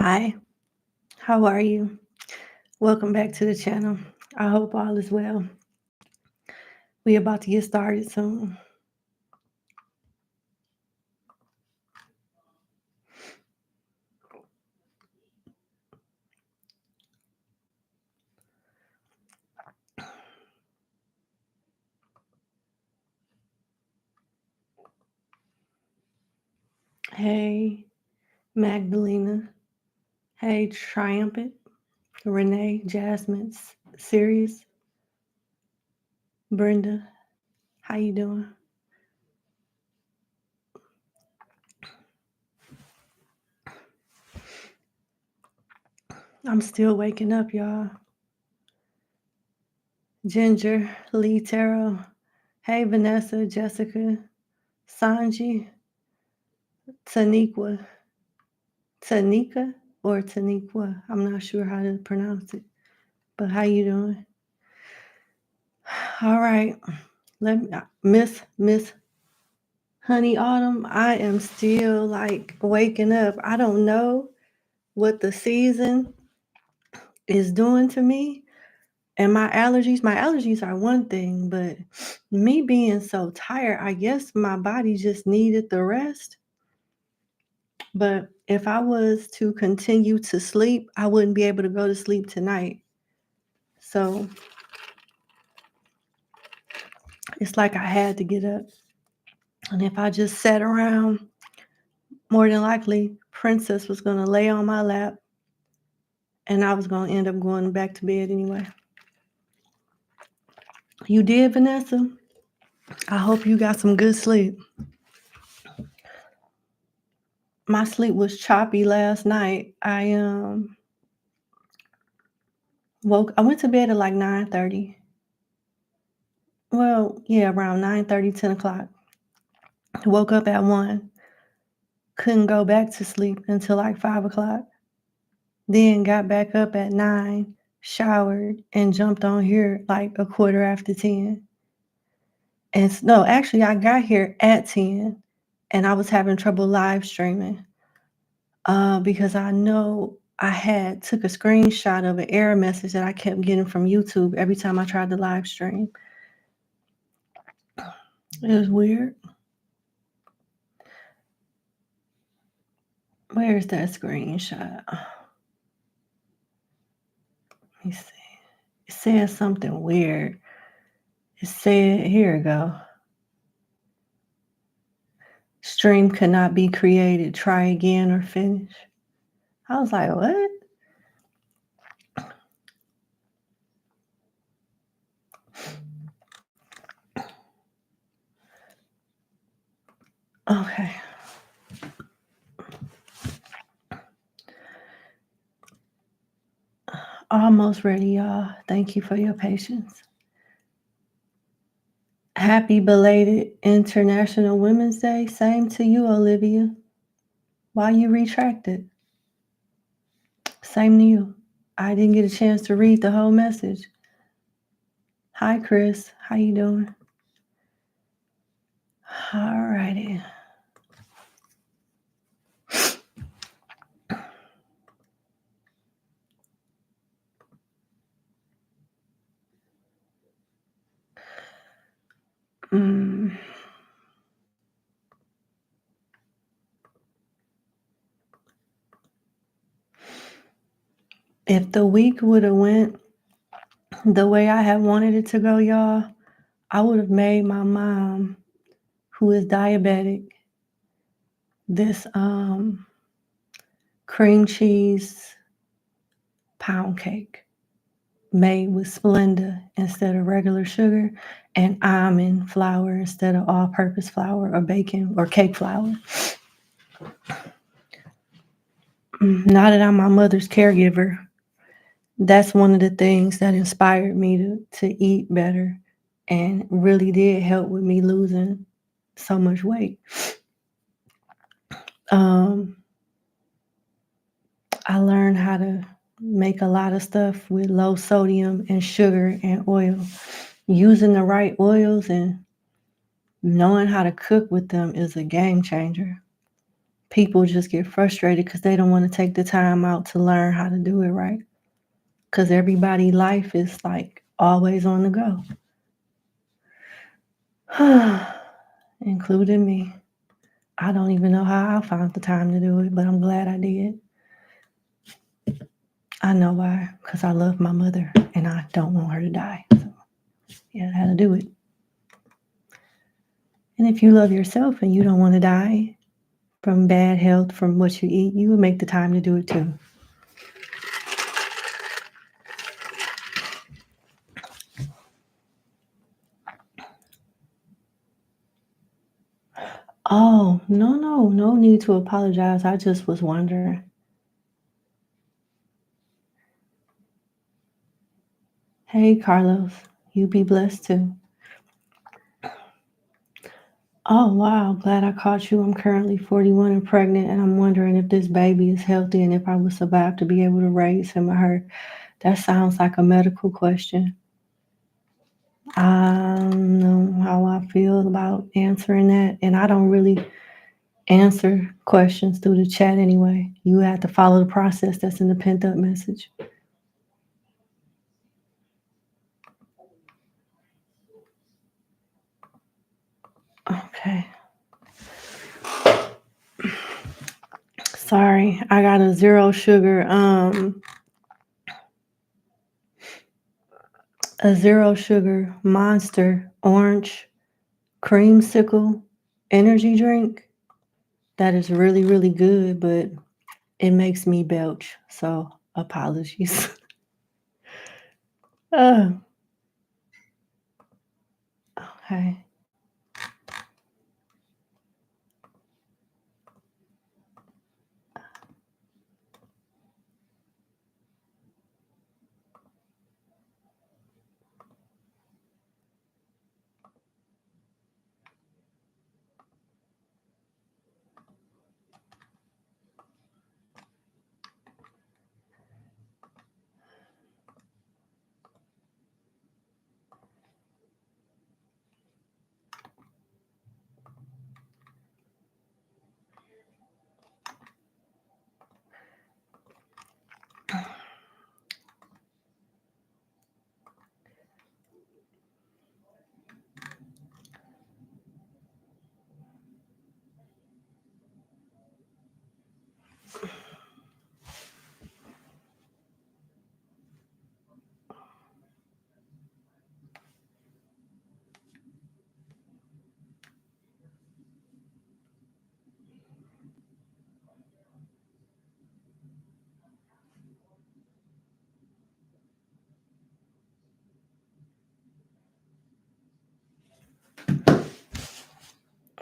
Hi, how are you? Welcome back to the channel. I hope all is well. We about to get started soon. Hey, Magdalena. Hey, Triumphant. Renee, Jasmine, Sirius, Brenda. How you doing? I'm still waking up, y'all. Ginger, Lee Tarot. Hey, Vanessa, Jessica, Sanji, Tanika, or Taniqua. I'm not sure how to pronounce it, but how you doing? All right. Let me, Miss Honey Autumn, I am still like waking up. I don't know what the season is doing to me. And my allergies are one thing, but me being so tired, I guess my body just needed the rest. But if I was to continue to sleep, I wouldn't be able to go to sleep tonight. So it's like I had to get up. And if I just sat around, more than likely, Princess was going to lay on my lap and I was going to end up going back to bed anyway. You did, Vanessa? I hope you got some good sleep. My sleep was choppy last night. I went to bed at like 9:30. Well, yeah, around 9:30, 10 o'clock. Woke up at 1. Couldn't go back to sleep until like 5 o'clock. Then got back up at 9, showered, and jumped on here like a quarter after 10. And no, actually, I got here at 10, and I was having trouble live streaming because I know I took a screenshot of an error message that I kept getting from YouTube every time I tried to live stream. It was weird. Where's that screenshot? Let me see. It says something weird. It said, here we go. Stream cannot be created. Try again or finish. I was like, what? Okay. Almost ready, y'all. Thank you for your patience. Happy belated International Women's Day. Same to you, Olivia. Why you retracted? Same to you. I didn't get a chance to read the whole message. Hi, Chris. How you doing? All righty. If the week would have went the way I had wanted it to go, y'all, I would have made my mom, who is diabetic, this cream cheese pound cake made with Splenda instead of regular sugar and almond flour instead of all-purpose flour or baking or cake flour. Now that I'm my mother's caregiver, that's one of the things that inspired me to eat better and really did help with me losing so much weight. I learned how to make a lot of stuff with low sodium and sugar and oil. Using the right oils and knowing how to cook with them is a game changer. people just get frustrated because they don't want to take the time out to learn how to do it right. Because everybody's life is like always on the go, including me. I don't even know how I found the time to do it, but I'm glad I did. I know why, because I love my mother and I don't want her to die. So, yeah, I had to do it. And if you love yourself and you don't want to die from bad health, from what you eat, you would make the time to do it too. Oh, no need to apologize. I just was wondering. Hey, Carlos, you be blessed too. Oh, wow, glad I caught you. I'm currently 41 and pregnant, and I'm wondering if this baby is healthy and if I will survive to be able to raise him or her. That sounds like a medical question. I don't know how I feel about answering that, and I don't really answer questions through the chat anyway. You have to follow the process that's in the pent up message. Okay. Sorry, I got a zero sugar, Monster orange creamsicle energy drink that is really, really good, but it makes me belch. So apologies. Okay.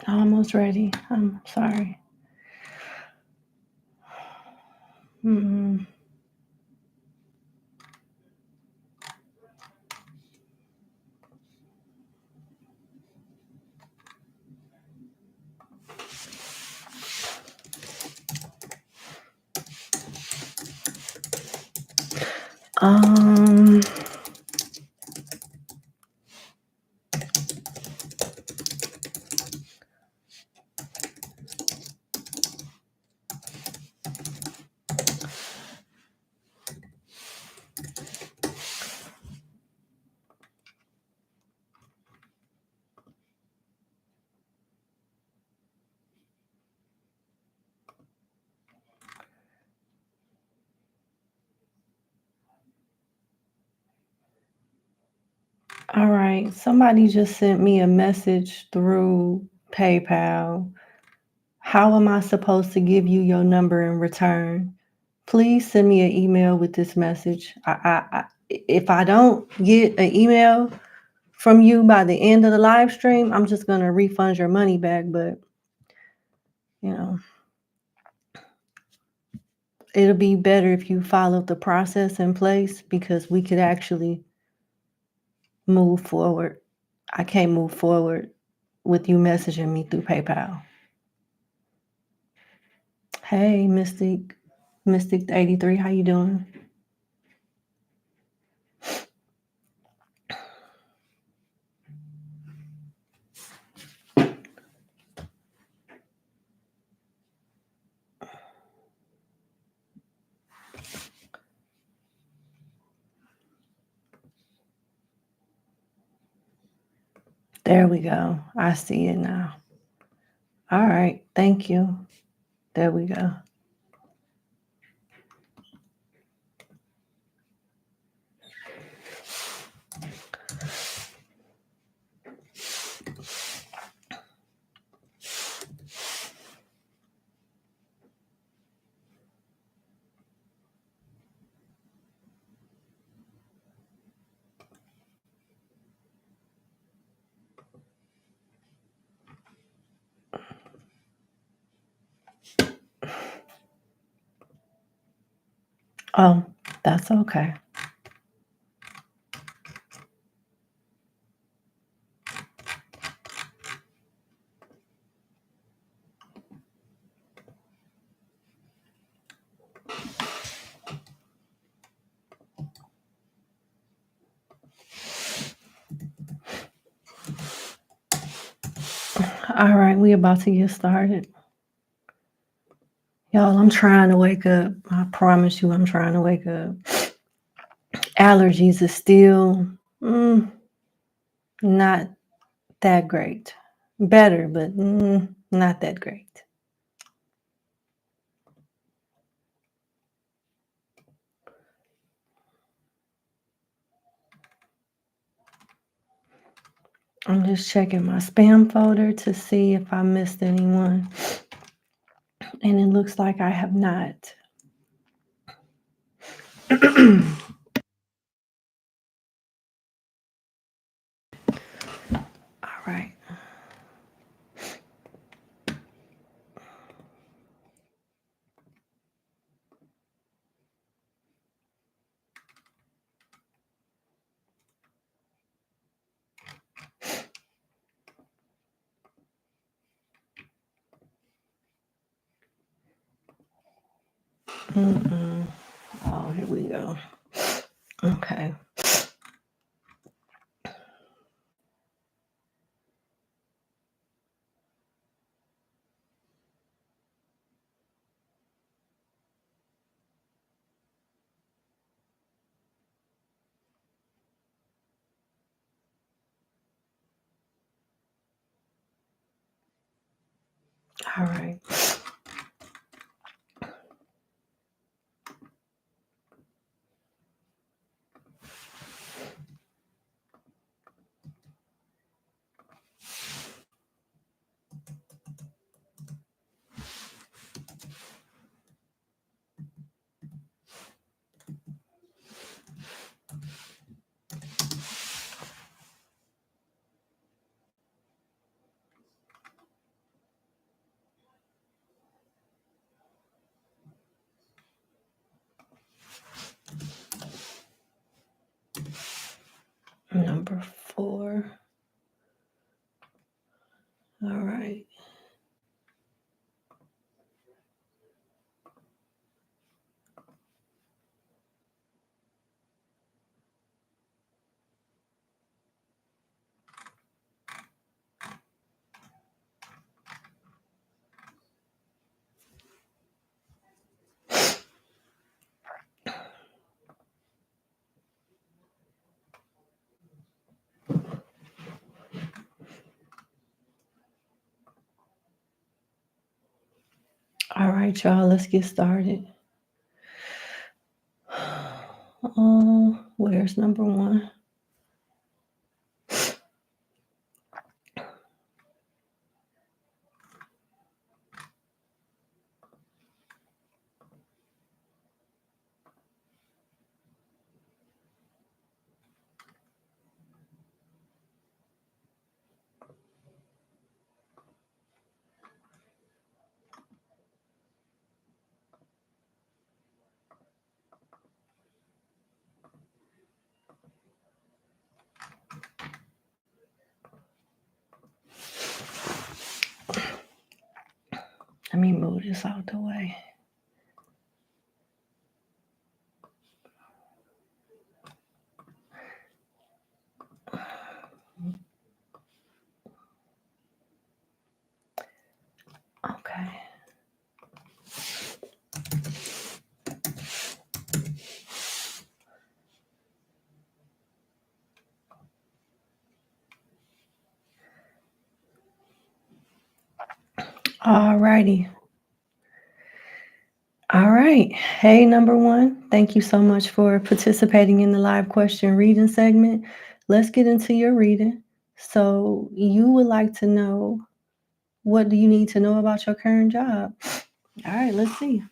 Almost ready. I'm sorry. Mm. Um, all right. Somebody just sent me a message through PayPal. How am I supposed to give you your number in return? Please send me an email with this message. If I don't get an email from you by the end of the live stream, I'm just going to refund your money back. But, you know, it'll be better if you follow the process in place because we could actually move forward. I can't move forward with you messaging me through PayPal. Hey, Mystic 83, how you doing? There we go. I see it now. All right. Thank you. There we go. Oh, that's okay. All right, we about to get started. Y'all, I'm trying to wake up. I promise you I'm trying to wake up. Allergies is still not that great. Better, but not that great. I'm just checking my spam folder to see if I missed anyone. And it looks like I have not. All right. Oh, here we go. Okay. All right. Number 4. All right. All right, y'all, let's get started. Where's number 1? Let me move this out the way. Okay. All righty. All right. Hey, number one, thank you so much for participating in the live question reading segment. Let's get into your reading. So, you would like to know, what do you need to know about your current job? All right, let's see.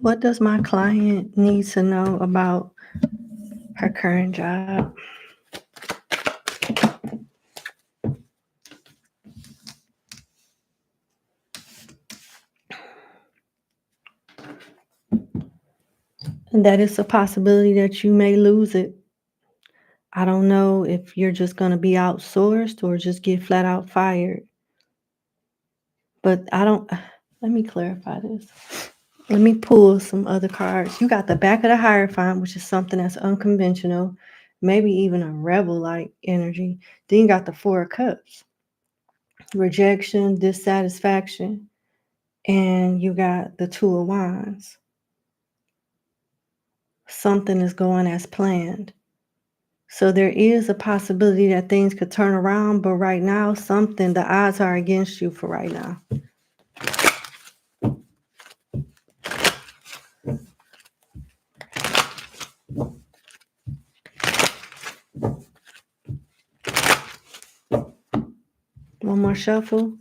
What does my client need to know about her current job? And that it's a possibility that you may lose it. I don't know if you're just going to be outsourced or just get flat out fired. But I don't, let me clarify this. Let me pull some other cards. You got the back of the Hierophant, which is something that's unconventional, maybe even a rebel-like energy. Then you got the Four of Cups, rejection, dissatisfaction. And you got the Two of Wands. Something is going as planned. So there is a possibility that things could turn around, but right now, the odds are against you for right now. One more shuffle.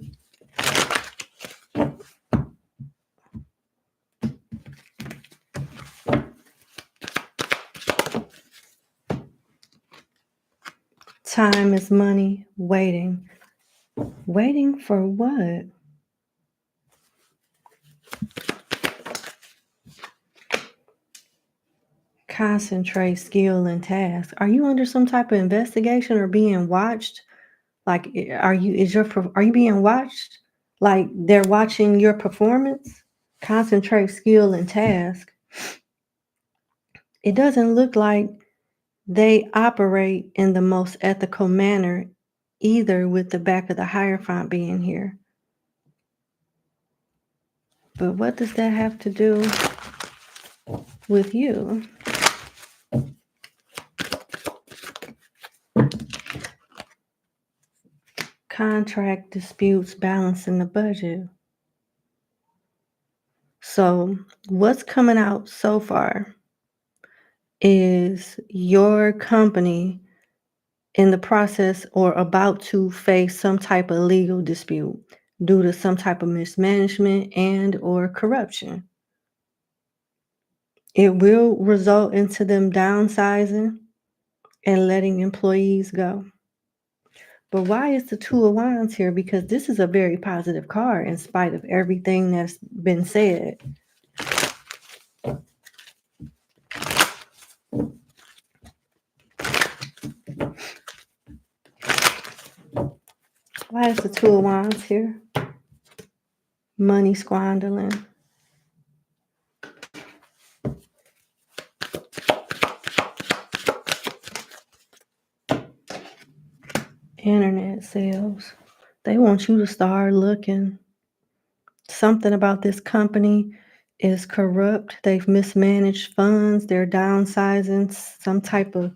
Time is money. Waiting. Waiting for what? Concentrate, skill, and task. Are you under some type of investigation or being watched? Like, are you being watched? Like they're watching your performance? Concentrate, skill, and task. It doesn't look like they operate in the most ethical manner either, with the back of the Hierophant being here. But what does that have to do with you? Contract disputes, balancing the budget. So what's coming out so far is your company in the process or about to face some type of legal dispute due to some type of mismanagement and or corruption. It will result into them downsizing and letting employees go. But why is the Two of Wands here? Because this is a very positive card in spite of everything that's been said. Why is the Two of Wands here? Money squandering. Internet sales. They want you to start looking. Something about this company is corrupt. They've mismanaged funds. They're downsizing. Some type of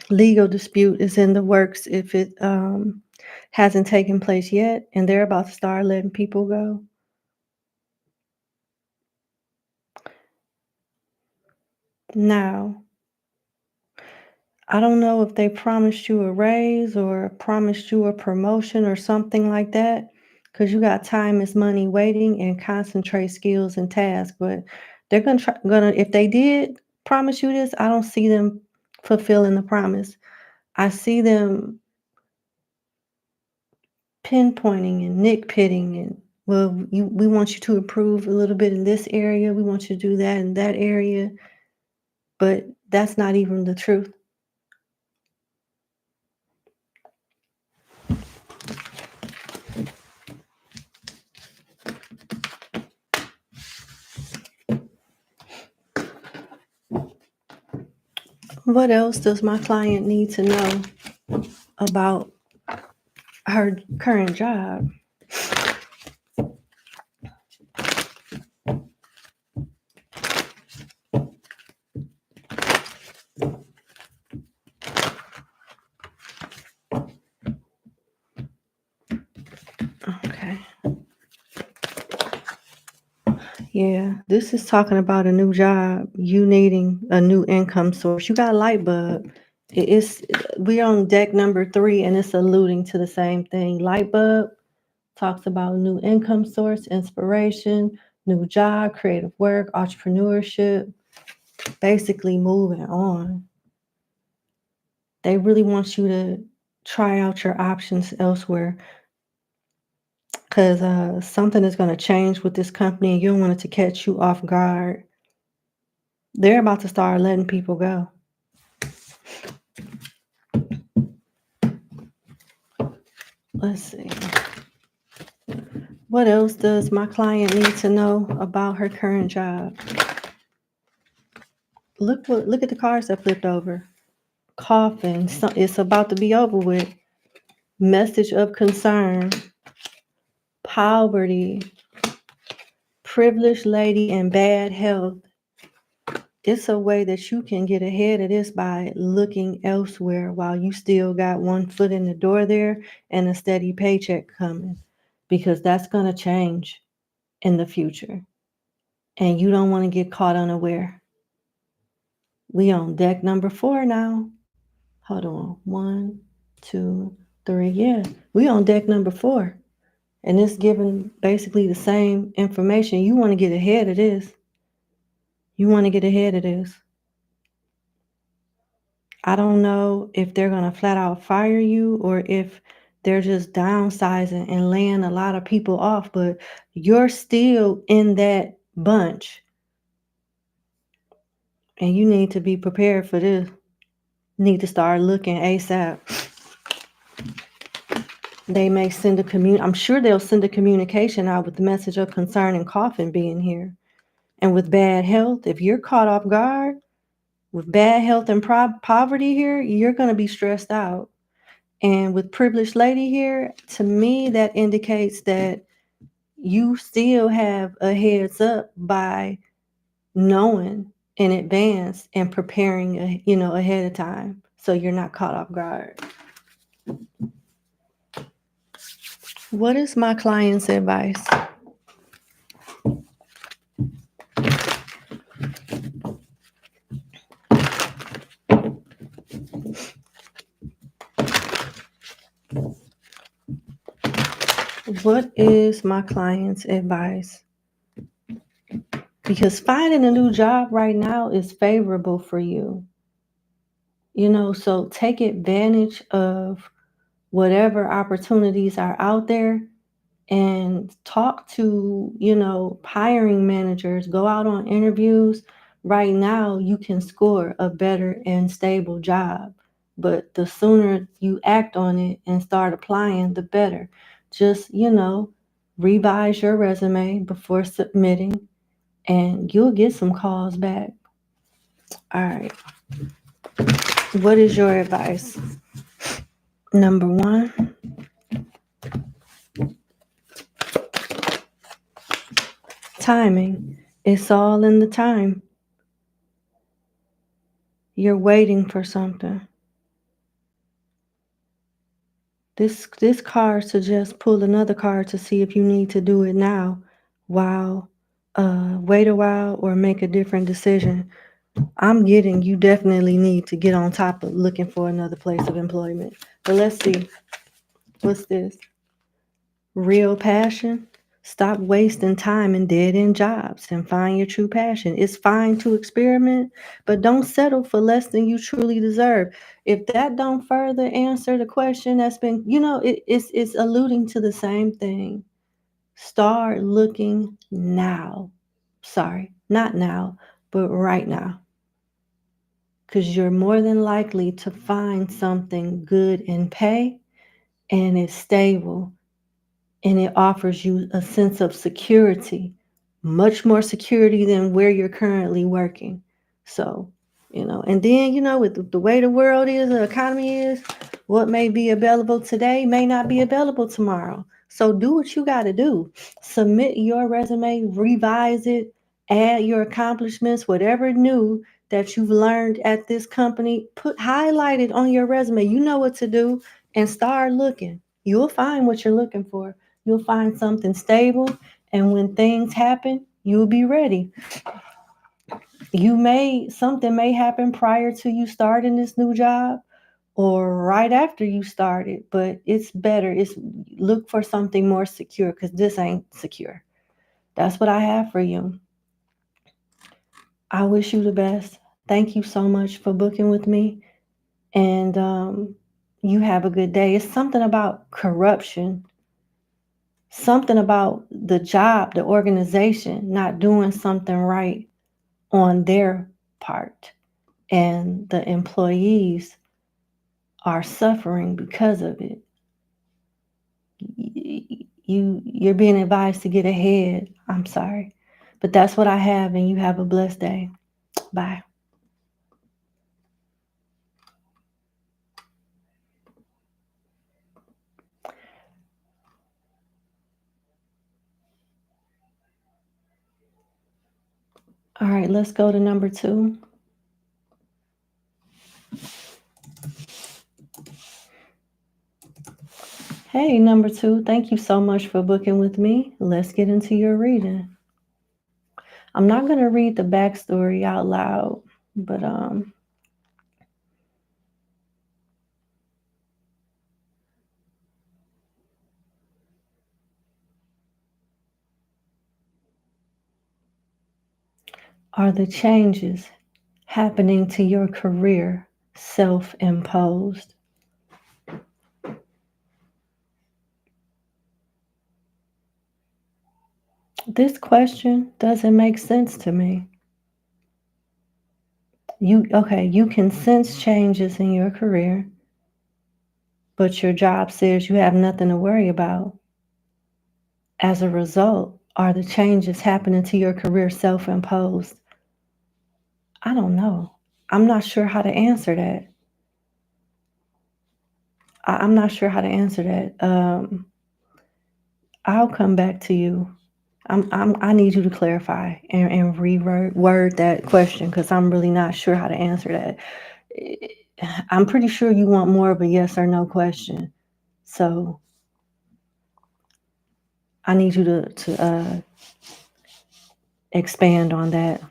legal dispute is in the works if it hasn't taken place yet, and they're about to start letting people go. Now, I don't know if they promised you a raise or promised you a promotion or something like that, because you got time is money, waiting, and concentrate, skills, and tasks. But they're gonna if they did promise you this, I don't see them fulfilling the promise. I see them pinpointing and nitpicking and, well, we want you to improve a little bit in this area. We want you to do that in that area. But that's not even the truth. What else does my client need to know about her current job? Okay. Yeah, this is talking about a new job, you needing a new income source. You got a light bulb. We're on deck number 3, and it's alluding to the same thing. Light bulb talks about new income source, inspiration, new job, creative work, entrepreneurship, basically moving on. They really want you to try out your options elsewhere, because something is going to change with this company and you don't want it to catch you off guard. They're about to start letting people go. Let's see. What else does my client need to know about her current job? Look at the cards that flipped over. Coffin. It's about to be over with. Message of concern. Poverty. Privileged lady and bad health. It's a way that you can get ahead of this by looking elsewhere while you still got one foot in the door there and a steady paycheck coming, because that's going to change in the future. And you don't want to get caught unaware. We on deck number 4 now. Hold on. 1, 2, 3. Yeah, we on deck number 4. And it's giving basically the same information. You want to get ahead of this. You want to get ahead of this. I don't know if they're going to flat out fire you or if they're just downsizing and laying a lot of people off, but you're still in that bunch. And you need to be prepared for this. You need to start looking ASAP. They may send I'm sure they'll send a communication out with the message of concern and coffin being here. And with bad health, if you're caught off guard with bad health and poverty here, you're going to be stressed out. And with privileged lady here, to me, that indicates that you still have a heads up by knowing in advance and preparing, ahead of time, so you're not caught off guard. What is my client's advice? What is my client's advice? Because finding a new job right now is favorable for you. So take advantage of whatever opportunities are out there and talk to, hiring managers, go out on interviews. Right now, you can score a better and stable job. But the sooner you act on it and start applying, the better. Just, revise your resume before submitting and you'll get some calls back. All right. What is your advice? Number 1, timing. It's all in the time. You're waiting for something. This card suggests pull another card to see if you need to do it now, wait a while, or make a different decision. I'm getting you definitely need to get on top of looking for another place of employment. But let's see. What's this? Real passion. Stop wasting time in dead-end jobs and find your true passion. It's fine to experiment, but don't settle for less than you truly deserve. If that don't further answer the question that's been, it's alluding to the same thing. Start looking now. Sorry, not now, but right now. Because you're more than likely to find something good in pay and it's stable. And it offers you a sense of security, much more security than where you're currently working. So And then, with the way the world is, the economy is, what may be available today may not be available tomorrow. So do what you got to do. Submit your resume, revise it, add your accomplishments, whatever new that you've learned at this company, highlight it on your resume. You know what to do, and start looking. You'll find what you're looking for. You'll find something stable, and when things happen, you'll be ready. Something may happen prior to you starting this new job or right after you started, but it's better. Look for something more secure, because this ain't secure. That's what I have for you. I wish you the best. Thank you so much for booking with me. And you have a good day. It's something about corruption, something about the job, the organization not doing something right on their part. And the employees are suffering because of it. You're being advised to get ahead. I'm sorry. But that's what I have, and you have a blessed day. Bye. All right, let's go to number 2. Hey, number 2, thank you so much for booking with me. Let's get into your reading. I'm not going to read the backstory out loud, but are the changes happening to your career self-imposed? This question doesn't make sense to me. You can sense changes in your career, but your job says you have nothing to worry about. As a result, are the changes happening to your career self-imposed? I don't know. I'm not sure how to answer that. I'm not sure how to answer that. I'll come back to you. I need you to clarify and reword that question, because I'm really not sure how to answer that. I'm pretty sure you want more of a yes or no question. So I need you to expand on that.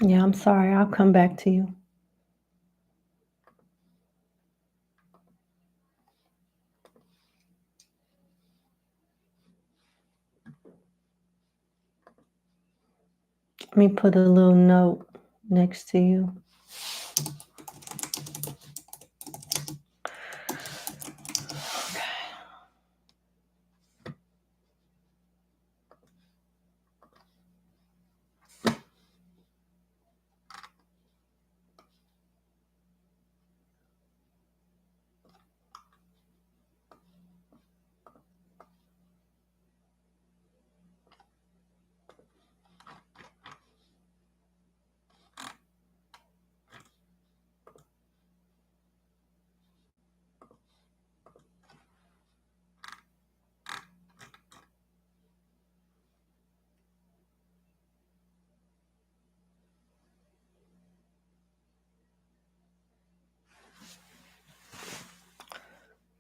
Yeah, I'm sorry. I'll come back to you. Let me put a little note next to you.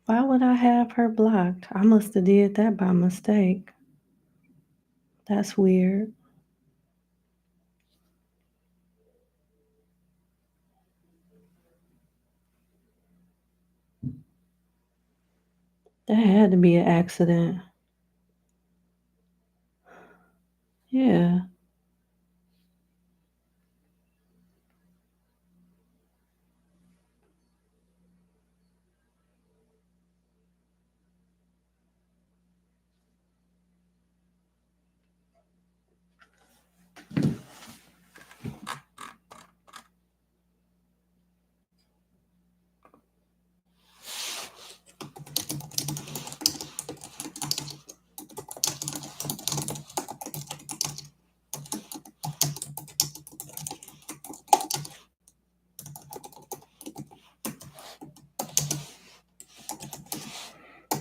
Why would I have her blocked? I must have did that by mistake. That's weird. That had to be an accident. Yeah.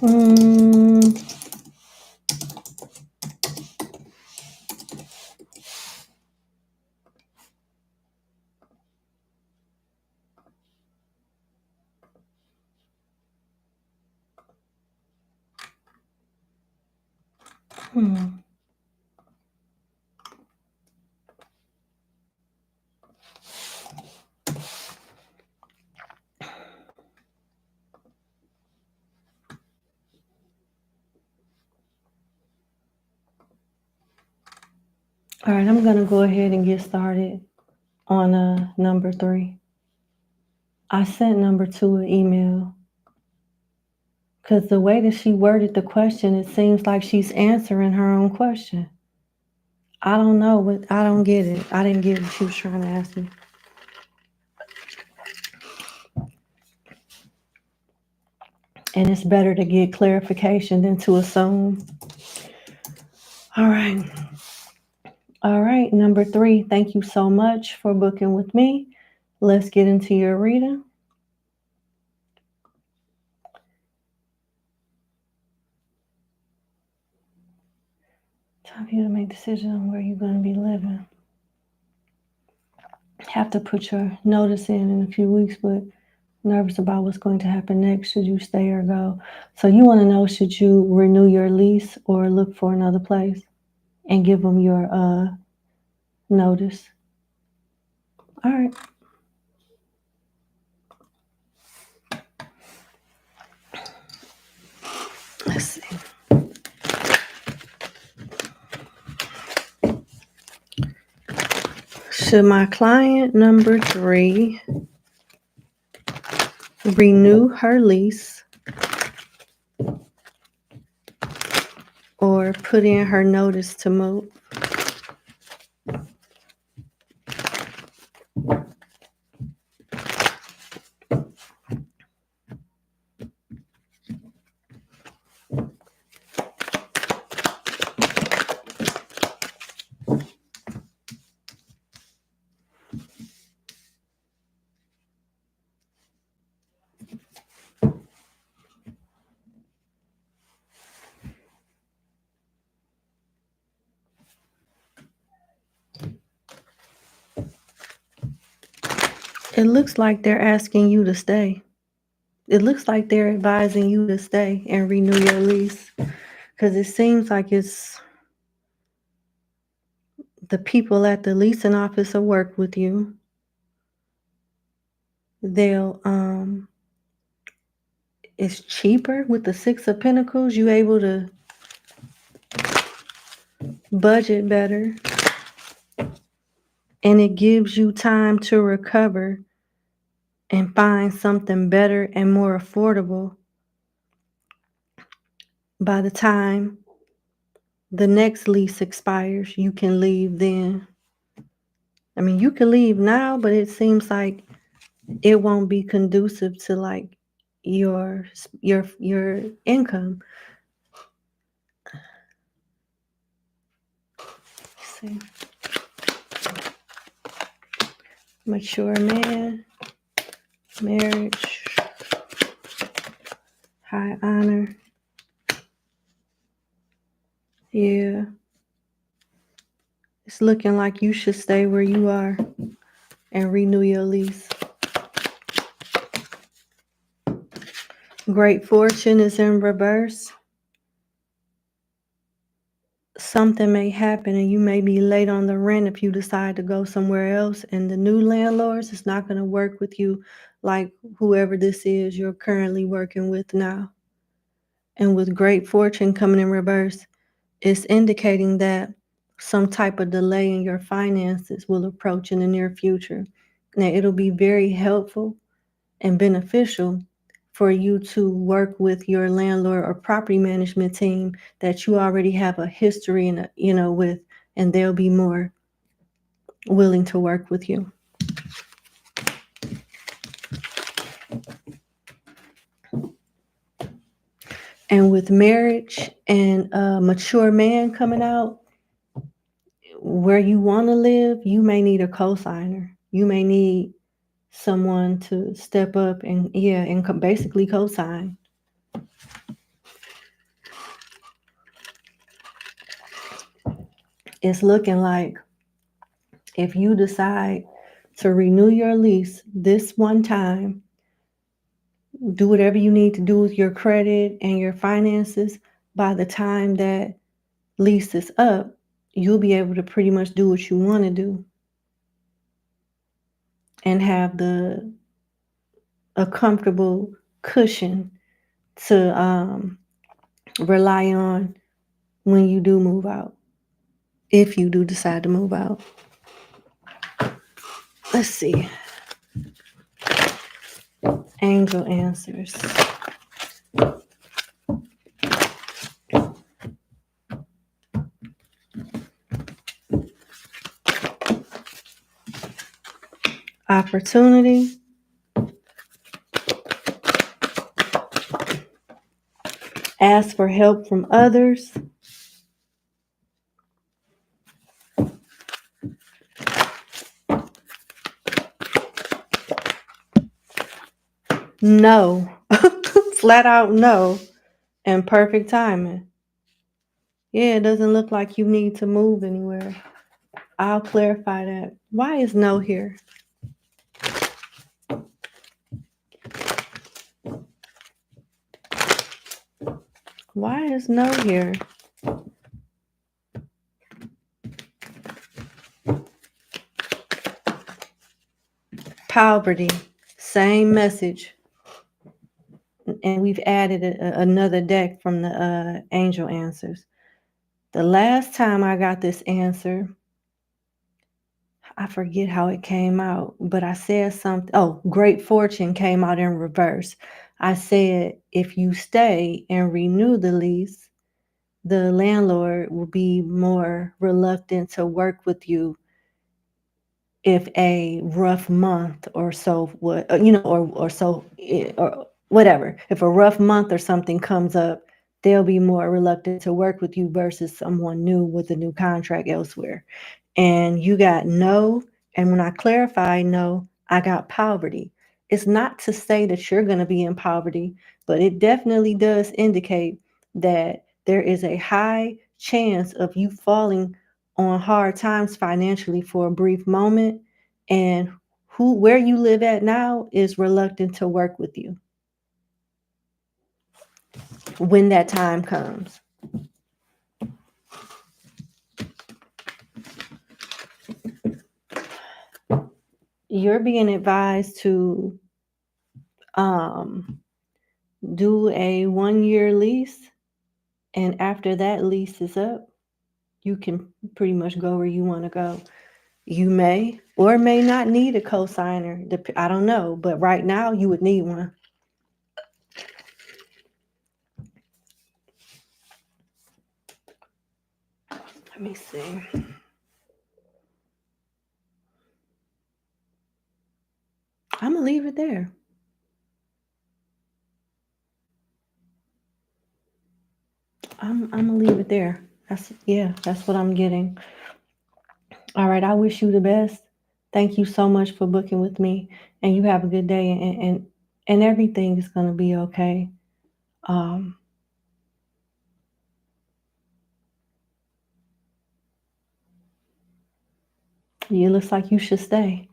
Mm, hmm. All right, I'm gonna go ahead and get started on number 3. I sent number 2 an email because the way that she worded the question, it seems like she's answering her own question. I don't know what, I don't get it. I didn't get what she was trying to ask me. And it's better to get clarification than to assume. All right. All right, number 3, thank you so much for booking with me. Let's get into your reading. Time for you to make decisions on where you're going to be living. Have to put your notice in a few weeks, but nervous about what's going to happen next. Should you stay or go? So you want to know, should you renew your lease or look for another place and give them your notice? All right. Let's see. Should my client number 3 renew her lease or put in her notice to move? It looks like they're asking you to stay. It looks like they're advising you to stay and renew your lease, because it seems like it's the people at the leasing office will work with you. They'll it's cheaper with the 6 of Pentacles. You able to budget better, and it gives you time to recover and find something better and more affordable by the time the next lease expires. You can leave then. I mean, you can leave now, but it seems like it won't be conducive to like your income. Let's see. Mature man, marriage, high honor. Yeah. It's looking like you should stay where you are and renew your lease. Great fortune is in reverse. Something may happen and you may be late on the rent if you decide to go somewhere else, and the new landlords is not going to work with you like whoever this is you're currently working with now. And with great fortune coming in reverse, it's indicating that some type of delay in your finances will approach in the near future. Now, it'll be very helpful and beneficial for you to work with your landlord or property management team that you already have a history and with, and they'll be more willing to work with you. And with marriage and a mature man coming out, where you want to live, you may need a co-signer. You may need someone to step up and basically co-sign. It's looking like if you decide to renew your lease this one time, do whatever you need to do with your credit and your finances, by the time that lease is up, you'll be able to pretty much do what you want to do and have a comfortable cushion to rely on when you do move out, if you do decide to move out. Let's see. Angel answers. Opportunity. Ask for help from others. No. Flat out no. And perfect timing. Yeah, it doesn't look like you need to move anywhere. I'll clarify that. Why is no here? Why is no here? Poverty. Same message. And we've added another deck from the angel answers. The last time I got this answer, I forget how it came out, but I said something. Oh, great fortune came out in reverse. I said, if you stay and renew the lease, the landlord will be more reluctant to work with you if a rough month or so would, or whatever. If a rough month or something comes up, they'll be more reluctant to work with you versus someone new with a new contract elsewhere. And you got no, and when I clarify no, I got poverty. It's not to say that you're going to be in poverty, but it definitely does indicate that there is a high chance of you falling on hard times financially for a brief moment, and where you live at now is reluctant to work with you when that time comes. You're being advised to do a 1-year lease, and after that lease is up, you can pretty much go where you want to go. You may or may not need a co-signer. I don't know, but right now you would need one. Let me see. I'm gonna leave it there. I'm gonna leave it there. That's what I'm getting. All right, I wish you the best. Thank you so much for booking with me, and you have a good day, and everything is gonna be okay. Um, it looks like you should stay.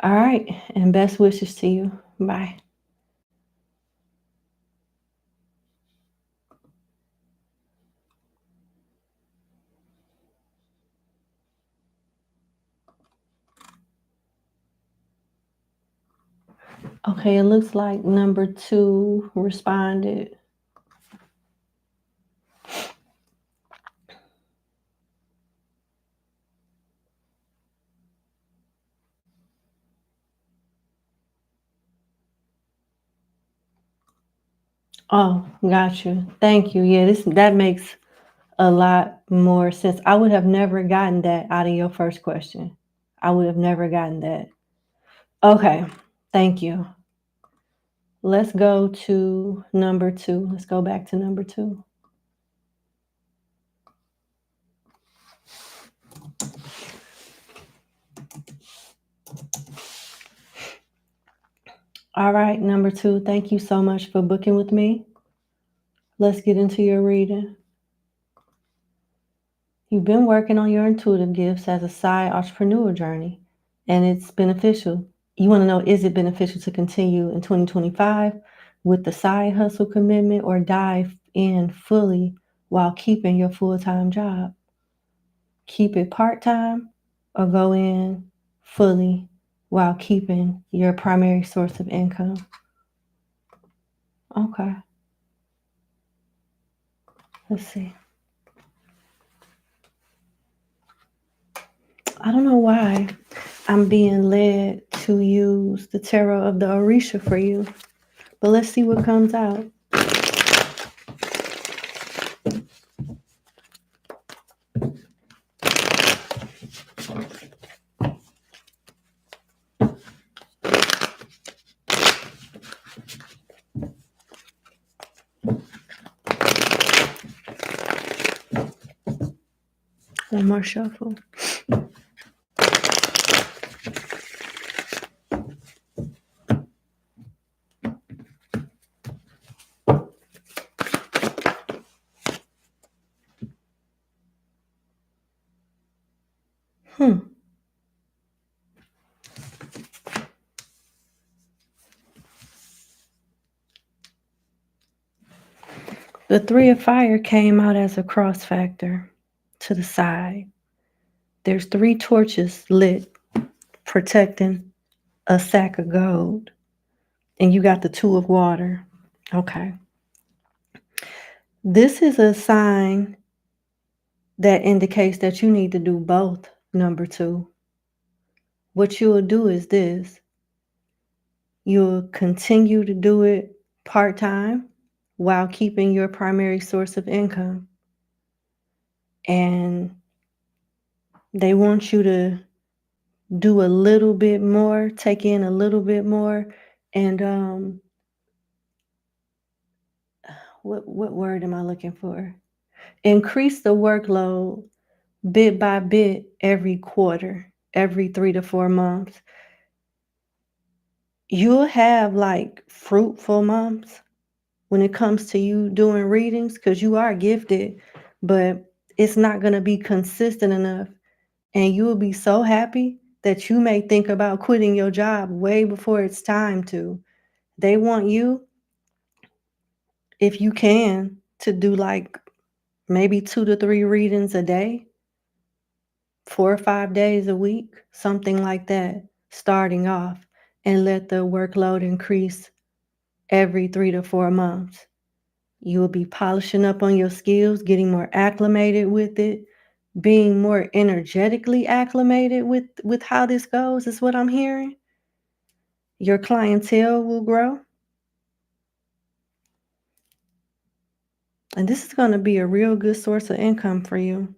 All right, and best wishes to you. Bye. Okay, it looks like number 2 responded. Oh, got you. Thank you. Yeah, that makes a lot more sense. I would have never gotten that out of your first question. I would have never gotten that. Okay. Thank you. Let's go to number 2. Let's go back to number 2. All right, number 2. Thank you so much for booking with me. Let's get into your reading. You've been working on your intuitive gifts as a side entrepreneur journey, and it's beneficial. You want to know, is it beneficial to continue in 2025 with the side hustle commitment or dive in fully while keeping your full-time job? Keep it part-time or go in fully while keeping your primary source of income? Okay, let's see. I don't know why I'm being led to use the tarot of the Orisha for you, but let's see what comes out. One more shuffle. The 3 of Fire came out as a cross factor to the side. There's 3 torches lit protecting a sack of gold. And you got the 2 of Water. Okay. This is a sign that indicates that you need to do both, number 2. What you'll do is this. You'll continue to do it part-time while keeping your primary source of income. And they want you to do a little bit more, take in a little bit more, and what word am I looking for? Increase the workload bit by bit every quarter, every 3 to 4 months. You'll have like fruitful months when it comes to you doing readings because you are gifted, but it's not going to be consistent enough. And you'll be so happy that you may think about quitting your job way before it's time to. They want you, if you can, to do like maybe 2 to 3 readings a day, 4 or 5 days a week, something like that, starting off, and let the workload increase every 3 to 4 months. You'll be polishing up on your skills, getting more acclimated with it, being more energetically acclimated with how this goes, is what I'm hearing. Your clientele will grow. And this is going to be a real good source of income for you.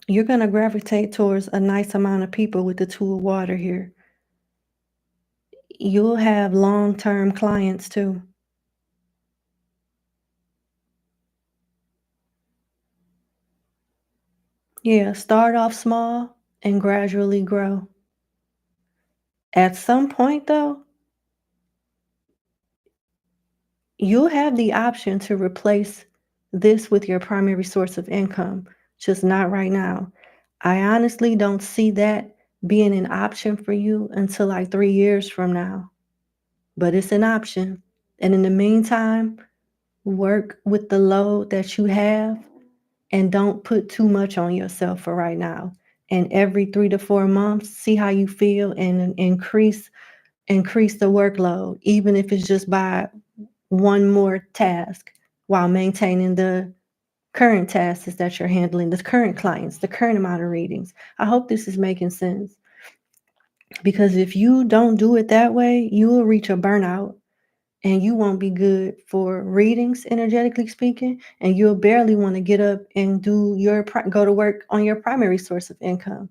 You're going to gravitate towards a nice amount of people with the 2 of Water here. You'll have long-term clients too. Yeah, start off small and gradually grow. At some point though, you'll have the option to replace this with your primary source of income, just not right now. I honestly don't see that being an option for you until like 3 years from now, but it's an option. And in the meantime, work with the load that you have and don't put too much on yourself for right now. And every 3 to 4 months, see how you feel and increase the workload, even if it's just by one more task while maintaining the current tasks that you're handling, the current clients, the current amount of readings. I hope this is making sense, because if you don't do it that way, you will reach a burnout and you won't be good for readings, energetically speaking, and you'll barely want to get up and go to work on your primary source of income.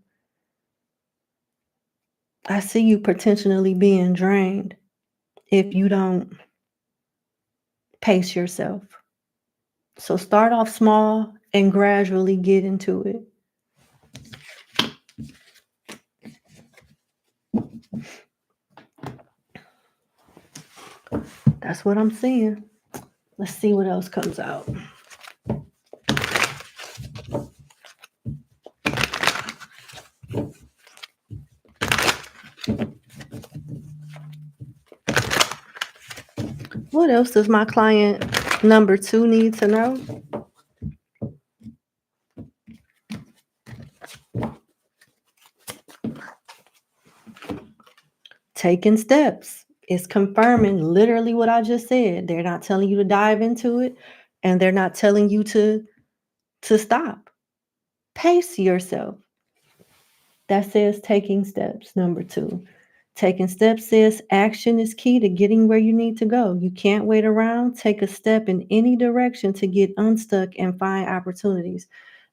I see you potentially being drained if you don't pace yourself. So start off small and gradually get into it. That's what I'm seeing. Let's see what else comes out. What else does my client number 2 need to know? Taking steps. It's confirming literally what I just said. They're not telling you to dive into it, and they're not telling you to stop. Pace yourself. That says taking steps, number 2. Taking steps says action is key to getting where you need to go. You can't wait around. Take a step in any direction to get unstuck and find opportunities.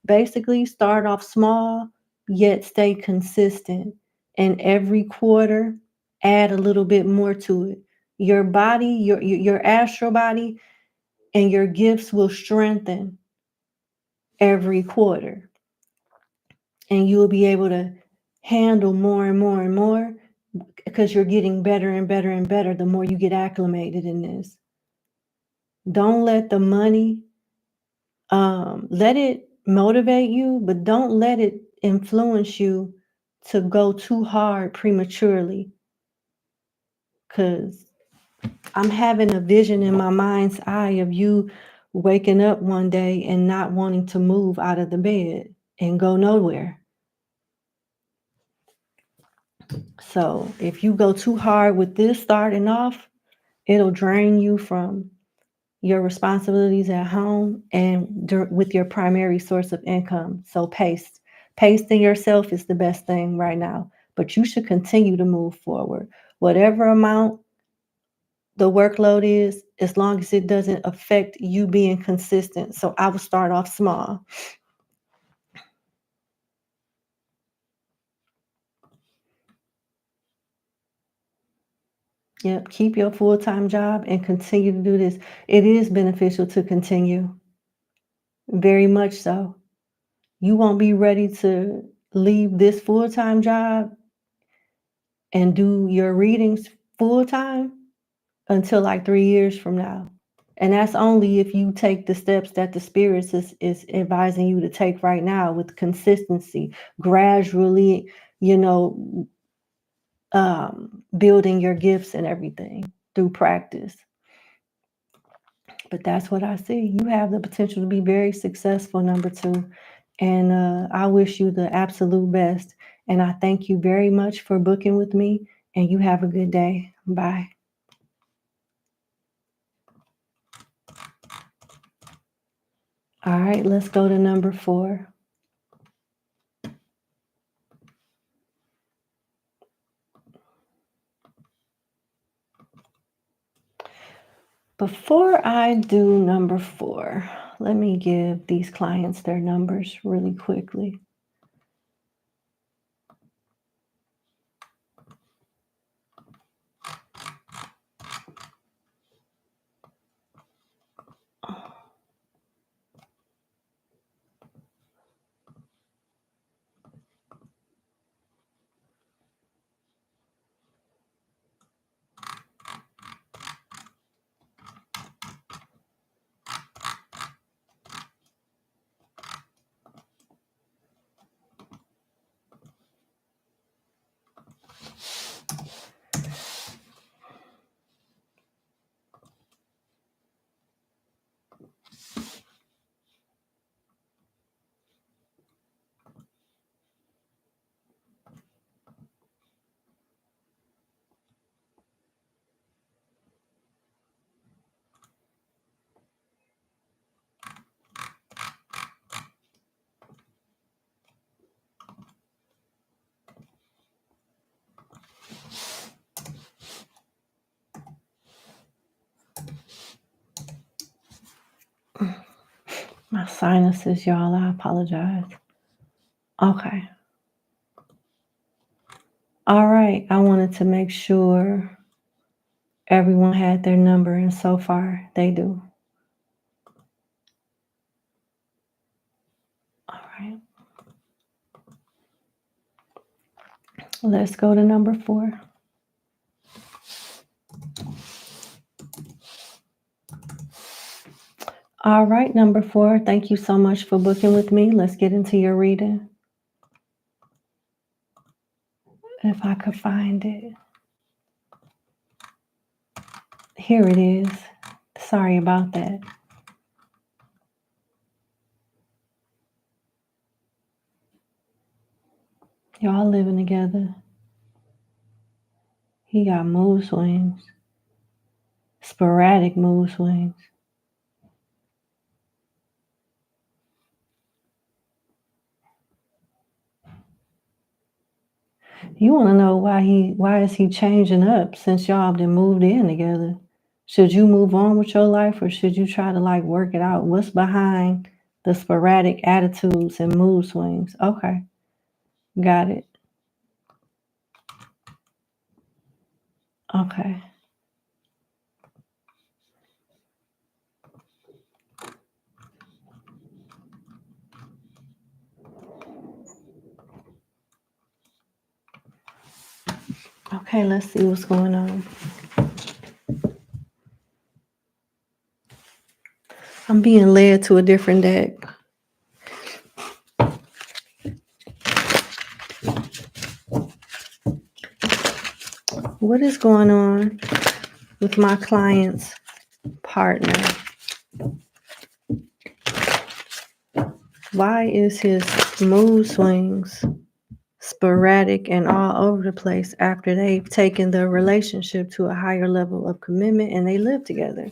Basically, start off small, yet stay consistent. And every quarter, add a little bit more to it. Your body, your astral body, and your gifts will strengthen every quarter. And you will be able to handle more and more and more, because you're getting better and better and better the more you get acclimated in this. Don't let the money, let it motivate you, but don't let it influence you to go too hard prematurely. Because I'm having a vision in my mind's eye of you waking up one day and not wanting to move out of the bed and go nowhere. So if you go too hard with this starting off, it'll drain you from your responsibilities at home and with your primary source of income. So pacing yourself is the best thing right now, but you should continue to move forward. Whatever amount the workload is, as long as it doesn't affect you being consistent. So I would start off small. Yep, keep your full-time job and continue to do this. It is beneficial to continue, very much so. You won't be ready to leave this full-time job and do your readings full-time until like 3 years from now. And that's only if you take the steps that the spirits is advising you to take right now, with consistency, gradually, building your gifts and everything through practice. But that's what I see. You have the potential to be very successful, number 2. And I wish you the absolute best. And I thank you very much for booking with me. And you have a good day. Bye. All right, let's go to number 4. Before I do number 4, let me give these clients their numbers really quickly. My sinuses, y'all, I apologize. Okay. All right. I wanted to make sure everyone had their number, and so far they do. All right. Let's go to number 4. All right, number 4. Thank you so much for booking with me. Let's get into your reading. If I could find it. Here it is. Sorry about that. Y'all living together. He got mood swings. Sporadic mood swings. You want to know why is he changing up since y'all been moved in together? Should you move on with your life, or should you try to like work it out? What's behind the sporadic attitudes and mood swings? Okay. Got it. Okay. Okay, let's see what's going on. I'm being led to a different deck. What is going on with my client's partner? Why is his mood swings sporadic and all over the place after they've taken the relationship to a higher level of commitment and they live together?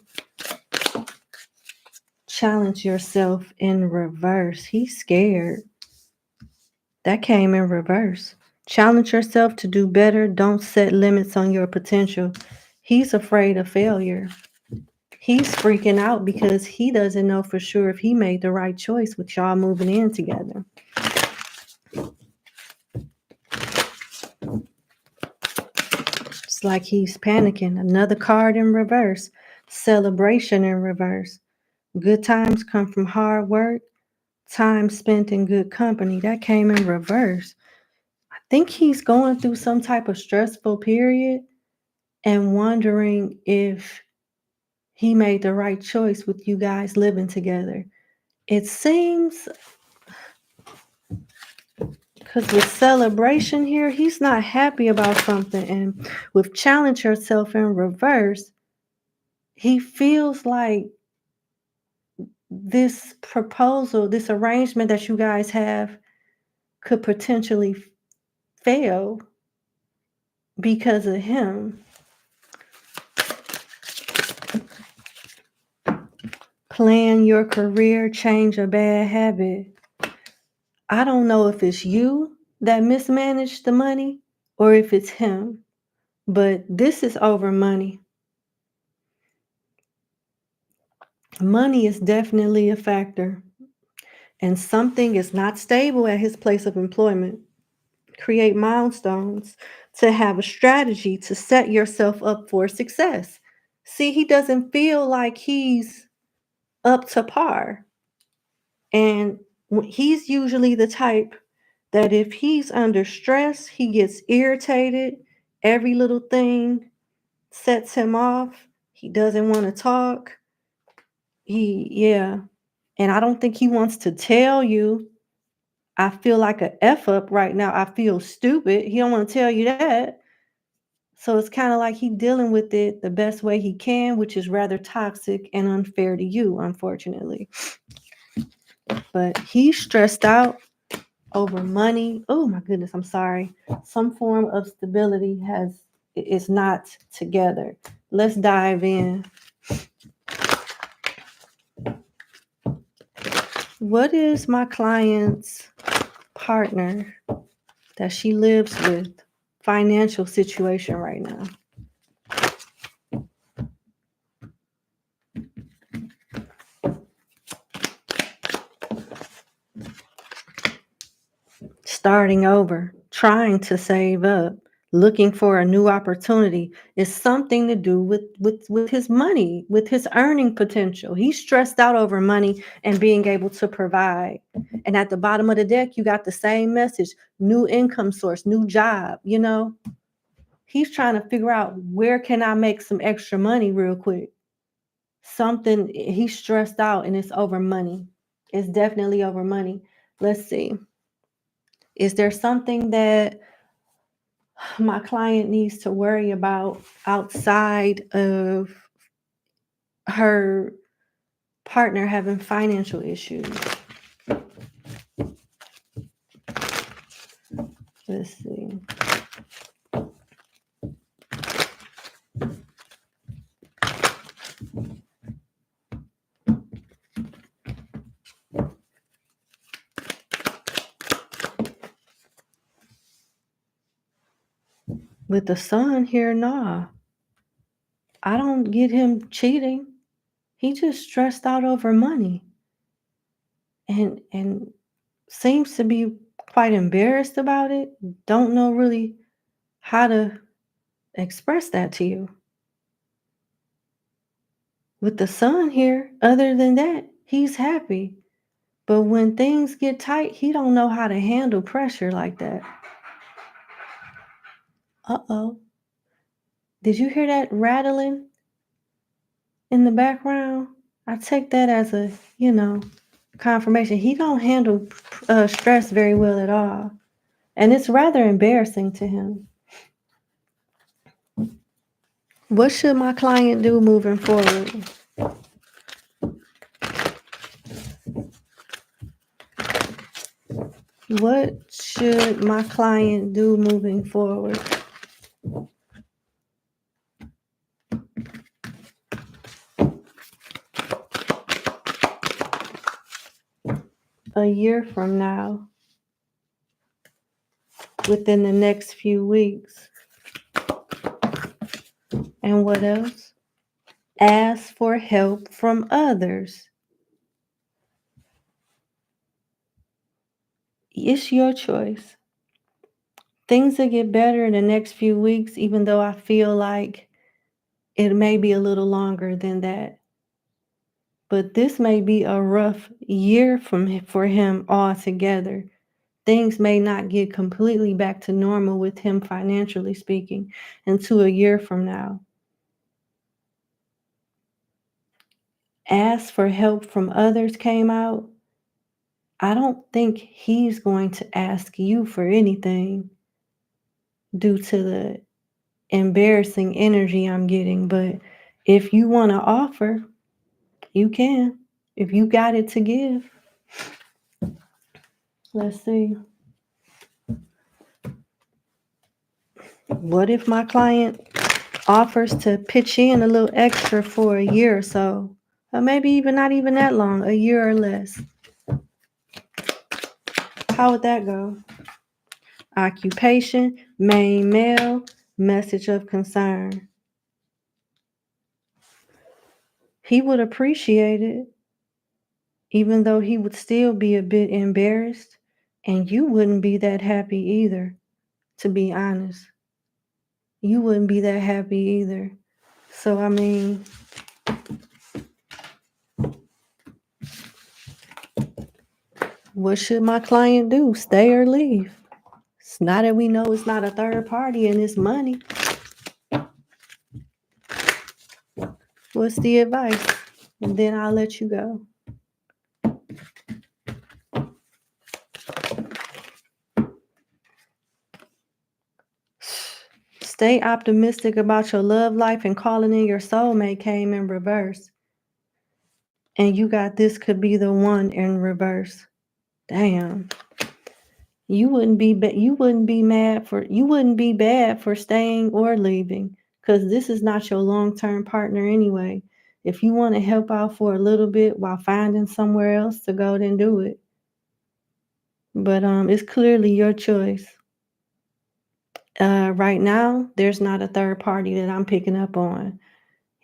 Challenge yourself in reverse. He's scared. That came in reverse. Challenge yourself to do better. Don't set limits on your potential. He's afraid of failure. He's freaking out because he doesn't know for sure if he made the right choice with y'all moving in together. It's like he's panicking. Another card in reverse. Celebration in reverse. Good times come from hard work. Time spent in good company. That came in reverse. I think he's going through some type of stressful period and wondering if he made the right choice with you guys living together. It seems, because with celebration here, he's not happy about something. And with challenge yourself in reverse, he feels like this proposal, this arrangement that you guys have could potentially fail because of him. Plan your career, change a bad habit. I don't know if it's you that mismanaged the money or if it's him, but this is over money. Money is definitely a factor, and something is not stable at his place of employment. Create milestones to have a strategy to set yourself up for success. See, he doesn't feel like he's up to par. And he's usually the type that if he's under stress, he gets irritated. Every little thing sets him off. He doesn't want to talk. And I don't think he wants to tell you, I feel like a F up right now. I feel stupid. He don't want to tell you that. So it's kind of like he dealing with it the best way he can, which is rather toxic and unfair to you, unfortunately. But he's stressed out over money. Oh my goodness, I'm sorry. Some form of stability is not together. Let's dive in. What is my client's partner that she lives with financial situation right now? starting over, trying to save up, looking for a new opportunity. Is something to do with his money, with his earning potential. He's stressed out over money and being able to provide. And at the bottom of the deck, you got the same message: new income source, new job. He's trying to figure out, where can I make some extra money real quick. Something, he's stressed out, and it's over money. It's definitely over money. Let's see. Is there something that my client needs to worry about outside of her partner having financial issues? Let's see. With the sun here, nah. I don't get him cheating. He just stressed out over money. And seems to be quite embarrassed about it. Don't know really how to express that to you. With the sun here, other than that, he's happy. But when things get tight, he don't know how to handle pressure like that. Uh-oh. Did you hear that rattling in the background? I take that as a, confirmation. He don't handle stress very well at all. And it's rather embarrassing to him. What should my client do moving forward? What should my client do moving forward? A year from now, within the next few weeks. And what else? Ask for help from others. It's your choice. Things will get better in the next few weeks, even though I feel like it may be a little longer than that. But this may be a rough year for him altogether. Things may not get completely back to normal with him, financially speaking, until a year from now. Ask for help from others came out. I don't think he's going to ask you for anything due to the embarrassing energy I'm getting. But if you want to offer, you can. If you got it to give. Let's see. What if my client offers to pitch in a little extra for a year or so? Or maybe even not even that long, a year or less. How would that go? Occupation, main male, message of concern. He would appreciate it, even though he would still be a bit embarrassed, and you wouldn't be that happy either, to be honest. You wouldn't be that happy either. So, I mean, what should my client do? Stay or leave? Now that we know it's not a third party and it's money, what's the advice? And then I'll let you go. Stay optimistic about your love life, and calling in your soulmate came in reverse. And you got this could be the one in reverse. Damn. You wouldn't be bad for staying or leaving, because this is not your long-term partner anyway. If you want to help out for a little bit while finding somewhere else to go, then do it. But it's clearly your choice. Right now, there's not a third party that I'm picking up on.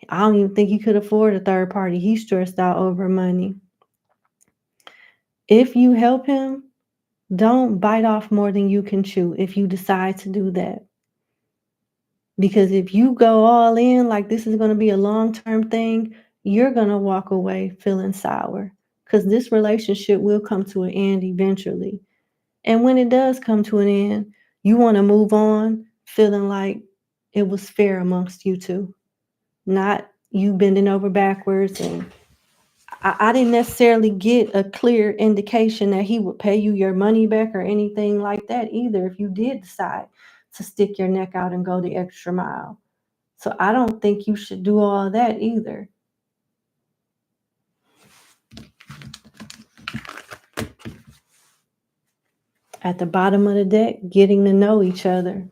I don't even think he could afford a third party. He's stressed out over money. If you help him, Don't bite off more than you can chew if you decide to do that. Because if you go all in, like this is going to be a long-term thing, you're going to walk away feeling sour. Because this relationship will come to an end eventually. And when it does come to an end, you want to move on feeling like it was fair amongst you two. Not you bending over backwards. And I didn't necessarily get a clear indication that he would pay you your money back or anything like that either if you did decide to stick your neck out and go the extra mile. So I don't think you should do all that either. At the bottom of the deck, getting to know each other.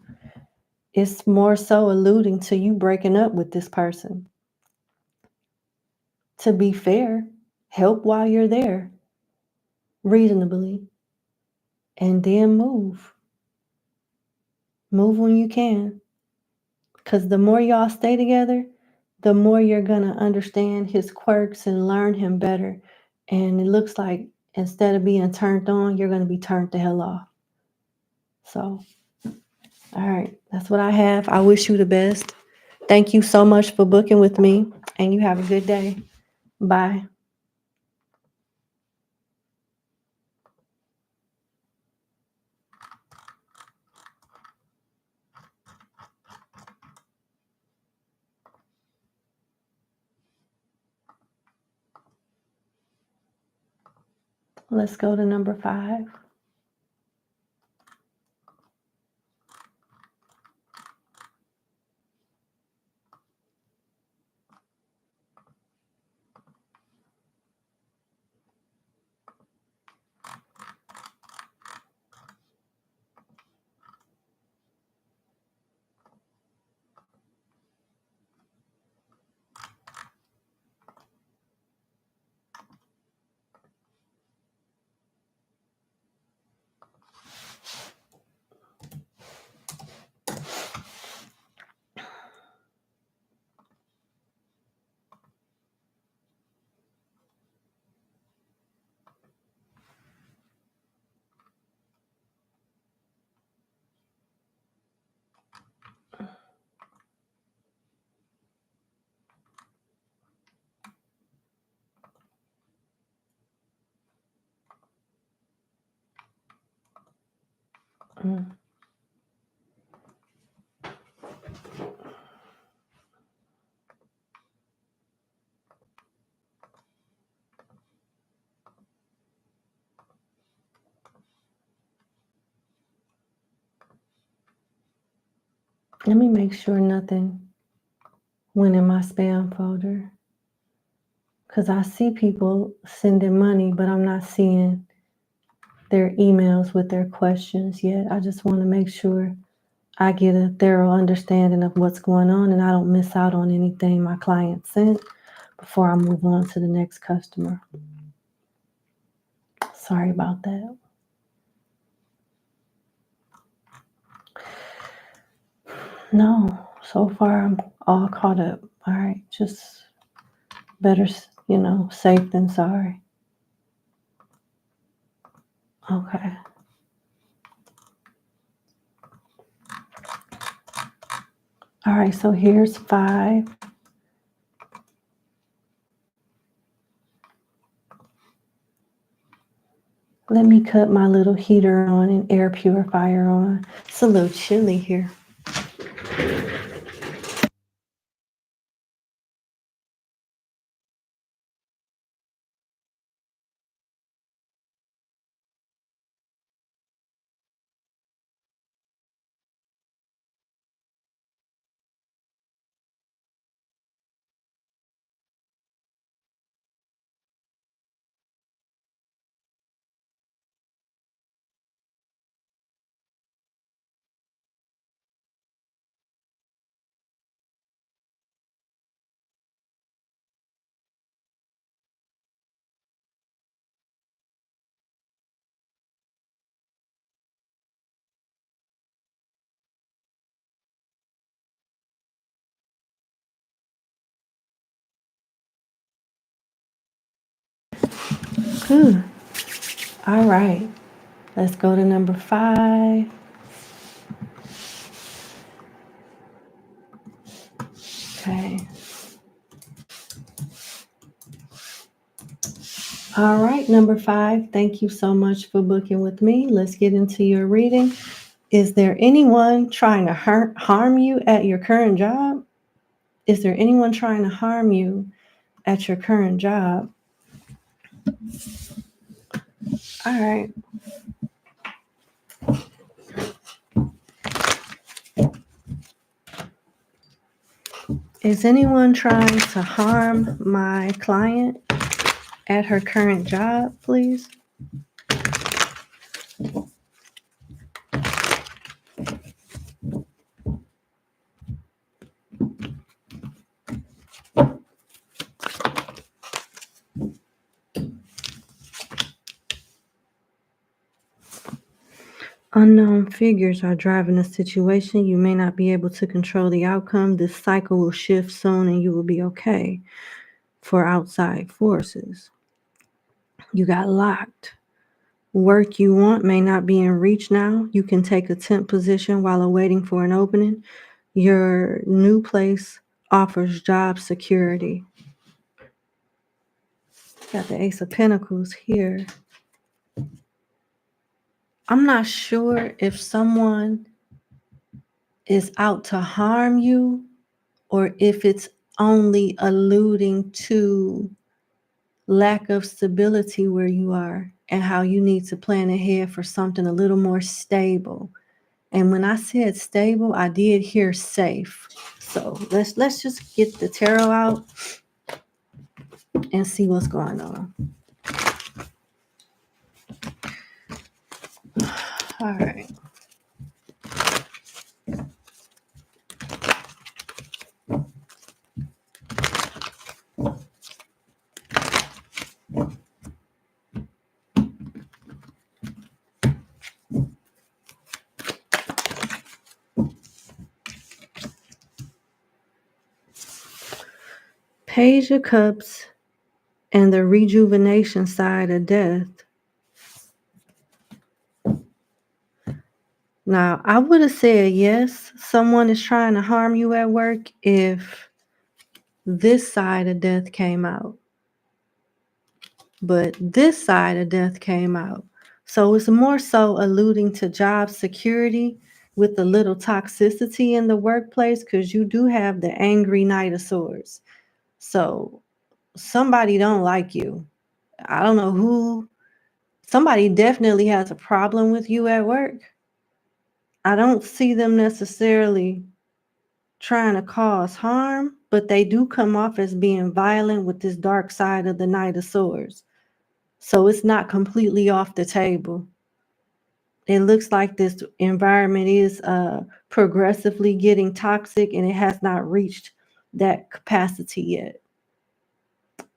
It's more so alluding to you breaking up with this person. To be fair, help while you're there, reasonably, and then move. Move when you can. Because the more y'all stay together, the more you're going to understand his quirks and learn him better. And it looks like instead of being turned on, you're going to be turned the hell off. So, all right, that's what I have. I wish you the best. Thank you so much for booking with me, and you have a good day. Bye. Let's go to number 5. Let me make sure nothing went in my spam folder. Because I see people sending money, but I'm not seeing their emails with their questions yet. I just want to make sure I get a thorough understanding of what's going on and I don't miss out on anything my client sent before I move on to the next customer. Sorry about that. No, so far I'm all caught up. All right, just better, safe than sorry. Okay. All right, so here's 5. Let me cut my little heater on and air purifier on. It's a little chilly here. All right. Let's go to number 5. Okay. All right, number 5. Thank you so much for booking with me. Let's get into your reading. Is there anyone trying to harm you at your current job? Is there anyone trying to harm you at your current job? All right. Is anyone trying to harm my client at her current job, please? Unknown figures are driving the situation. You may not be able to control the outcome. This cycle will shift soon and you will be okay. For outside forces, you got locked. Work you want may not be in reach now. You can take a temp position while awaiting for an opening. Your new place offers job security. Got the Ace of Pentacles here. I'm not sure if someone is out to harm you or if it's only alluding to lack of stability where you are and how you need to plan ahead for something a little more stable. And when I said stable, I did hear safe. So let's just get the tarot out and see what's going on. All right. Page of Cups and the rejuvenation side of death. Now, I would have said yes, someone is trying to harm you at work if this side of death came out. But this side of death came out. So it's more so alluding to job security with a little toxicity in the workplace because you do have the angry Knight of Swords. So somebody don't like you. I don't know who. Somebody definitely has a problem with you at work. I don't see them necessarily trying to cause harm, but they do come off as being violent with this dark side of the Knight of Swords. So it's not completely off the table. It looks like this environment is progressively getting toxic and it has not reached that capacity yet,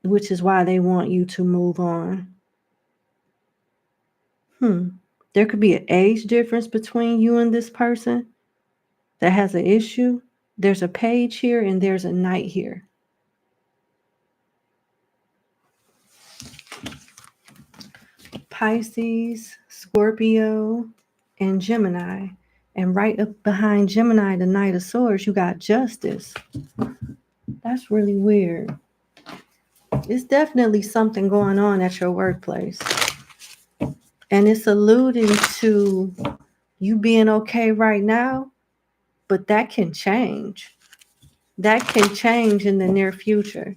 which is why they want you to move on. There could be an age difference between you and this person that has an issue. There's a page here and there's a knight here. Pisces, Scorpio, and Gemini. And right up behind Gemini, the Knight of Swords, you got Justice. That's really weird. It's definitely something going on at your workplace. And it's alluding to you being okay right now, but that can change. That can change in the near future.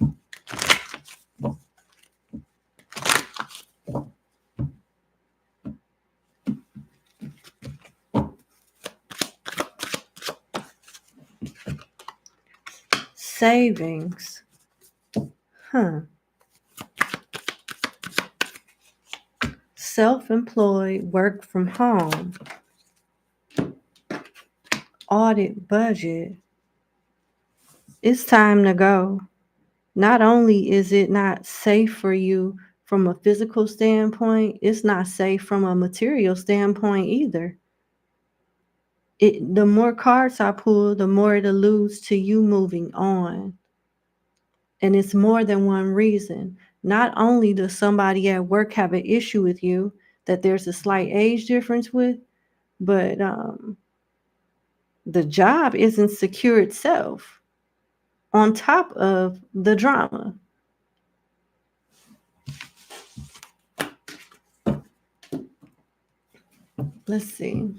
Savings. Self-employed, work from home. Audit budget. It's time to go. Not only is it not safe for you from a physical standpoint, it's not safe from a material standpoint either. The more cards I pull, the more it alludes to you moving on. And it's more than one reason. Not only does somebody at work have an issue with you, that there's a slight age difference with, but the job isn't secure itself on top of the drama. Let's see.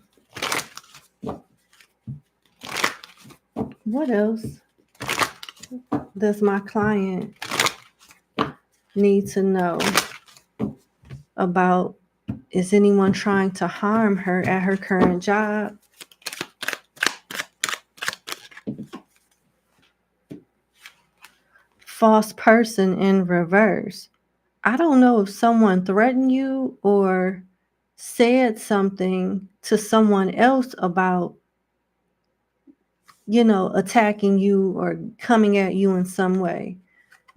What else does my client need to know about? Is anyone trying to harm her at her current job? False person in reverse. I don't know if someone threatened you or said something to someone else about, attacking you or coming at you in some way.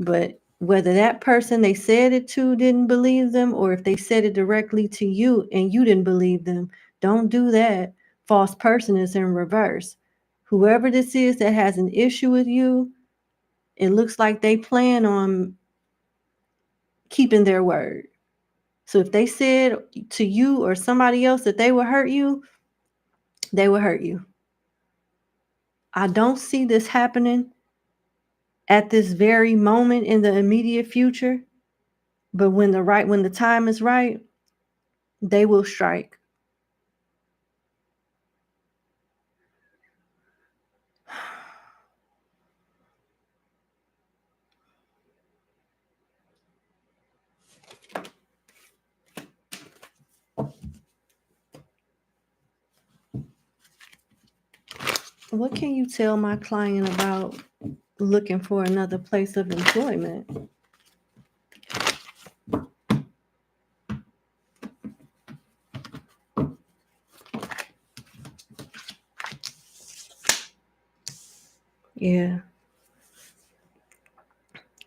But whether that person they said it to didn't believe them, or if they said it directly to you and you didn't believe them, don't do that. False person is in reverse. Whoever this is that has an issue with you, it looks like they plan on keeping their word. So if they said to you or somebody else that they would hurt you, they will hurt you. I don't see this happening at this very moment in the immediate future, but when the time is right, they will strike. What can you tell my client about looking for another place of employment? Yeah.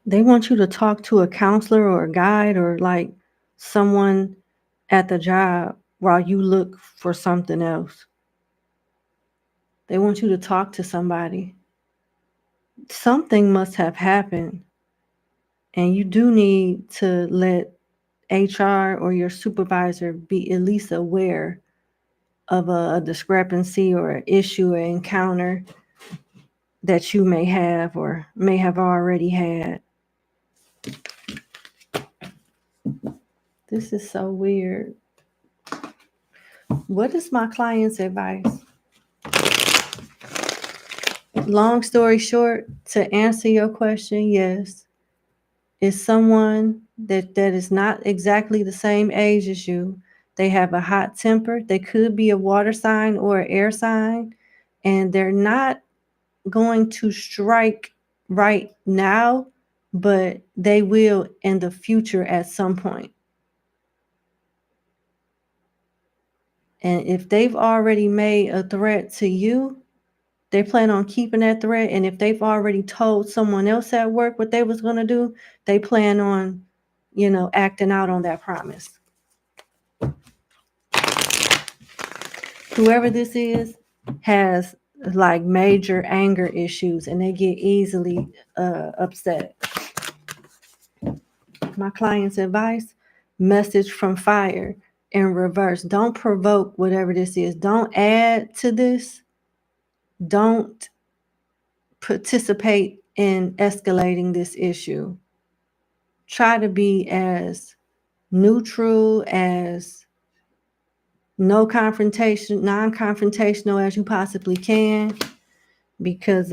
They want you to talk to a counselor or a guide or like someone at the job while you look for something else. They want you to talk to somebody. Something must have happened, and you do need to let HR or your supervisor be at least aware of a discrepancy or an issue or encounter that you may have or may have already had. This is so weird. What is my client's advice? Long story short, to answer your question, yes. It's someone that is not exactly the same age as you. They have a hot temper. They could be a water sign or an air sign, and they're not going to strike right now, but they will in the future at some point. And if they've already made a threat to you, they plan on keeping that threat. And if they've already told someone else at work what they was going to do, they plan on, acting out on that promise. Whoever this is has like major anger issues and they get easily upset. My client's advice: message from fire in reverse. Don't provoke whatever this is. Don't add to this. Don't participate in escalating this issue. Try to be as neutral, as non-confrontational as you possibly can, because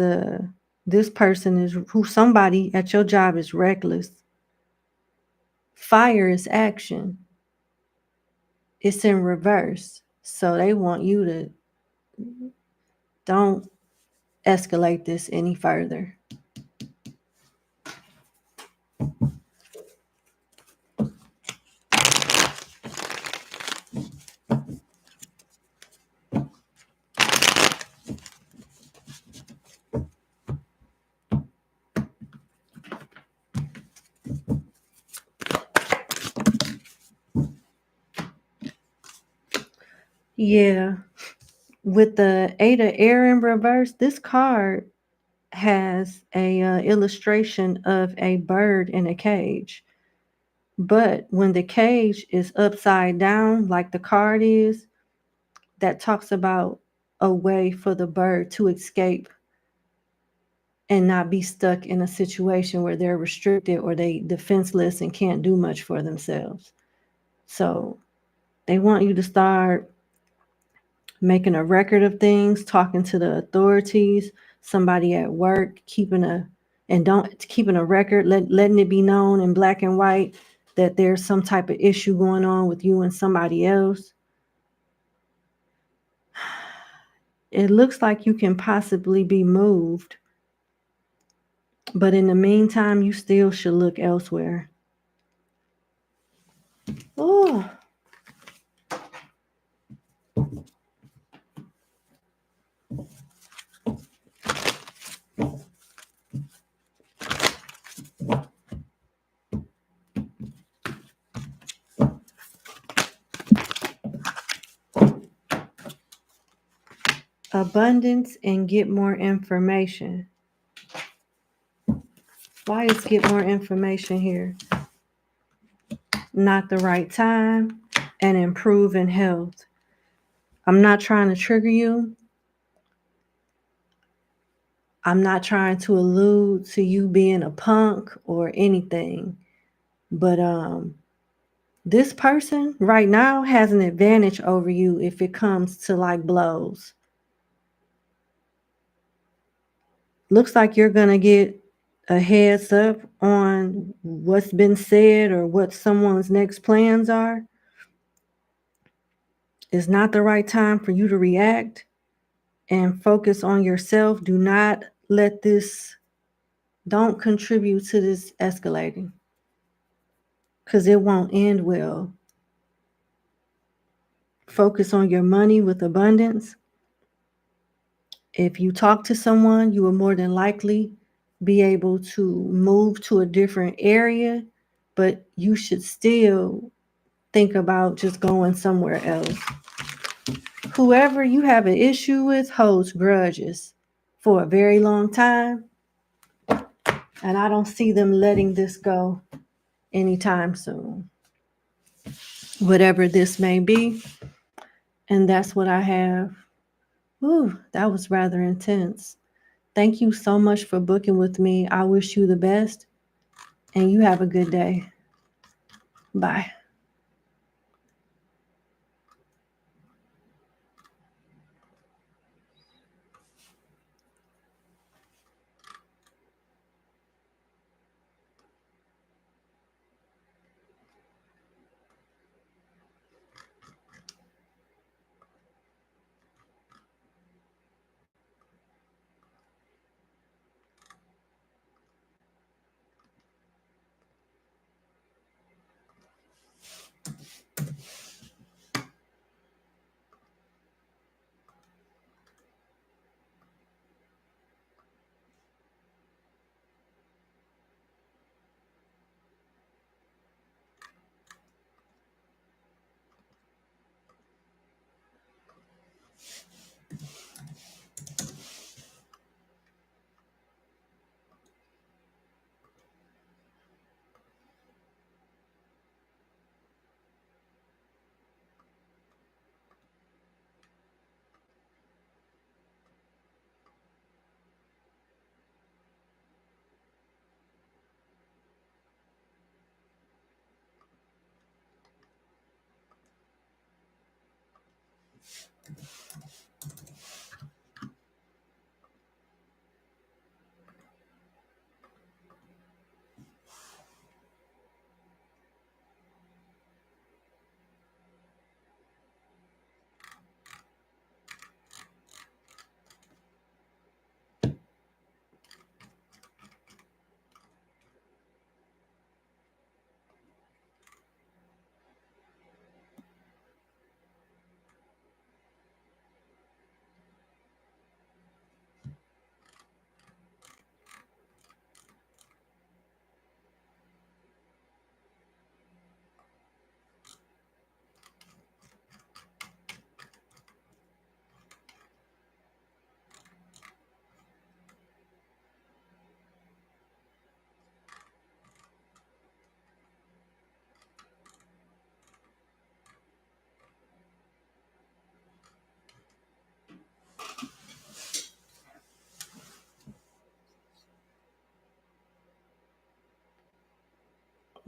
this person is who somebody at your job is reckless. Fire is action. It's in reverse. So they want you to don't escalate this any further. Yeah. With the 8 of air in reverse, this card has a illustration of a bird in a cage. But when the cage is upside down, like the card is, that talks about a way for the bird to escape and not be stuck in a situation where they're restricted or they defenseless and can't do much for themselves. So they want you to start making a record of things, talking to the authorities, somebody at work, keeping a record, letting it be known in black and white that there's some type of issue going on with you and somebody else. It looks like you can possibly be moved, but in the meantime, you still should look elsewhere. Oh. Abundance and get more information. Why is get more information here? Not the right time and improve in health. I'm not trying to trigger you. I'm not trying to allude to you being a punk or anything. But this person right now has an advantage over you if it comes to like blows. Looks like you're going to get a heads up on what's been said or what someone's next plans are. It's not the right time for you to react and focus on yourself. Do not let this, don't contribute to this escalating because it won't end well. Focus on your money with abundance. If you talk to someone, you will more than likely be able to move to a different area, but you should still think about just going somewhere else. Whoever you have an issue with holds grudges for a very long time, and I don't see them letting this go anytime soon. Whatever this may be, and that's what I have. Ooh, that was rather intense. Thank you so much for booking with me. I wish you the best, and you have a good day. Bye.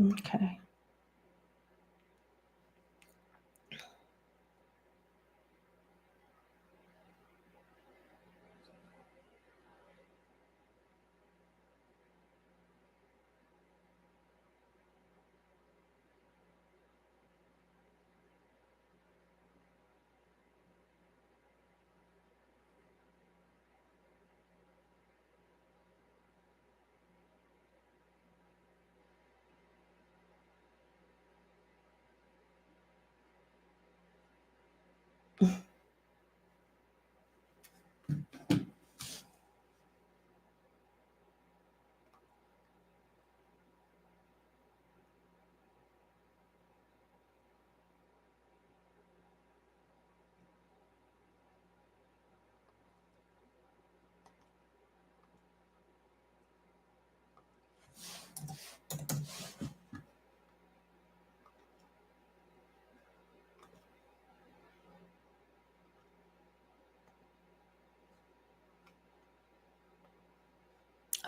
Okay.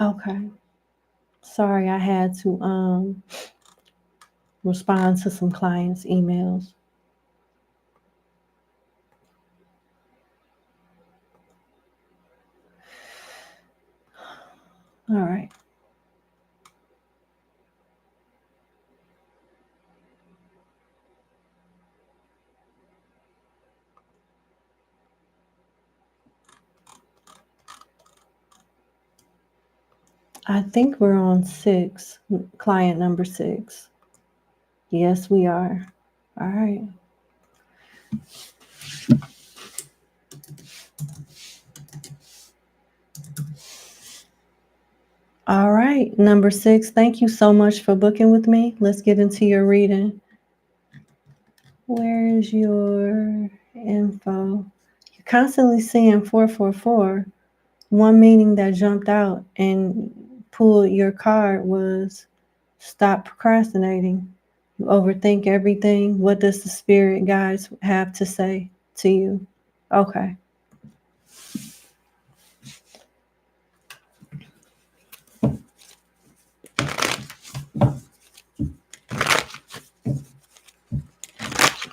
Okay. Sorry, I had to respond to some clients' emails. All right. I think we're on 6, client number 6. Yes, we are. All right. All right, number 6, thank you so much for booking with me. Let's get into your reading. Where is your info? You're constantly seeing 444. One meaning that jumped out and pulled your card was stop procrastinating. You overthink everything. What does the spirit guides have to say to you? Okay.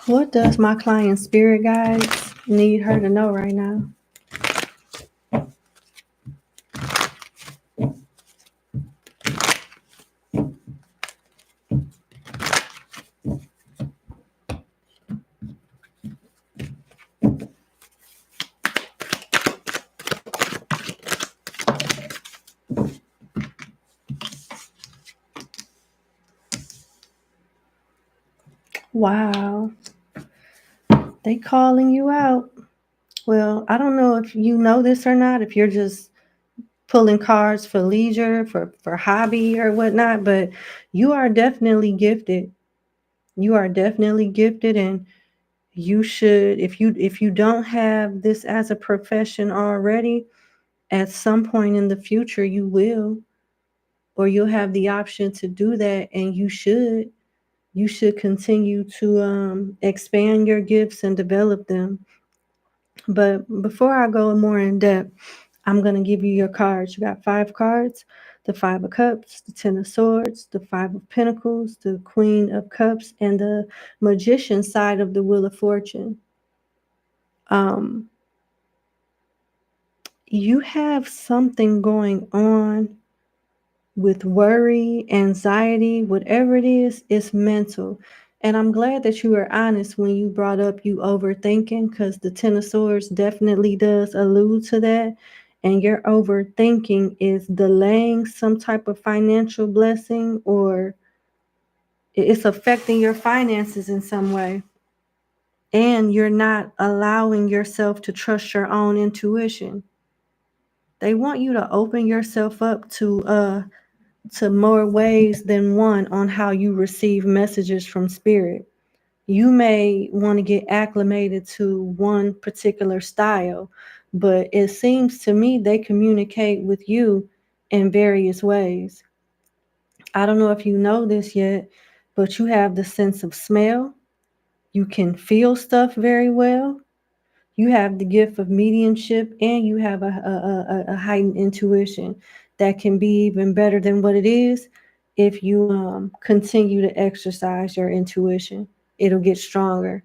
What does my client's spirit guides need her to know right now? Wow. They calling you out. Well, I don't know if you know this or not, if you're just pulling cards for leisure, for hobby or whatnot, but you are definitely gifted. You are definitely gifted, and you should, if you don't have this as a profession already, at some point in the future you will, or you'll have the option to do that, and you should continue to expand your gifts and develop them. But before I go more in depth, I'm going to give you your cards. You got 5 cards: the 5 of Cups, the 10 of Swords, the 5 of Pentacles, the Queen of Cups, and the Magician side of the Wheel of Fortune. You have something going on with worry, anxiety, whatever it is, it's mental. And I'm glad that you were honest when you brought up you overthinking, because the 10 of Swords definitely does allude to that. And your overthinking is delaying some type of financial blessing, or it's affecting your finances in some way. And you're not allowing yourself to trust your own intuition. They want you to open yourself up to more ways than one on how you receive messages from spirit. You may want to get acclimated to one particular style, but it seems to me they communicate with you in various ways. I don't know if you know this yet, but you have the sense of smell. You can feel stuff very well. You have the gift of mediumship, and you have a heightened intuition that can be even better than what it is if you continue to exercise your intuition. It'll get stronger.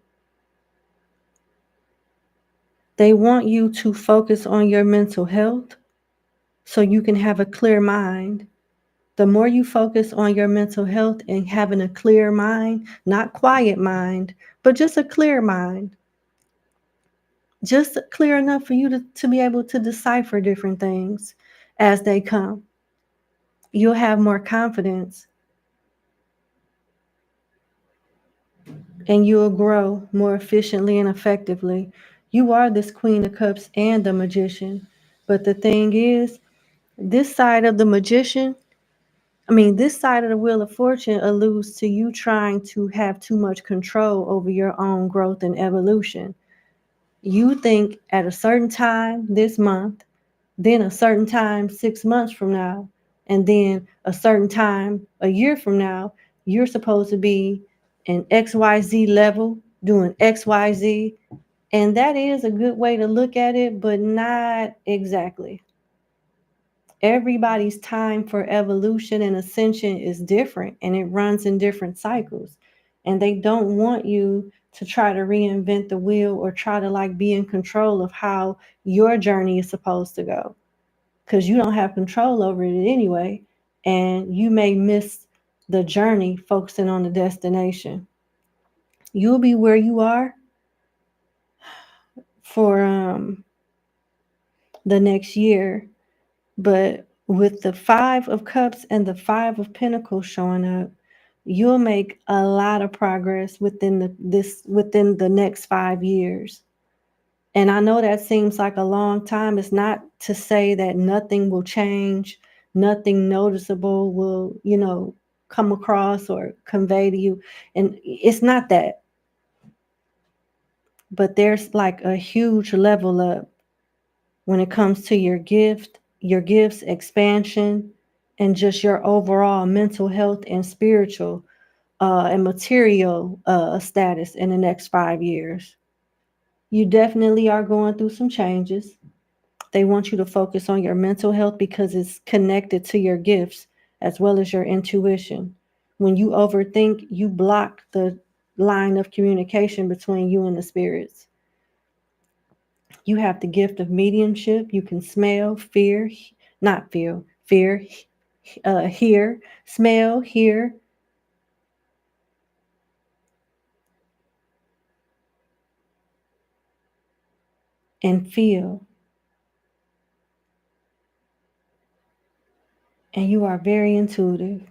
They want you to focus on your mental health so you can have a clear mind. The more you focus on your mental health and having a clear mind, not quiet mind, but just a clear mind, just clear enough for you to be able to decipher different things as they come. You'll have more confidence and you'll grow more efficiently and effectively. You are this Queen of Cups and the Magician. But the thing is, this side of the Magician, this side of the Wheel of Fortune alludes to you trying to have too much control over your own growth and evolution. You think at a certain time this month, then a certain time 6 months from now, and then a certain time a year from now, you're supposed to be in XYZ level doing XYZ. And that is a good way to look at it, but not exactly. Everybody's time for evolution and ascension is different, and it runs in different cycles. And they don't want you to try to reinvent the wheel or try to like be in control of how your journey is supposed to go, because you don't have control over it anyway, and you may miss the journey focusing on the destination. You'll be where you are for the next year, but with the Five of Cups and the Five of Pentacles showing up, you'll make a lot of progress within the next 5 years. And I know that seems like a long time. It's not to say that nothing will change, nothing noticeable will, come across or convey to you. And it's not that. But there's like a huge level up when it comes to your gifts, expansion, and just your overall mental health and spiritual and material status in the next 5 years. You definitely are going through some changes. They want you to focus on your mental health because it's connected to your gifts as well as your intuition. When you overthink, you block the line of communication between you and the spirits. You have the gift of mediumship. You can smell, not feel, fear, hear, smell, hear, and feel. And you are very intuitive.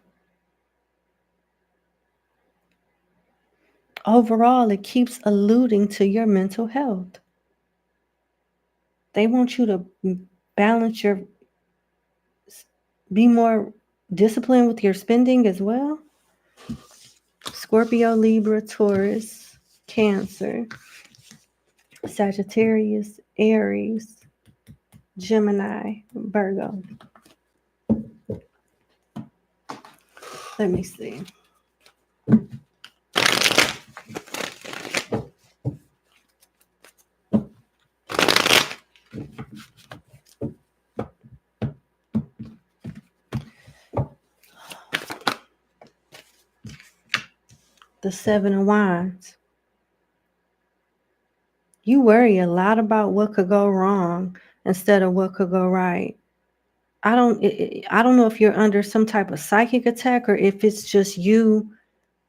Overall, it keeps alluding to your mental health. They want you to balance be more disciplined with your spending as well. Scorpio, Libra, Taurus, Cancer, Sagittarius, Aries, Gemini, Virgo. Let me see. The Seven of Wands. You worry a lot about what could go wrong instead of what could go right. I don't know if you're under some type of psychic attack or if it's just you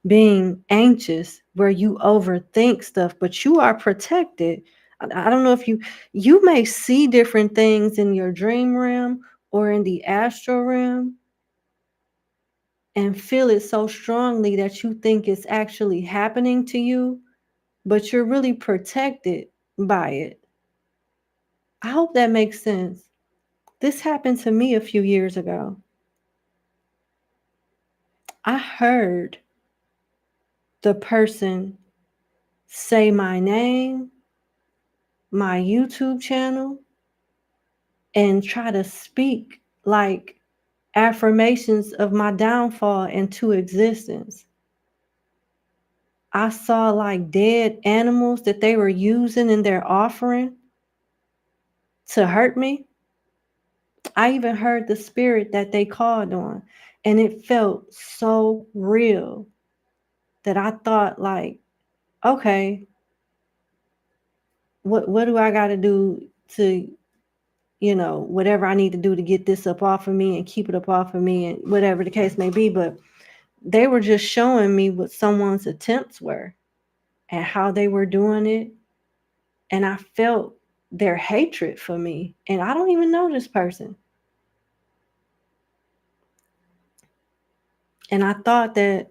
being anxious where you overthink stuff, but you are protected. I don't know if you may see different things in your dream realm or in the astral realm and feel it so strongly that you think it's actually happening to you, but you're really protected by it. I hope that makes sense. This happened to me a few years ago. I heard the person say my name, my YouTube channel, and try to speak like affirmations of my downfall into existence. I saw like dead animals that they were using in their offering to hurt me. I even heard the spirit that they called on. And it felt so real that I thought, like, okay, what do I got to do to, whatever I need to do to get this up off of me and keep it up off of me, and whatever the case may be. But they were just showing me what someone's attempts were and how they were doing it. And I felt their hatred for me. And I don't even know this person. And I thought that,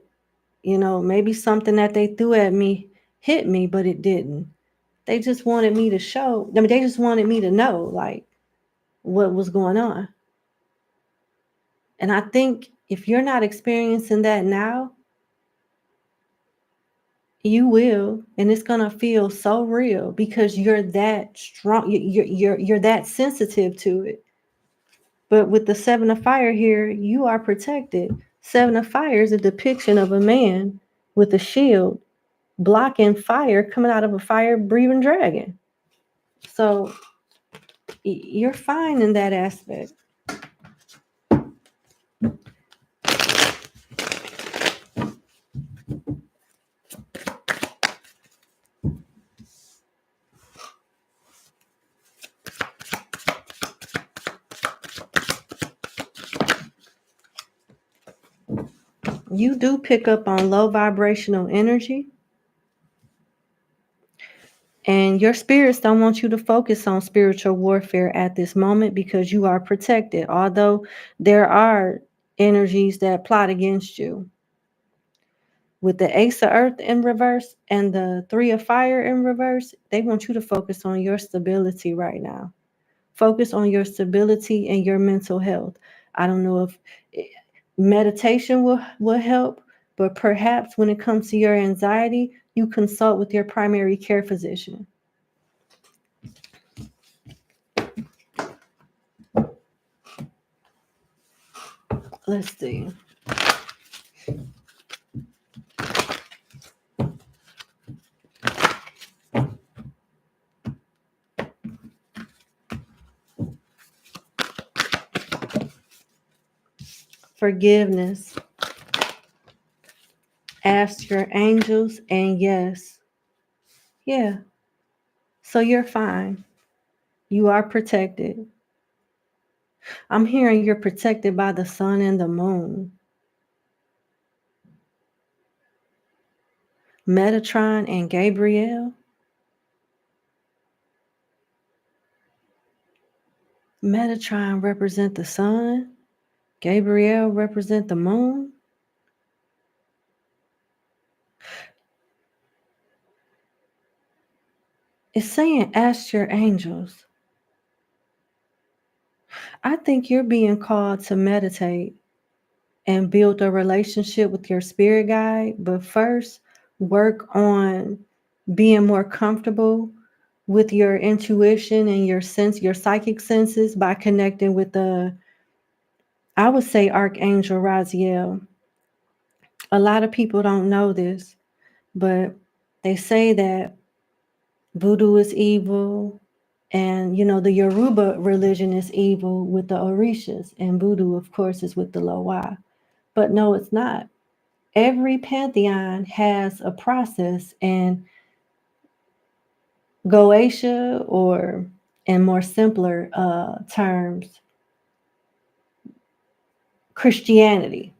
maybe something that they threw at me hit me, but it didn't. They just wanted me to they just wanted me to know, like, what was going on. And I think if you're not experiencing that now, you will, and it's gonna feel so real because you're that strong. You're that sensitive to it. But with the Seven of Fire here, you are protected. Seven of Fire is a depiction of a man with a shield blocking fire coming out of a fire-breathing dragon. So you're fine in that aspect. You do pick up on low vibrational energy. And your spirits don't want you to focus on spiritual warfare at this moment because you are protected. Although there are energies that plot against you. With the Ace of Earth in reverse and the Three of Fire in reverse, they want you to focus on your stability right now. Focus on your stability and your mental health. I don't know if meditation will help, but perhaps when it comes to your anxiety, you consult with your primary care physician. Let's see. Forgiveness. Ask your angels, and yes. Yeah. So you're fine. You are protected. I'm hearing you're protected by the sun and the moon. Metatron and Gabriel. Metatron represent the sun. Gabriel represent the moon. It's saying ask your angels. I think you're being called to meditate and build a relationship with your spirit guide, but first work on being more comfortable with your intuition and your psychic senses by connecting with I would say Archangel Raziel. A lot of people don't know this, but they say that voodoo is evil, and the Yoruba religion is evil with the Orishas, and voodoo, of course, is with the Loa. But no, it's not. Every pantheon has a process, and Goetia, or in more simpler terms, Christianity,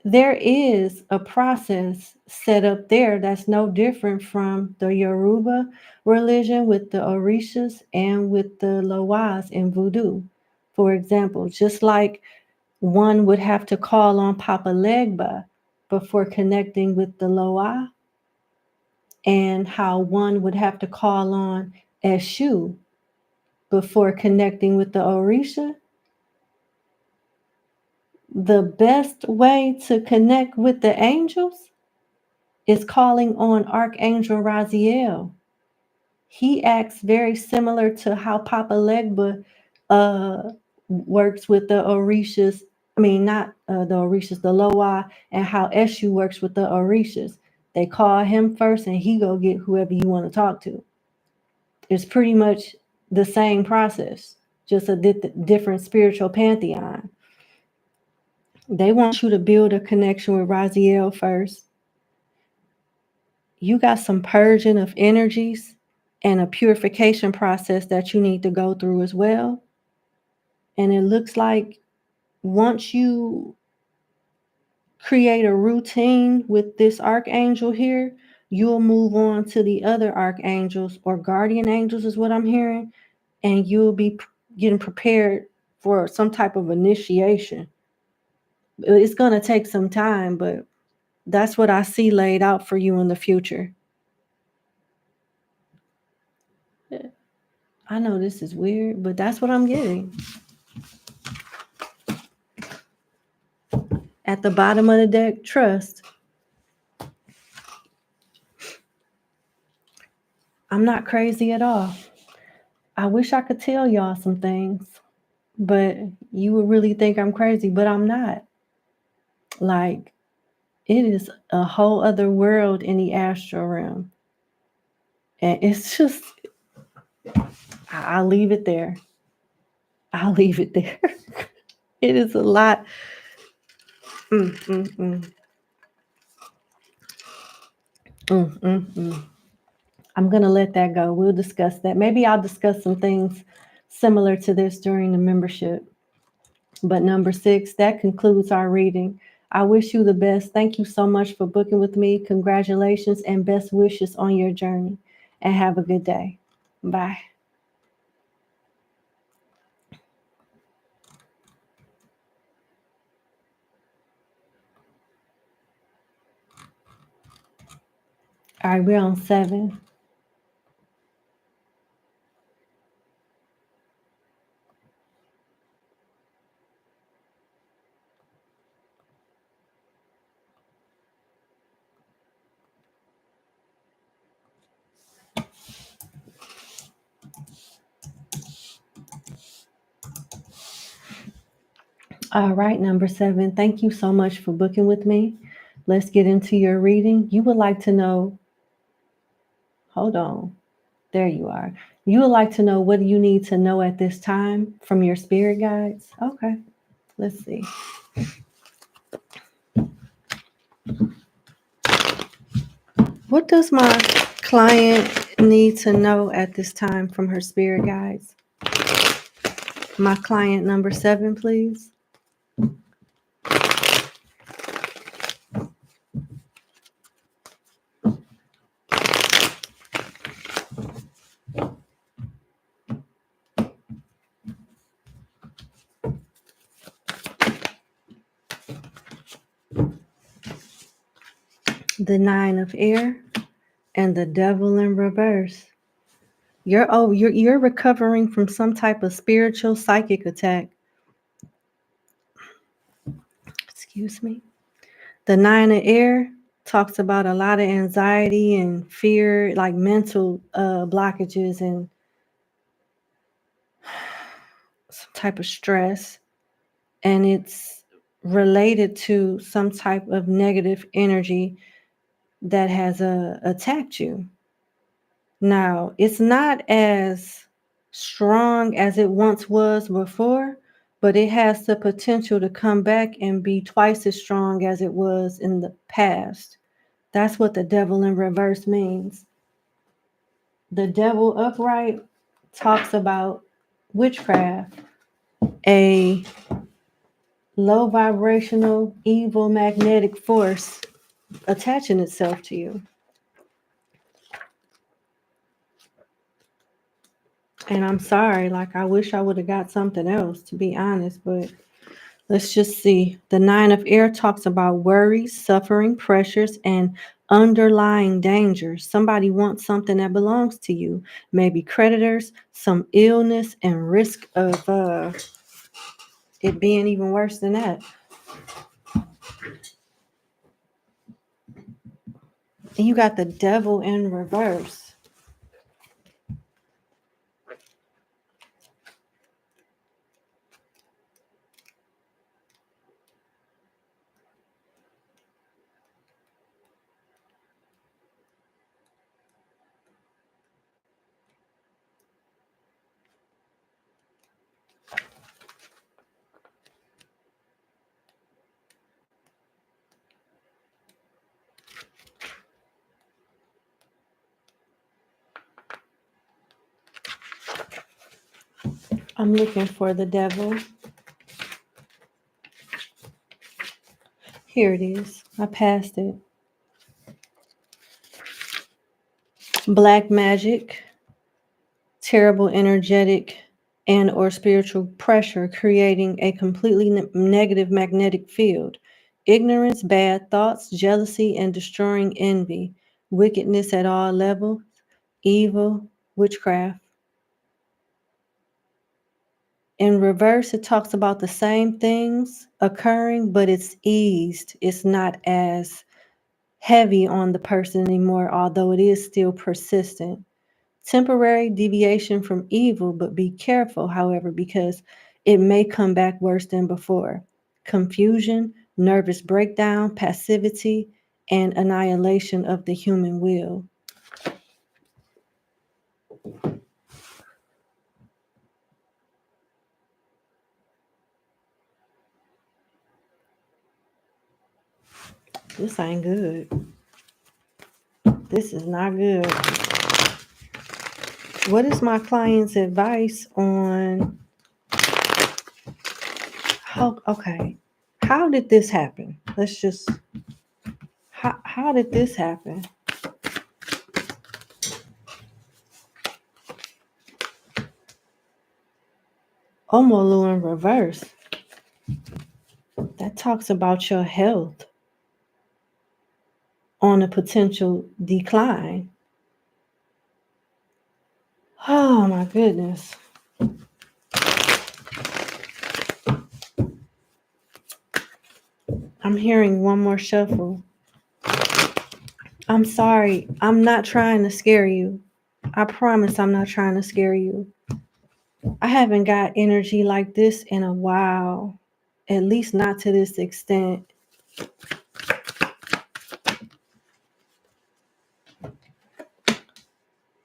there is a process set up there that's no different from the Yoruba religion with the Orishas and with the Loas in voodoo. For example, just like one would have to call on Papa Legba before connecting with the Loa, and how one would have to call on Eshu before connecting with the Orisha, the best way to connect with the angels is calling on Archangel Raziel. He acts very similar to how Papa Legba works with the Orishas. I mean, not the Orishas, the Loa, and how Eshu works with the Orishas. They call him first, and he go get whoever you want to talk to. It's pretty much the same process, just a different spiritual pantheon. They want you to build a connection with Raziel first. You got some purging of energies and a purification process that you need to go through as well. And it looks like once you create a routine with this archangel here, you'll move on to the other archangels or guardian angels, is what I'm hearing. And you'll be getting prepared for some type of initiation. It's going to take some time, but that's what I see laid out for you in the future. I know this is weird, but that's what I'm getting. At the bottom of the deck, trust. I'm not crazy at all. I wish I could tell y'all some things, but you would really think I'm crazy, but I'm not. Like, it is a whole other world in the astral realm. And it's just, I'll leave it there. I'll leave it there. It is a lot. I'm going to let that go. We'll discuss that. Maybe I'll discuss some things similar to this during the membership. But number 6, that concludes our reading. I wish you the best. Thank you so much for booking with me. Congratulations and best wishes on your journey. And have a good day. Bye. All right, we're on 7. All right, number 7. Thank you so much for booking with me. Let's get into your reading. You would like to know, hold on. There you are. You would like to know what you need to know at this time from your spirit guides? Okay, let's see. What does my client need to know at this time from her spirit guides? My client number 7, please. The 9 of air and the devil in reverse. You're recovering from some type of spiritual psychic attack. Excuse me. The 9 of air talks about a lot of anxiety and fear, like mental blockages and some type of stress. And it's related to some type of negative energy that has attacked you. Now, it's not as strong as it once was before, but it has the potential to come back and be twice as strong as it was in the past. That's what the devil in reverse means. The devil upright talks about witchcraft, a low vibrational, evil magnetic force attaching itself to you. And I'm sorry, like I wish I would have got something else, to be honest, but let's just see. The 9 of air talks about worries, suffering, pressures, and underlying dangers. Somebody wants something that belongs to you. Maybe creditors, some illness, and risk of it being even worse than that. And you got the devil in reverse. I'm looking for the devil. Here it is. I passed it. Black magic, terrible energetic and or spiritual pressure creating a completely negative magnetic field. Ignorance, bad thoughts, jealousy, and destroying envy. Wickedness at all levels. Evil, witchcraft. In reverse, it talks about the same things occurring, but it's eased. It's not as heavy on the person anymore, although it is still persistent. Temporary deviation from evil, but be careful, however, because it may come back worse than before. Confusion, nervous breakdown, passivity, and annihilation of the human will. This ain't good. This is not good. What is my client's advice on okay. How did this happen? Let's just how did this happen? Omolu in reverse. That talks about your health on a potential decline. Oh my goodness. I'm hearing one more shuffle. I'm sorry. I'm not trying to scare you. I promise I'm not trying to scare you. I haven't got energy like this in a while. At least not to this extent.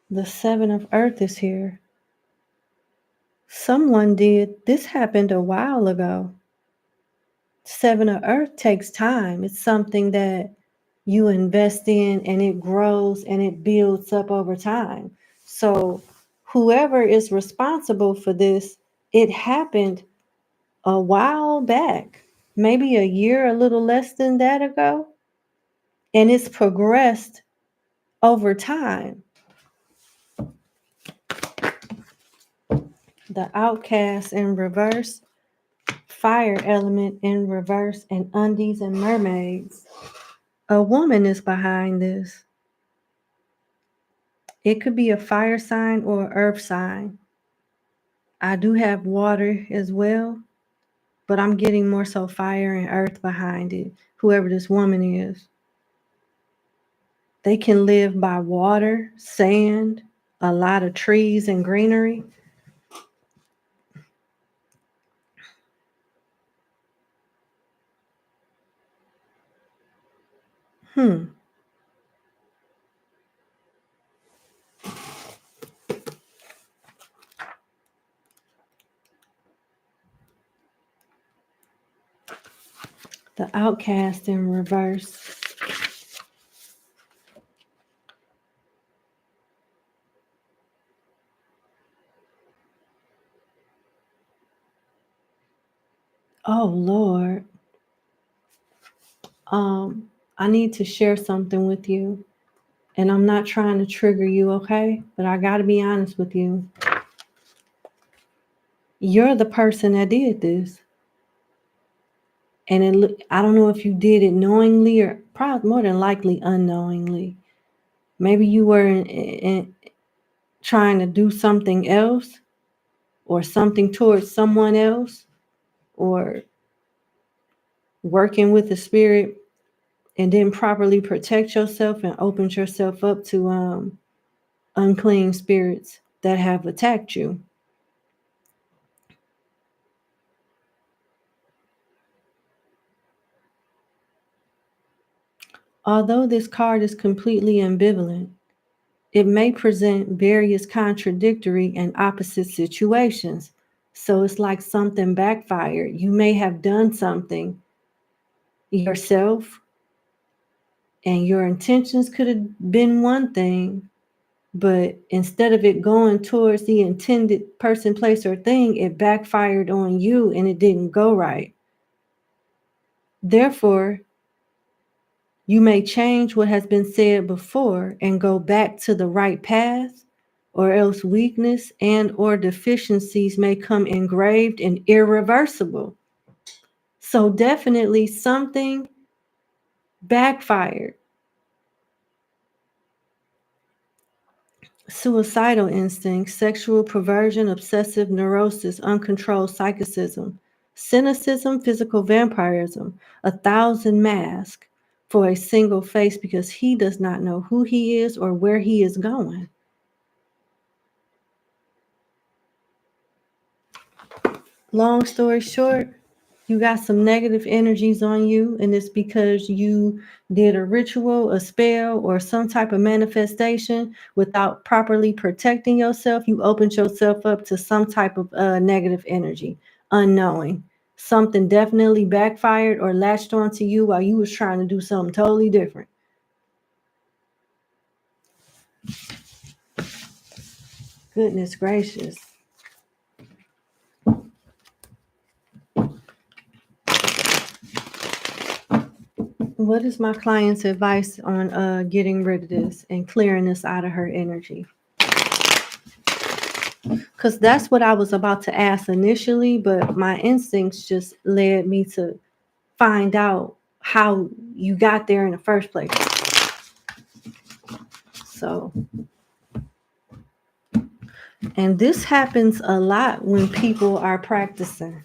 The Seven of Earth is here. Someone did. This happened a while ago. Seven of Earth takes time. It's something that you invest in and it grows and it builds up over time. So whoever is responsible for this, it happened a while back, maybe a year, a little less than that ago. And it's progressed over time. The Outcast in reverse, Fire element in reverse, and Undies and Mermaids. A woman is behind this. It could be a fire sign or earth sign. I do have water as well, but I'm getting more so fire and earth behind it, whoever this woman is. They can live by water, sand, a lot of trees and greenery. The Outcast in reverse. Oh Lord. I need to share something with you. And I'm not trying to trigger you, okay? But I gotta be honest with you. You're the person that did this. And I don't know if you did it knowingly or probably more than likely unknowingly. Maybe you were trying to do something else or something towards someone else or working with the spirit and didn't properly protect yourself and opened yourself up to unclean spirits that have attacked you. Although this card is completely ambivalent, it may present various contradictory and opposite situations. So it's like something backfired. You may have done something yourself, and your intentions could have been one thing, But instead of it going towards the intended person, place, or thing, it backfired on you and it didn't go right. Therefore, you may change what has been said before and go back to the right path, or else weakness and or deficiencies may come engraved and irreversible. So definitely something backfired. Suicidal instincts, sexual perversion, obsessive neurosis, uncontrolled psychicism, cynicism, physical vampirism, 1,000 masks for a single face because he does not know who he is or where he is going. Long story short, you got some negative energies on you, and it's because you did a ritual, a spell, or some type of manifestation without properly protecting yourself. You opened yourself up to some type of negative energy, unknowing. Something definitely backfired or latched onto you while you was trying to do something totally different. Goodness gracious. What is my client's advice on getting rid of this and clearing this out of her energy? Because that's what I was about to ask initially, but my instincts just led me to find out how you got there in the first place. So, and this happens a lot when people are practicing.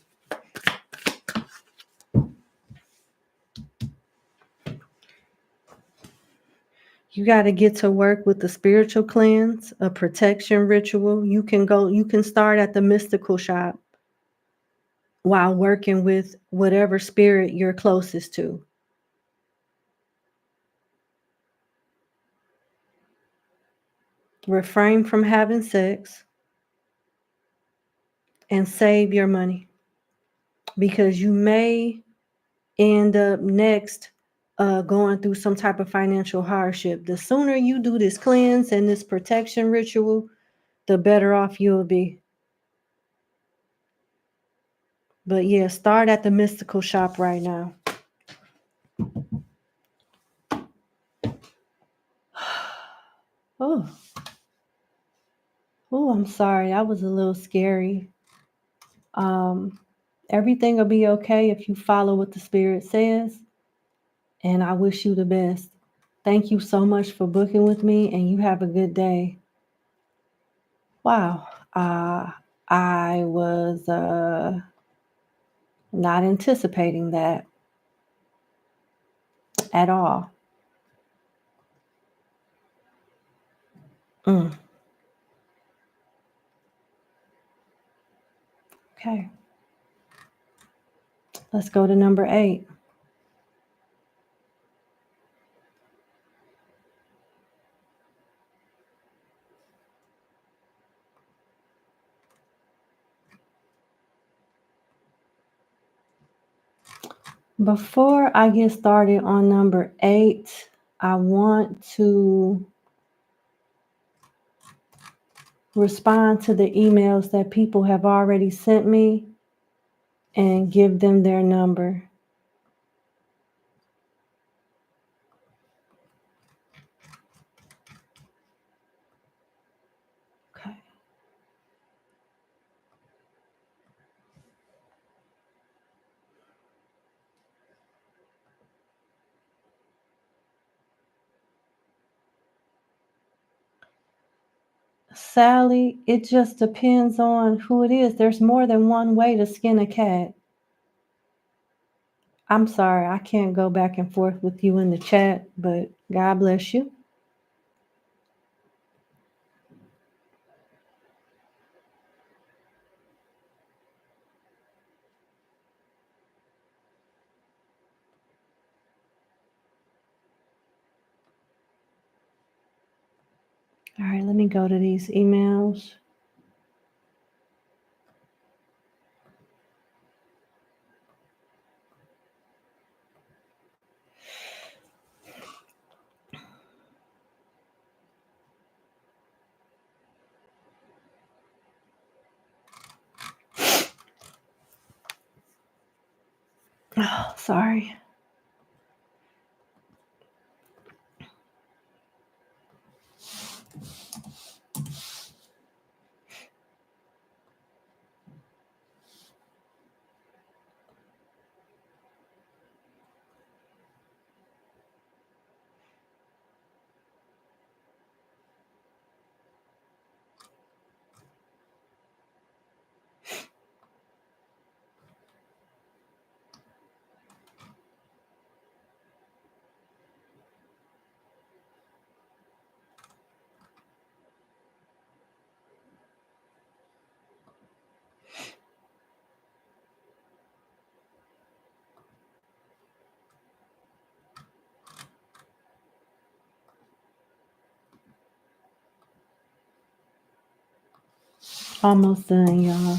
You got to get to work with the spiritual cleanse, a protection ritual. You can start at the mystical shop while working with whatever spirit you're closest to. Refrain from having sex and save your money, because you may end up next going through some type of financial hardship. The sooner you do this cleanse and this protection ritual, the better off you'll be. But yeah, start at the mystical shop right now. Oh, I'm sorry. That was a little scary. Everything will be okay if you follow what the spirit says. And I wish you the best. Thank you so much for booking with me, and you have a good day. Wow. I was not anticipating that at all. Mm. Okay. Let's go to number 8. Before I get started on number 8, I want to respond to the emails that people have already sent me and give them their number. Okay. Sally, it just depends on who it is. There's more than one way to skin a cat. I'm sorry, I can't go back and forth with you in the chat, but God bless you. All right, let me go to these emails. Oh, sorry. Almost done, y'all.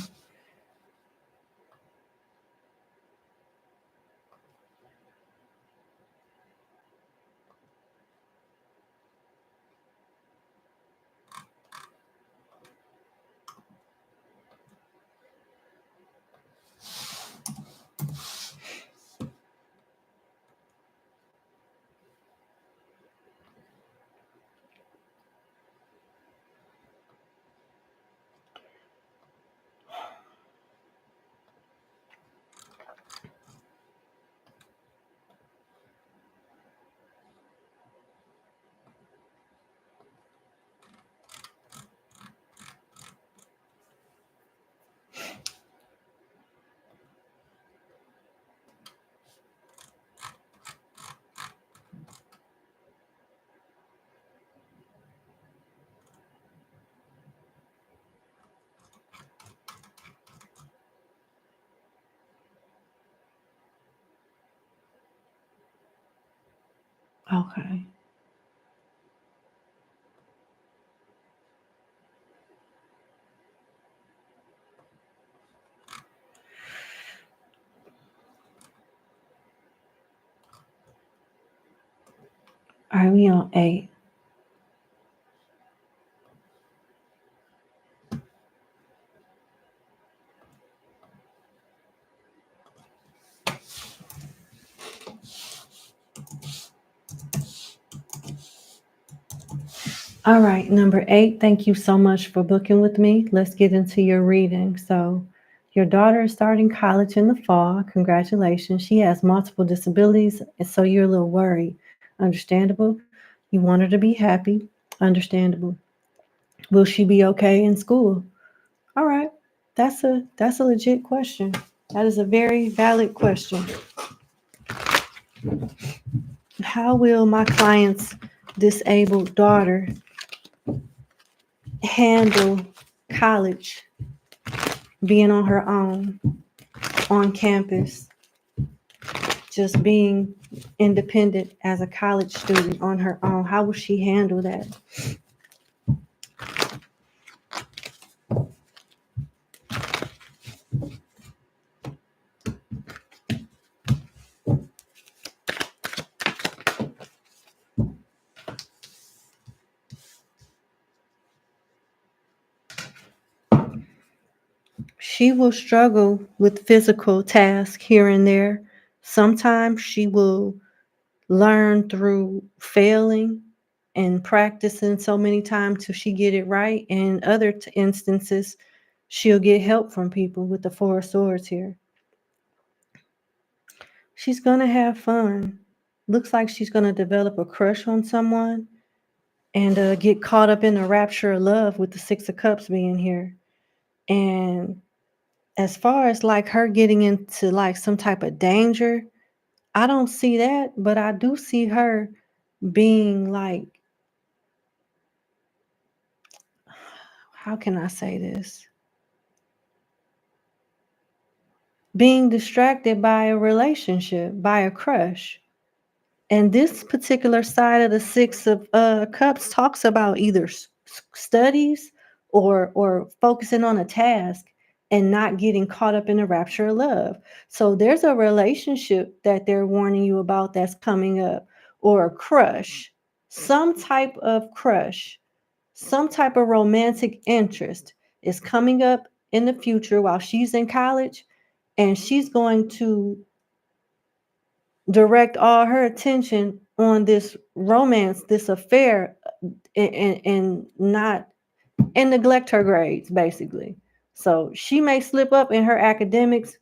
Okay. All right, we on 8. All right, number 8, thank you so much for booking with me. Let's get into your reading. So, your daughter is starting college in the fall. Congratulations. She has multiple disabilities, and so you're a little worried. Understandable. You want her to be happy. Understandable. Will she be okay in school? All right. That's a legit question. That is a very valid question. How will my client's disabled daughter handle college, being on her own, on campus, just being independent as a college student on her own? How will she handle that? She will struggle with physical tasks here and there. Sometimes she will learn through failing and practicing so many times till she get it right. And other instances, she'll get help from people with the 4 of Swords here. She's gonna have fun. Looks like she's gonna develop a crush on someone and get caught up in the rapture of love with the 6 of Cups being here. And as far as like her getting into like some type of danger, I don't see that, but I do see her being like, how can I say this? Being distracted by a relationship, by a crush. And this particular side of the 6 of Cups talks about either studies or focusing on a task and not getting caught up in the rapture of love. So there's a relationship that they're warning you about that's coming up, or a crush, some type of crush, some type of romantic interest is coming up in the future while she's in college, and she's going to direct all her attention on this romance, this affair, and not and neglect her grades, basically. So she may slip up in her academics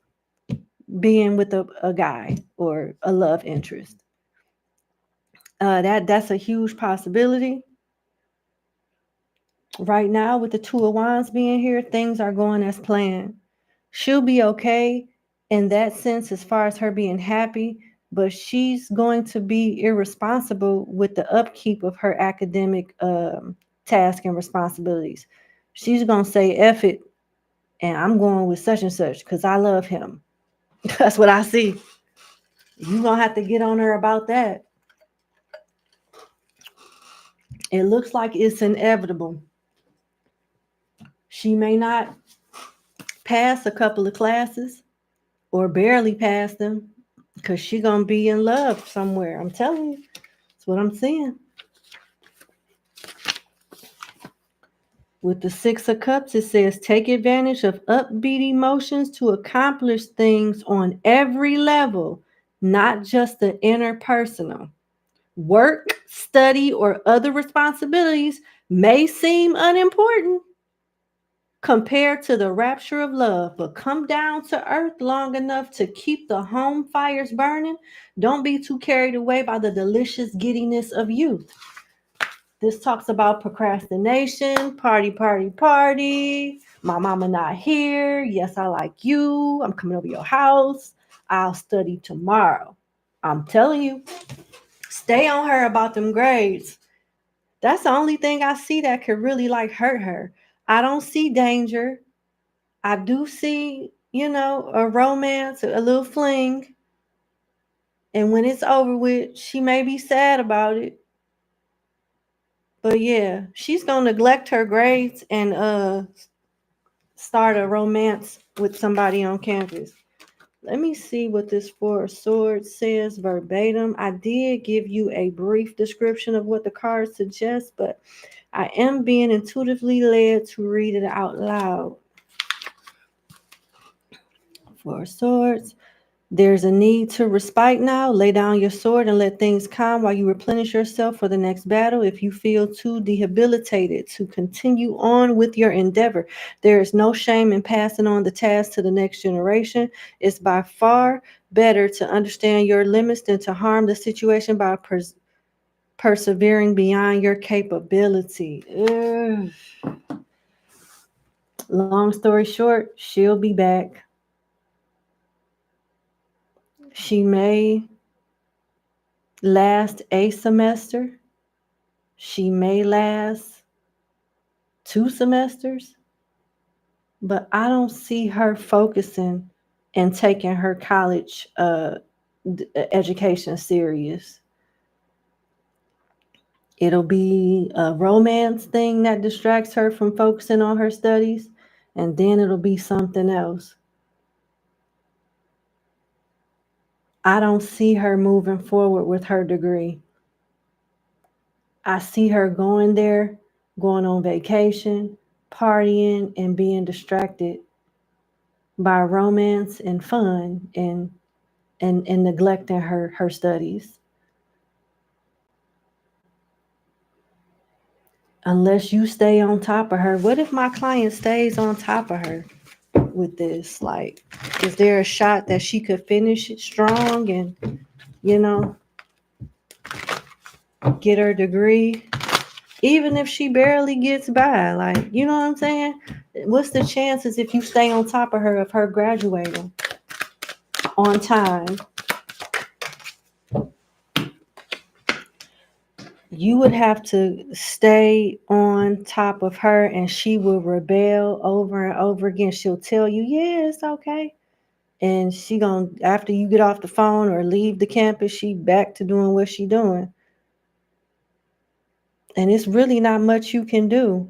being with a guy or a love interest. That's a huge possibility. Right now, with the Two of Wands being here, things are going as planned. She'll be okay in that sense as far as her being happy, but she's going to be irresponsible with the upkeep of her academic task and responsibilities. She's going to say, F it, and I'm going with such and such because I love him. That's what I see. You're going to have to get on her about that. It looks like it's inevitable. She may not pass a couple of classes or barely pass them because she's going to be in love somewhere. I'm telling you. That's what I'm seeing. With the Six of Cups, it says, take advantage of upbeat emotions to accomplish things on every level, not just the interpersonal. Work, study, or other responsibilities may seem unimportant compared to the rapture of love, but come down to earth long enough to keep the home fires burning. Don't be too carried away by the delicious giddiness of youth. This talks about procrastination, party, party, party. My mama not here. Yes, I like you. I'm coming over your house. I'll study tomorrow. I'm telling you, stay on her about them grades. That's the only thing I see that could really like hurt her. I don't see danger. I do see, a romance, a little fling. And when it's over with, she may be sad about it. But yeah, she's gonna neglect her grades and start a romance with somebody on campus. Let me see what this Four of Swords says verbatim. I did give you a brief description of what the card suggests, but I am being intuitively led to read it out loud. Four of Swords. There's a need to respite now. Lay down your sword and let things calm while you replenish yourself for the next battle. If you feel too debilitated to continue on with your endeavor, there is no shame in passing on the task to the next generation. It's by far better to understand your limits than to harm the situation by persevering beyond your capability. Ugh. Long story short, she'll be back. She may last a semester. She may last 2 semesters, but I don't see her focusing and taking her college education serious. It'll be a romance thing that distracts her from focusing on her studies, and then it'll be something else. I don't see her moving forward with her degree. I see her going there, going on vacation, partying, and being distracted by romance and fun and neglecting her studies. Unless you stay on top of her. What if my client stays on top of her with this? Like, is there a shot that she could finish it strong and, get her degree? Even if she barely gets by, like, you know what I'm saying? What's the chances if you stay on top of her of her graduating on time? You would have to stay on top of her and she will rebel over and over again. She'll tell you, yeah, it's okay. And she gonna, after you get off the phone or leave the campus, she back to doing what she doing. And it's really not much you can do.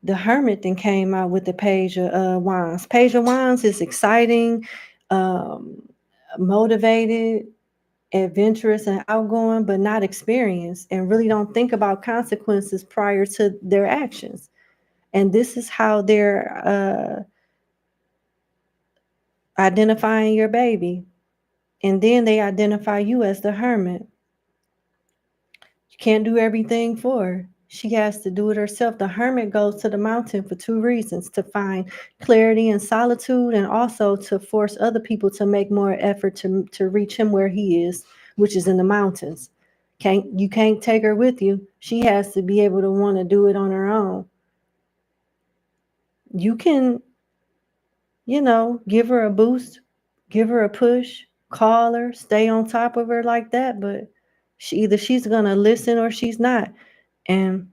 The Hermit then came out with the Page of Wands. Page of Wands is exciting, motivated, adventurous, and outgoing, but not experienced, and really don't think about consequences prior to their actions. And this is how they're identifying your baby. And then they identify you as the hermit. You can't do everything for her. She has to do it herself. The hermit goes to the mountain for two reasons: to find clarity and solitude, and also to force other people to make more effort to reach him where he is, which is in the mountains. You can't take her with you. She has to be able to want to do it on her own. You can, give her a boost, give her a push, call her, stay on top of her like that, but she's gonna listen or she's not. And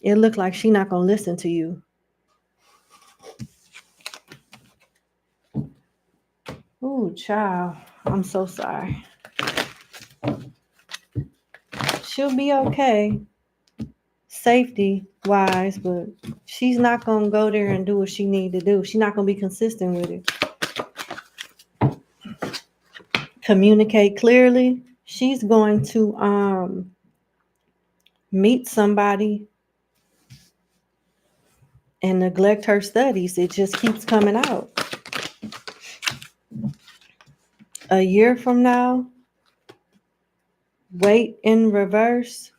it looked like she's not gonna listen to you. Ooh, child. I'm so sorry. She'll be okay, safety wise, but she's not gonna go there and do what she need to do. She's not gonna be consistent with it. Communicate clearly. She's going to meet somebody and neglect her studies. It just keeps coming out. A year from now, wait in reverse.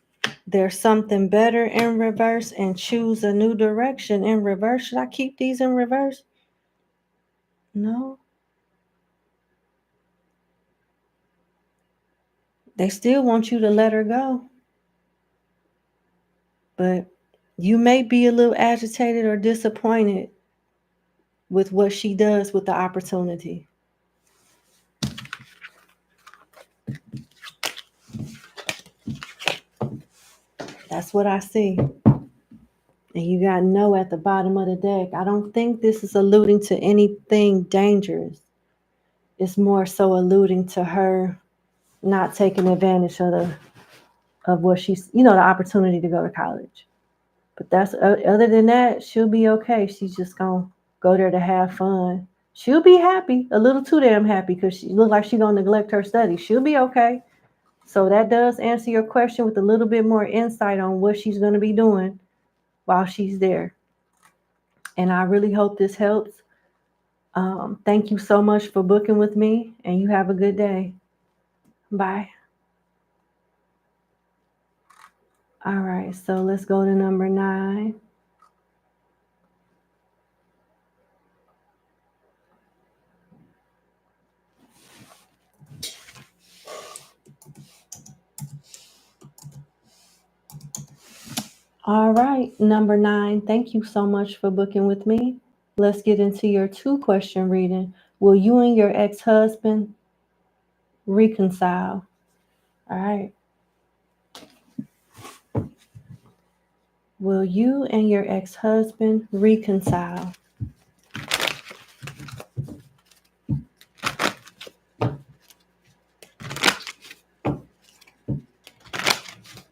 There's something better in reverse, and choose a new direction in reverse. Should I keep these in reverse? No. They still want you to let her go. But you may be a little agitated or disappointed with what she does with the opportunity. That's what I see. And you got no at the bottom of the deck. I don't think this is alluding to anything dangerous. It's more so alluding to her not taking advantage of what she's, the opportunity to go to college. But that's other than that, she'll be okay. She's just gonna go there to have fun. She'll be happy, a little too damn happy, because she looks like she's gonna neglect her studies. She'll be okay. So that does answer your question with a little bit more insight on what she's gonna be doing while she's there. And I really hope this helps. Thank you so much for booking with me, and you have a good day. Bye. All right, so let's go to number 9. All right, number 9, thank you so much for booking with me. Let's get into your 2-question reading. Will you and your ex-husband reconcile? All right. Will you and your ex-husband reconcile?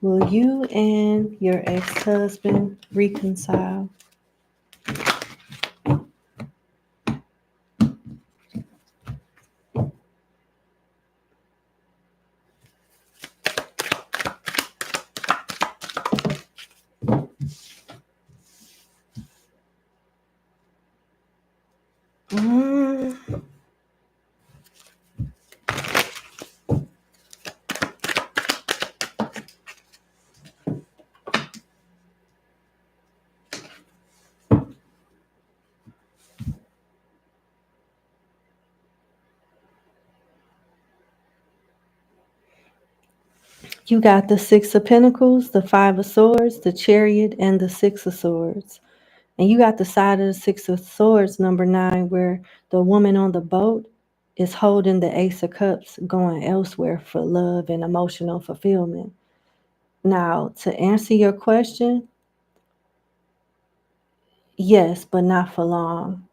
Will you and your ex-husband reconcile? You got the 6 of Pentacles, the 5 of Swords, the Chariot, and the 6 of Swords. And you got the side of the 6 of Swords, number 9, where the woman on the boat is holding the Ace of Cups, going elsewhere for love and emotional fulfillment. Now, to answer your question, yes, but not for long.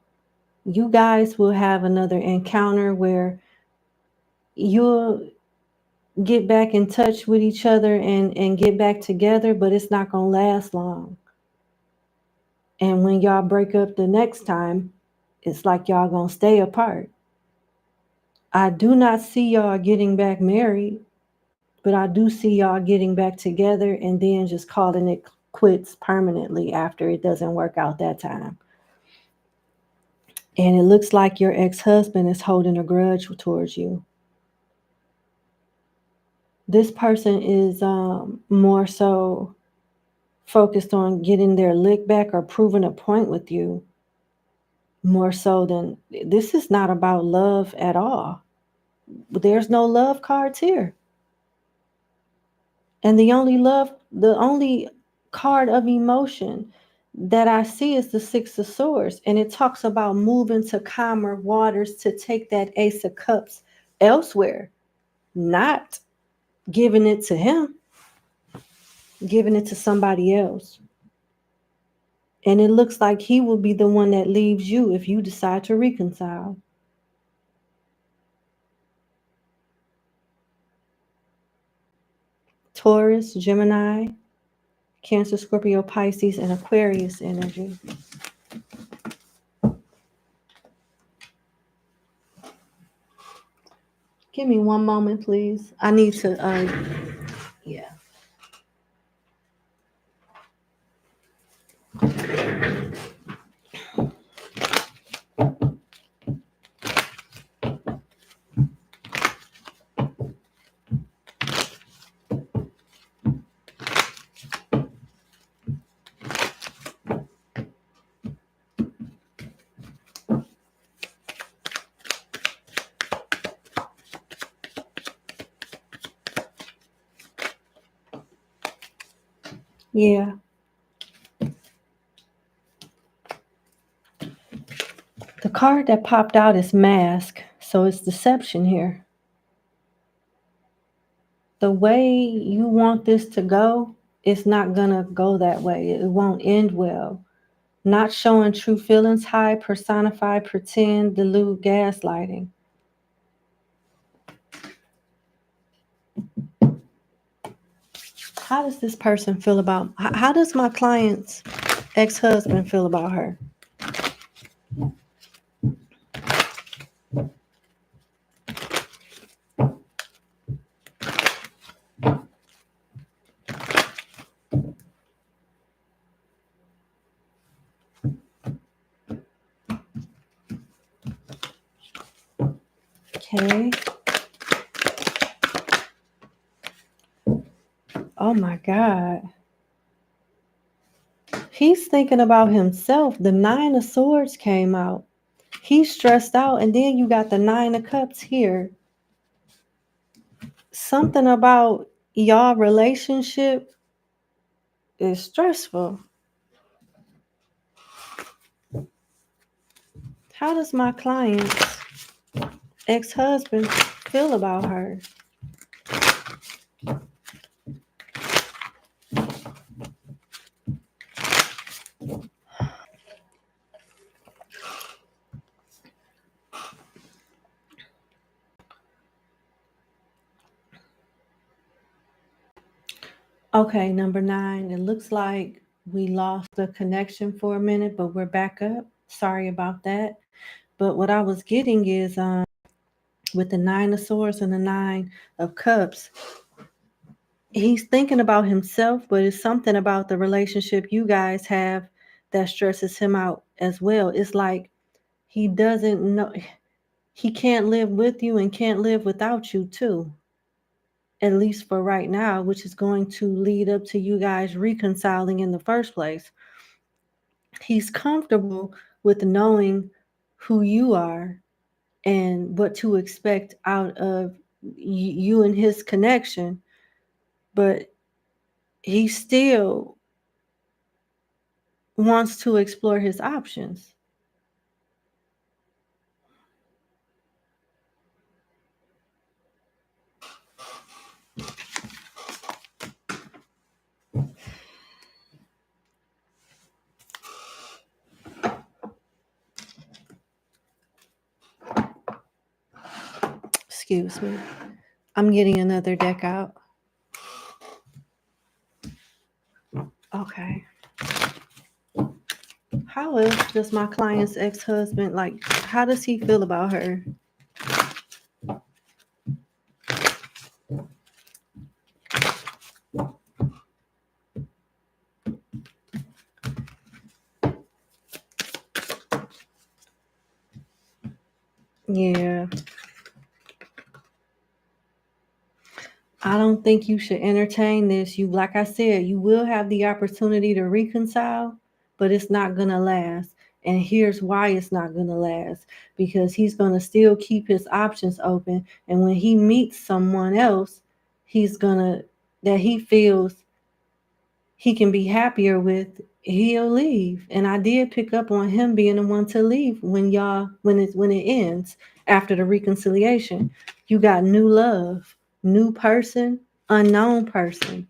You guys will have another encounter where you'll get back in touch with each other and get back together, but it's not going to last long. And when y'all break up the next time, it's like y'all going to stay apart. I do not see y'all getting back married, but I do see y'all getting back together and then just calling it quits permanently after it doesn't work out that time. And it looks like your ex-husband is holding a grudge towards you. This person is more so focused on getting their lick back or proving a point with you, more so than this is not about love at all. There's no love cards here. And the only card of emotion that I see is the Six of Swords. And it talks about moving to calmer waters to take that Ace of Cups elsewhere, not giving it to him, giving it to somebody else. And it looks like he will be the one that leaves you if you decide to reconcile. Taurus, Gemini, Cancer, Scorpio, Pisces, and Aquarius energy. Give me one moment, please. I need to, yeah. Yeah. The card that popped out is Mask, so it's deception here. The way you want this to go, it's not gonna go that way. It won't end well. Not showing true feelings, hide, personify, pretend, delude, gaslighting. How does this person feel about, how does my client's ex-husband feel about her? Okay. Oh my God. He's thinking about himself. The Nine of Swords came out. He's stressed out, and then you got the Nine of Cups here. Something about y'all relationship is stressful. How does my client's ex-husband feel about her? Okay, number 9. It looks like we lost the connection for a minute, but we're back up. Sorry about that. But what I was getting is with the Nine of Swords and the Nine of Cups, he's thinking about himself, but it's something about the relationship you guys have that stresses him out as well. It's like he doesn't know, he can't live with you and can't live without you too, at least for right now, which is going to lead up to you guys reconciling in the first place. He's comfortable with knowing who you are and what to expect out of you and his connection, but he still wants to explore his options. Excuse me. I'm getting another deck out. Okay. How else does my client's ex-husband, like, how does he feel about her? Yeah. I don't think you should entertain this. Like I said, you will have the opportunity to reconcile, but it's not going to last. And here's why it's not going to last, because he's going to still keep his options open. And when he meets someone else, that he feels he can be happier with, he'll leave. And I did pick up on him being the one to leave when it ends after the reconciliation. You got new love, new person, unknown person.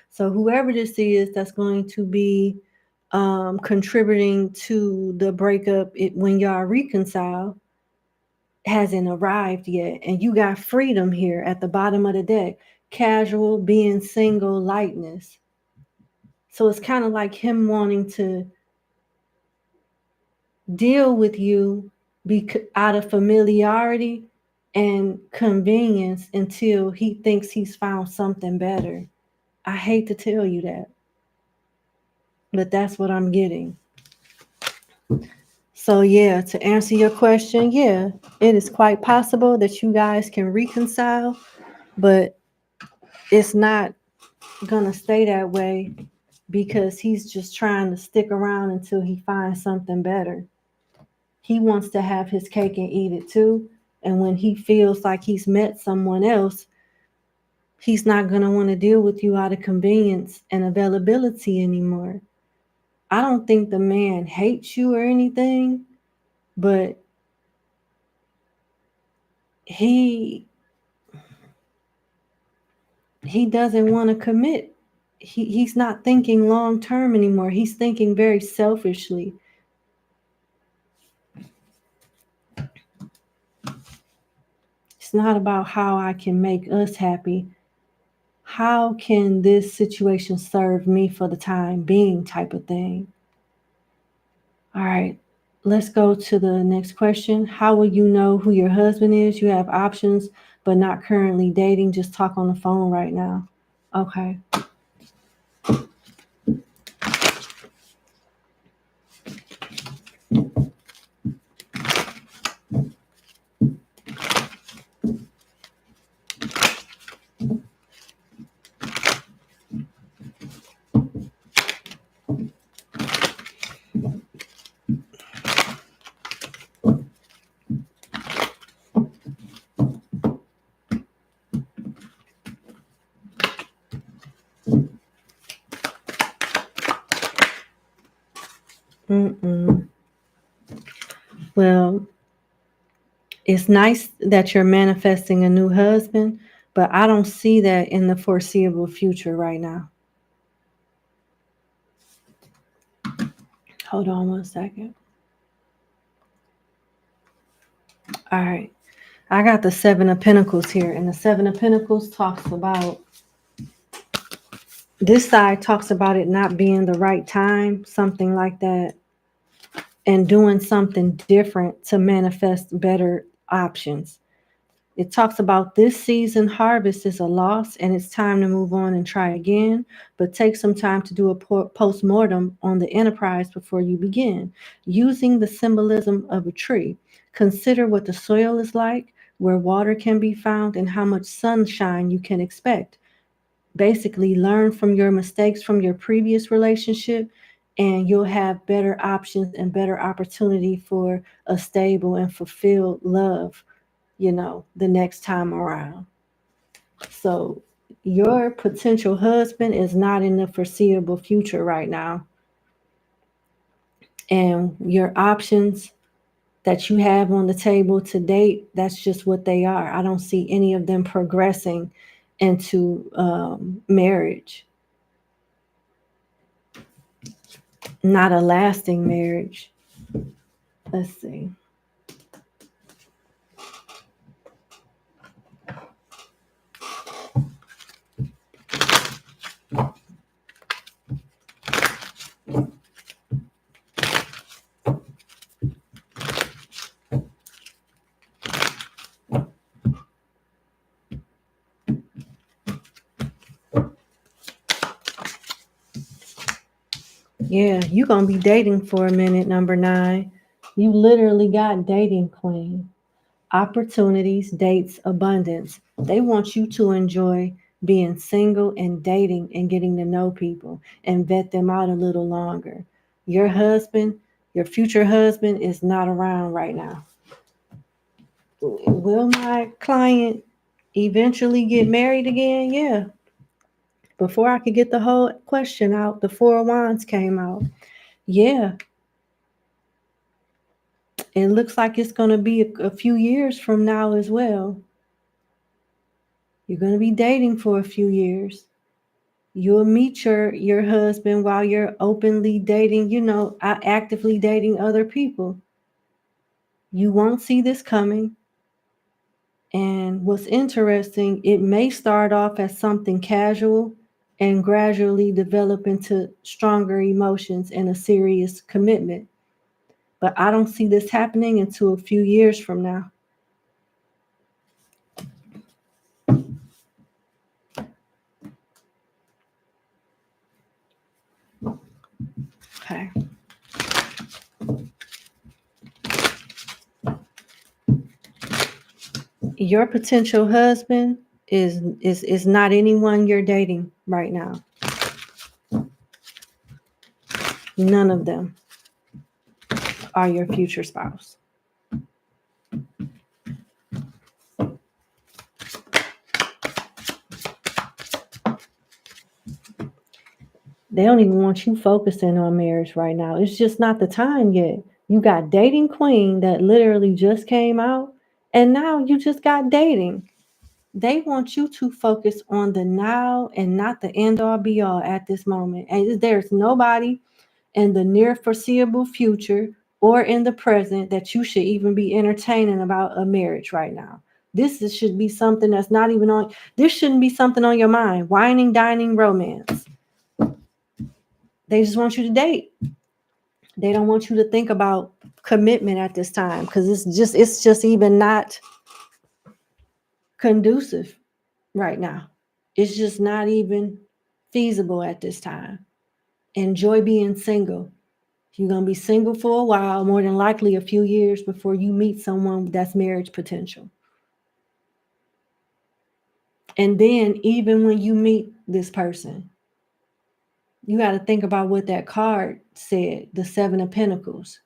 So whoever this is that's going to be contributing to the breakup when y'all reconcile hasn't arrived yet. And you got freedom here at the bottom of the deck. Casual, being single, lightness. So it's kind of like him wanting to deal with you out of familiarity and convenience until he thinks he's found something better. I hate to tell you that, but that's what I'm getting. So yeah, to answer your question, yeah, it is quite possible that you guys can reconcile, but it's not gonna stay that way because he's just trying to stick around until he finds something better. He wants to have his cake and eat it too. And when he feels like he's met someone else, he's not going to want to deal with you out of convenience and availability anymore. I don't think the man hates you or anything, but he doesn't want to commit. He's not thinking long term anymore. He's thinking very selfishly. It's not about how I can make us happy. How can this situation serve me for the time being type of thing? All right, let's go to the next question. How will you know who your husband is? You have options, but not currently dating. Just talk on the phone right now. Okay. Well, it's nice that you're manifesting a new husband, but I don't see that in the foreseeable future right now. Hold on one second. All right. I got the Seven of Pentacles here, and the Seven of Pentacles talks about, this side talks about it not being the right time, something like that, and doing something different to manifest better options. It talks about this season harvest is a loss and it's time to move on and try again, but take some time to do a post-mortem on the enterprise before you begin. Using the symbolism of a tree, consider what the soil is like, where water can be found, and how much sunshine you can expect. Basically, learn from your mistakes from your previous relationship, and you'll have better options and better opportunity for a stable and fulfilled love, the next time around. So your potential husband is not in the foreseeable future right now. And your options that you have on the table to date, that's just what they are. I don't see any of them progressing into marriage. Not a lasting marriage. Let's see. Yeah, you're going to be dating for a minute, number 9. You literally got dating queen. opportunities, dates, abundance. They want you to enjoy being single and dating and getting to know people and vet them out a little longer. Your husband, your future husband, is not around right now. Will my client eventually get married again? Yeah. Before I could get the whole question out, the Four of Wands came out. Yeah. It looks like it's going to be a few years from now as well. You're going to be dating for a few years. You'll meet your husband while you're openly dating, actively dating other people. You won't see this coming. And what's interesting, it may start off as something casual and gradually develop into stronger emotions and a serious commitment. But I don't see this happening until a few years from now. Okay. Your potential husband is not anyone you're dating right now. None of them are your future spouse. They don't even want you focusing on marriage right now. It's just not the time yet. You got Dating Queen that literally just came out, and now you just got dating. They want you to focus on the now and not the end all be all at this moment. And there's nobody in the near foreseeable future or in the present that you should even be entertaining about a marriage right now. Should be something that's not even on, this shouldn't be something on your mind. Whining, dining, romance. They just want you to date. They don't want you to think about commitment at this time because it's just even not conducive right now. It's just not even feasible at this time. Enjoy being single. You're going to be single for a while, more than likely a few years before you meet someone that's marriage potential. And then even when you meet this person, you got to think about what that card said, the Seven of Pentacles.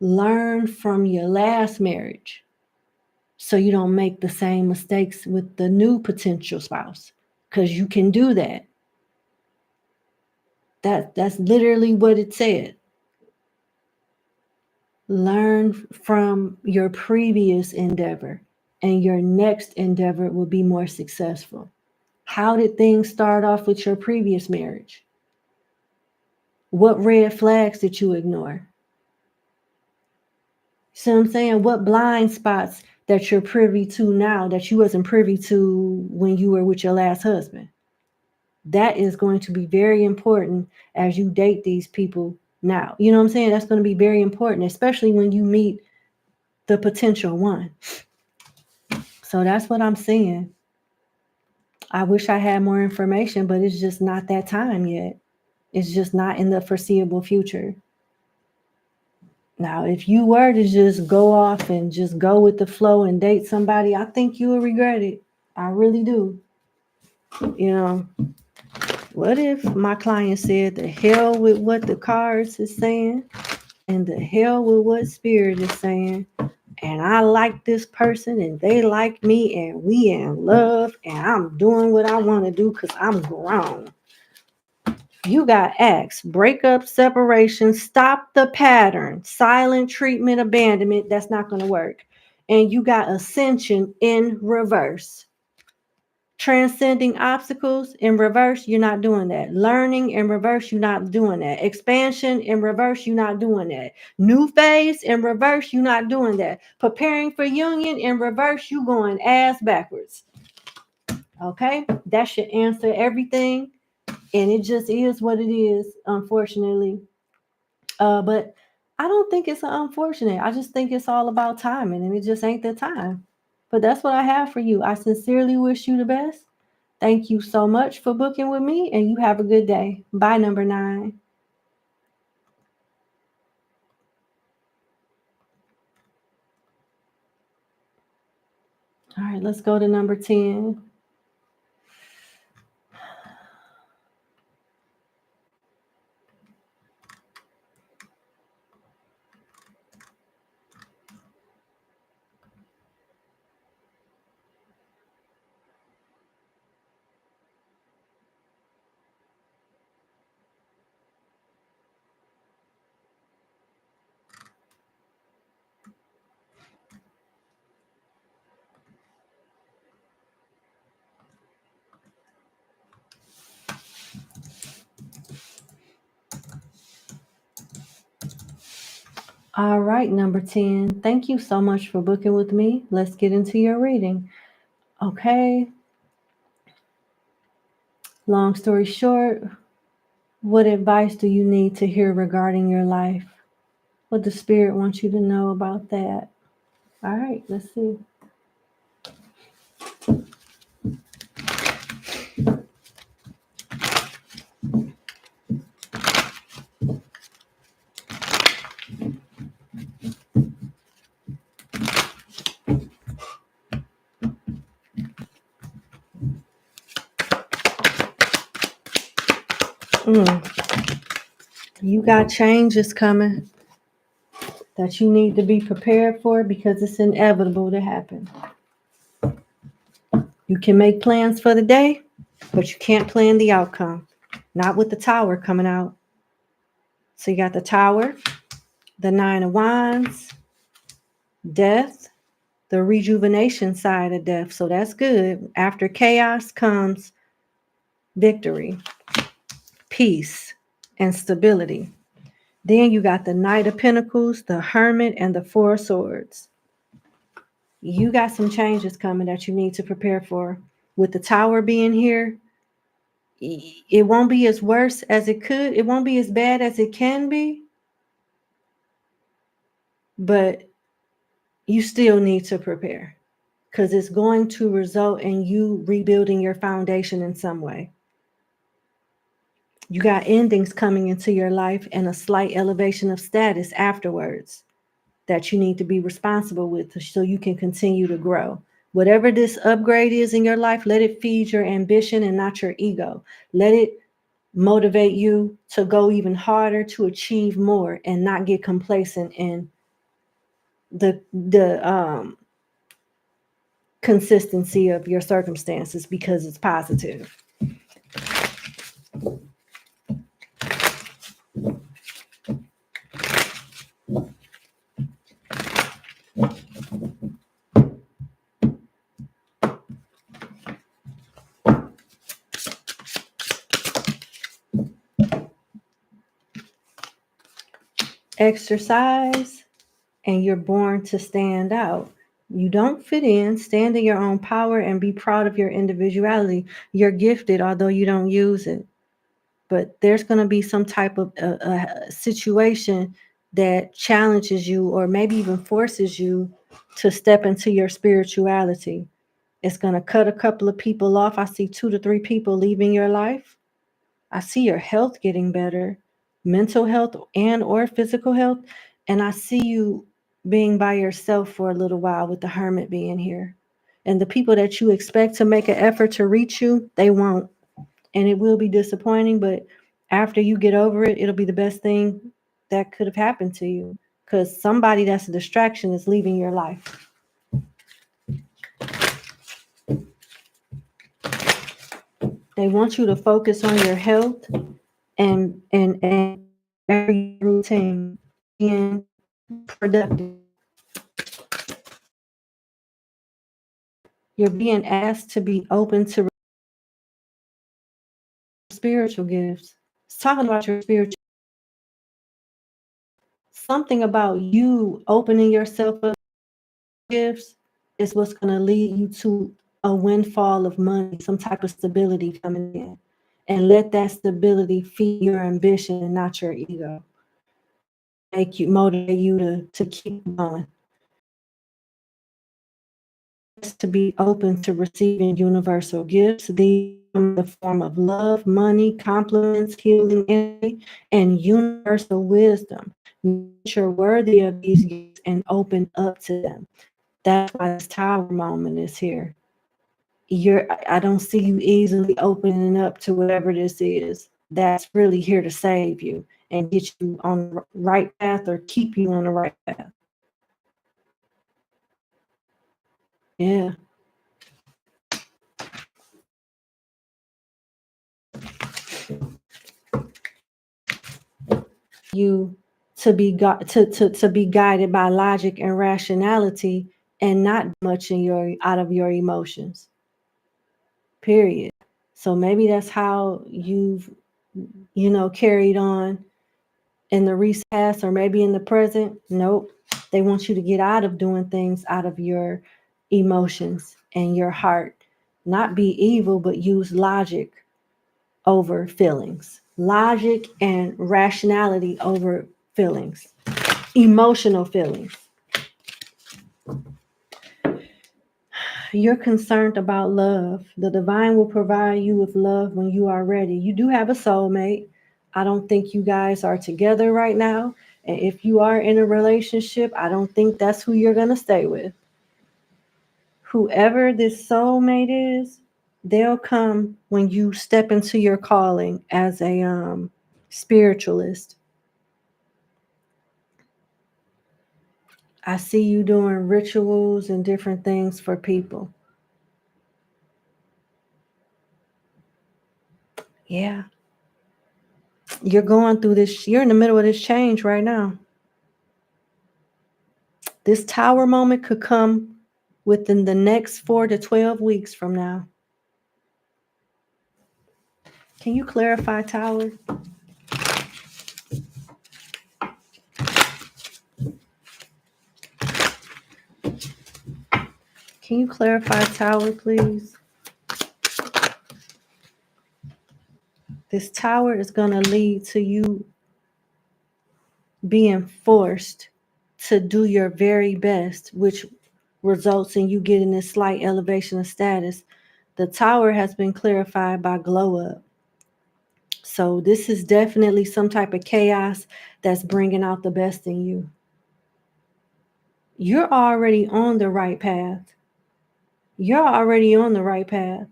Learn from your last marriage so you don't make the same mistakes with the new potential spouse, because you can do that. That's literally what it said. Learn from your previous endeavor and your next endeavor will be more successful. How did things start off with your previous marriage? What red flags did you ignore? See what I'm saying? What blind spots that you're privy to now that you wasn't privy to when you were with your last husband? That is going to be very important as you date these people now. You know what I'm saying? That's going to be very important, especially when you meet the potential one. So that's what I'm seeing. I wish I had more information, but it's just not that time yet. It's just not in the foreseeable future. Now, if you were to just go off and just go with the flow and date somebody, I think you will regret it. I really do. You know, what if my client said the hell with what the cards is saying and the hell with what spirit is saying, and I like this person and they like me and we in love and I'm doing what I want to do because I'm grown. You got X, breakup, separation, stop the pattern, silent treatment, abandonment. That's not going to work. And you got ascension in reverse. Transcending obstacles in reverse, you're not doing that. Learning in reverse, you're not doing that. Expansion in reverse, you're not doing that. New phase in reverse, you're not doing that. Preparing for union in reverse, you going ass backwards. Okay, that should answer everything. And it just is what it is, unfortunately. But I don't think it's unfortunate. I just think it's all about timing, and it just ain't the time. But that's what I have for you. I sincerely wish you the best. Thank you so much for booking with me, and you have a good day. Bye, number 9. All right, let's go to number 10. All right, number 10. Thank you so much for booking with me. Let's get into your reading. Okay. Long story short, what advice do you need to hear regarding your life? What the spirit wants you to know about that? All right, let's see. You got changes coming that you need to be prepared for because it's inevitable to happen. You can make plans for the day, but you can't plan the outcome. Not with the Tower coming out. So you got the Tower, the Nine of Wands, Death, the rejuvenation side of death. So that's good. After chaos comes victory, peace, and stability. Then you got the Knight of Pentacles, the Hermit, and the Four of Swords. You got some changes coming that you need to prepare for. With the Tower being here, it won't be as worse as it could. It won't be as bad as it can be. But you still need to prepare because it's going to result in you rebuilding your foundation in some way. You got endings coming into your life and a slight elevation of status afterwards that you need to be responsible with so you can continue to grow. Whatever this upgrade is in your life, let it feed your ambition and not your ego. Let it motivate you to go even harder to achieve more and not get complacent in the consistency of your circumstances because it's positive. Exercise, and you're born to stand out. You don't fit in, stand in your own power, and be proud of your individuality. You're gifted, although you don't use it. But there's going to be some type of situation that challenges you or maybe even forces you to step into your spirituality. It's going to cut a couple of people off. I see 2 to 3 people leaving your life. I see your health getting better, mental health and or physical health. And I see you being by yourself for a little while with the Hermit being here. And the people that you expect to make an effort to reach you, they won't. And it will be disappointing, but after you get over it, it'll be the best thing that could have happened to you because somebody that's a distraction is leaving your life. They want you to focus on your health and every routine being productive. You're being asked to be open to spiritual gifts. It's talking about your spiritual. Something about you opening yourself up to gifts is what's going to lead you to a windfall of money, some type of stability coming in. And let that stability feed your ambition and not your ego. Make you motivate you to keep going. To be open to receiving universal gifts. These come in the form of love, money, compliments, healing energy, and universal wisdom. You're worthy of these gifts and open up to them. That's why this tower moment is here. I don't see you easily opening up to whatever this is. That's really here to save you and get you on the right path or keep you on the right path. Yeah. You to be to be guided by logic and rationality and not much in your out of your emotions. Period. So maybe that's how you've carried on in the recent past or maybe in the present. Nope. They want you to get out of doing things out of your emotions and your heart. Not be evil, but use logic over feelings. Logic and rationality over feelings. Emotional feelings. You're concerned about love. The divine will provide you with love when you are ready. You do have a soulmate. I don't think you guys are together right now. And if you are in a relationship, I don't think that's who you're going to stay with. Whoever this soulmate is, they'll come when you step into your calling as a spiritualist. I see you doing rituals and different things for people. Yeah. You're going through this, you're in the middle of this change right now. This tower moment could come within the next 4 to 12 weeks from now. Can you clarify tower? Can you clarify tower, please? This tower is going to lead to you being forced to do your very best, which results in you getting this slight elevation of status. The tower has been clarified by glow up. So this is definitely some type of chaos that's bringing out the best in you. You're already on the right path. You're already on the right path.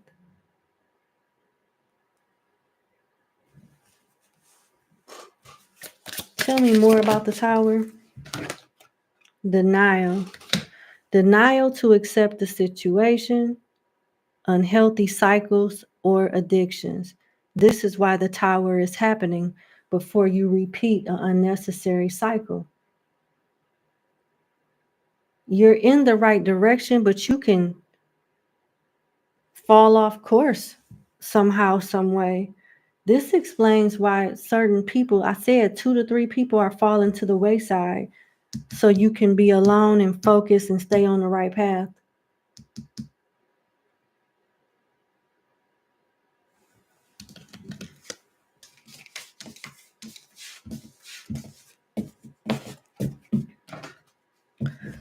Tell me more about the tower. Denial. Denial to accept the situation, unhealthy cycles, or addictions. This is why the tower is happening before you repeat an unnecessary cycle. You're in the right direction, but you can fall off course somehow, some way. This explains why certain people, I said 2 to 3 people are falling to the wayside so you can be alone and focus and stay on the right path.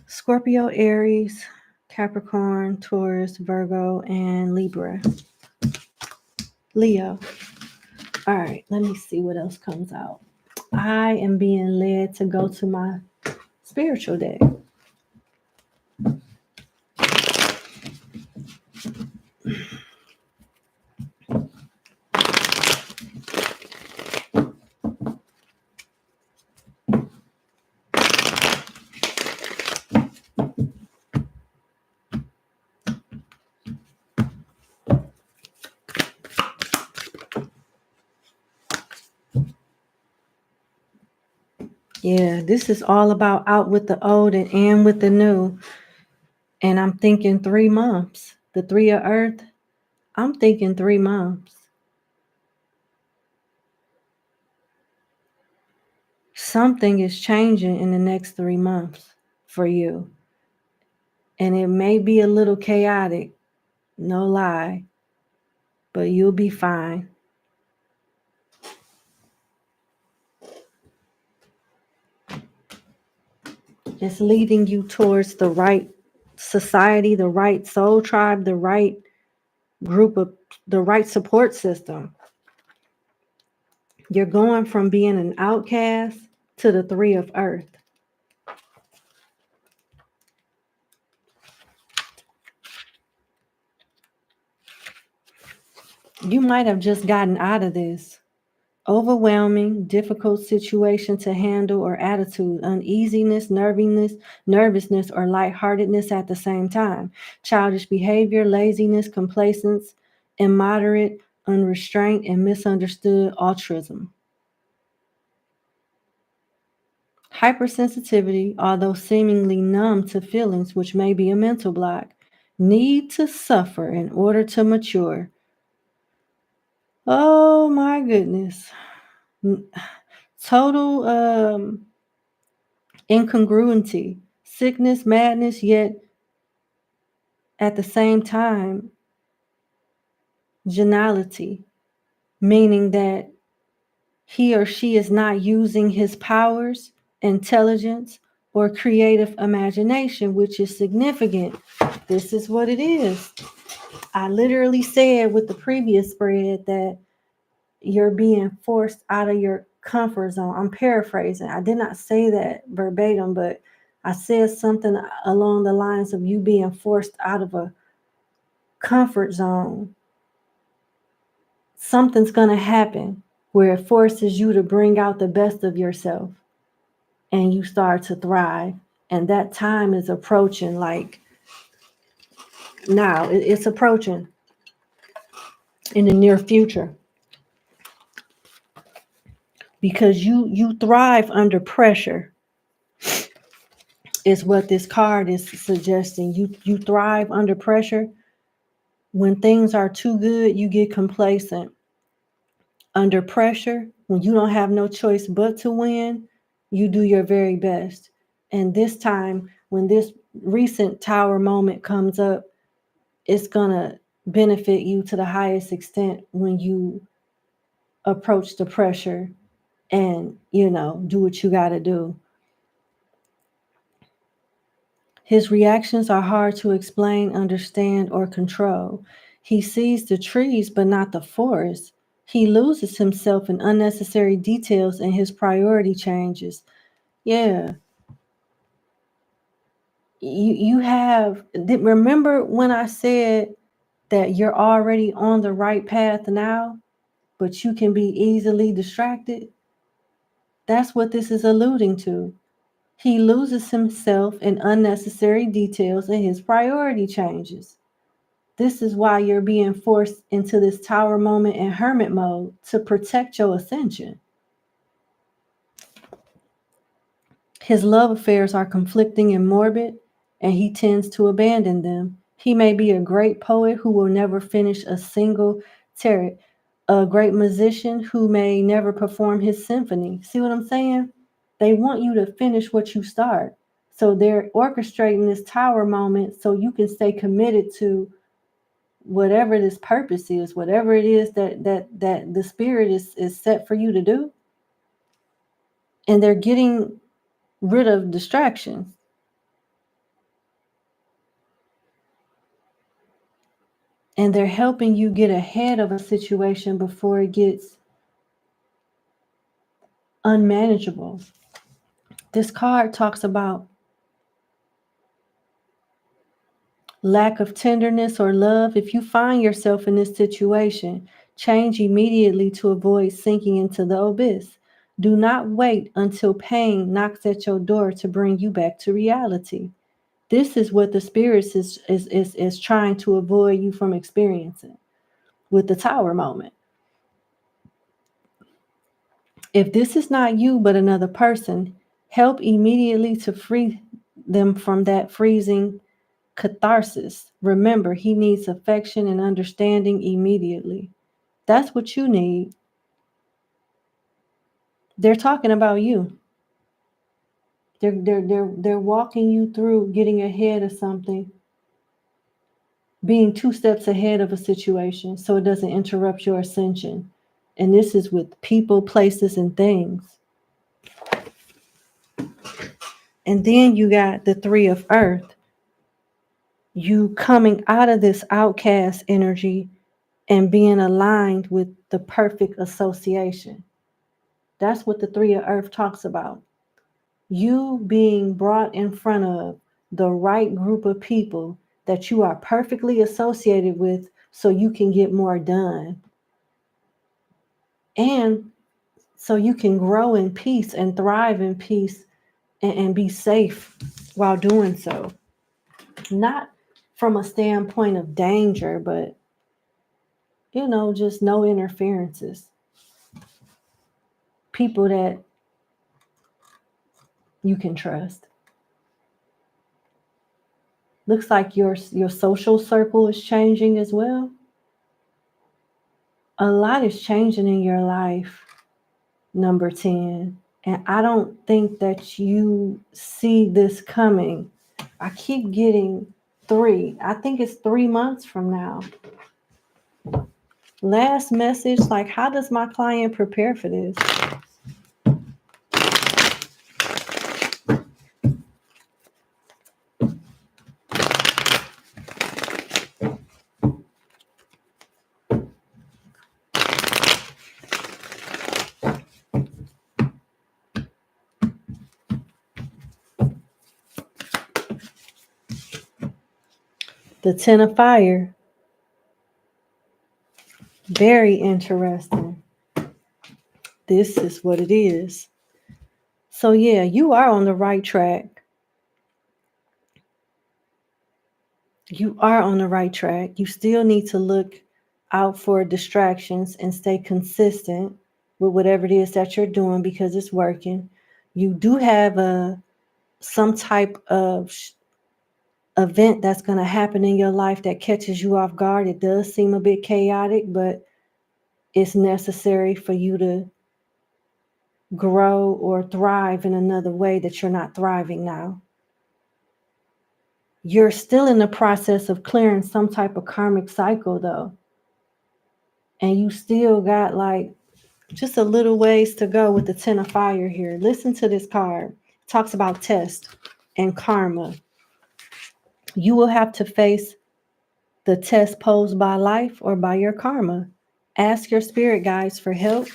Scorpio, Aries, Capricorn, Taurus, Virgo, and Libra. Leo. All right, let me see what else comes out. I am being led to go to my spiritual deck. Yeah, this is all about out with the old and in with the new. And I'm thinking 3 months. The 3 of Earth, I'm thinking 3 months. Something is changing in the next 3 months for you. And it may be a little chaotic, no lie, but you'll be fine. It's leading you towards the right society, the right soul tribe, the right group of, the right support system. You're going from being an outcast to the 3 of Earth. You might have just gotten out of this overwhelming, difficult situation to handle or attitude, uneasiness, nervousness, or lightheartedness at the same time, childish behavior, laziness, complacence, immoderate, unrestrained, and misunderstood altruism. Hypersensitivity, although seemingly numb to feelings, which may be a mental block, need to suffer in order to mature. Oh my goodness. Total incongruity, sickness, madness, yet at the same time, geniality, meaning that he or she is not using his powers, intelligence, or creative imagination, which is significant. This is what it is. I literally said with the previous spread that you're being forced out of your comfort zone. I'm paraphrasing. I did not say that verbatim, but I said something along the lines of you being forced out of a comfort zone. Something's going to happen where it forces you to bring out the best of yourself and you start to thrive. And that time is approaching, like now, it's approaching in the near future. Because you thrive under pressure is what this card is suggesting. You thrive under pressure. When things are too good, you get complacent. Under pressure, when you don't have no choice but to win, you do your very best. And this time, when this recent tower moment comes up, it's gonna benefit you to the highest extent when you approach the pressure and, do what you gotta do. His reactions are hard to explain, understand, or control. He sees the trees but not the forest. He loses himself in unnecessary details and his priority changes. Yeah. You have, remember when I said that you're already on the right path now, but you can be easily distracted? That's what this is alluding to. He loses himself in unnecessary details and his priority changes. This is why you're being forced into this tower moment and hermit mode to protect your ascension. His love affairs are conflicting and morbid, and he tends to abandon them. He may be a great poet who will never finish a single tarot, a great musician who may never perform his symphony. See what I'm saying? They want you to finish what you start. So they're orchestrating this tower moment so you can stay committed to whatever this purpose is, whatever it is that the spirit is set for you to do. And they're getting rid of distractions. And they're helping you get ahead of a situation before it gets unmanageable. This card talks about lack of tenderness or love. If you find yourself in this situation, change immediately to avoid sinking into the abyss. Do not wait until pain knocks at your door to bring you back to reality. This is what the spirits is trying to avoid you from experiencing with the tower moment. If this is not you but another person, help immediately to free them from that freezing catharsis. Remember, he needs affection and understanding immediately. That's what you need. They're talking about you. They're walking you through getting ahead of something, being 2 steps ahead of a situation so it doesn't interrupt your ascension. And this is with people, places, and things. And then you got the 3 of Earth. You coming out of this outcast energy and being aligned with the perfect association. That's what the 3 of Earth talks about. You being brought in front of the right group of people that you are perfectly associated with so you can get more done. And so you can grow in peace and thrive in peace and be safe while doing so. Not from a standpoint of danger, but, just no interferences. People that you can trust. Looks like your social circle is changing as well. A lot is changing in your life, number 10. And I don't think that you see this coming. I keep getting 3. I think it's 3 months from now. Last message, like, how does my client prepare for this? The 10 of fire. Very interesting. This is what it is. So yeah, you are on the right track. You are on the right track. You still need to look out for distractions and stay consistent with whatever it is that you're doing because it's working. You do have some type of event that's going to happen in your life that catches you off guard. It does seem a bit chaotic, but it's necessary for you to grow or thrive in another way that you're not thriving now. You're still in the process of clearing some type of karmic cycle though. And you still got like just a little ways to go with the 10 of fire here. Listen to this card. It talks about test and karma. You will have to face the test posed by life or by your karma. Ask your spirit guides for help,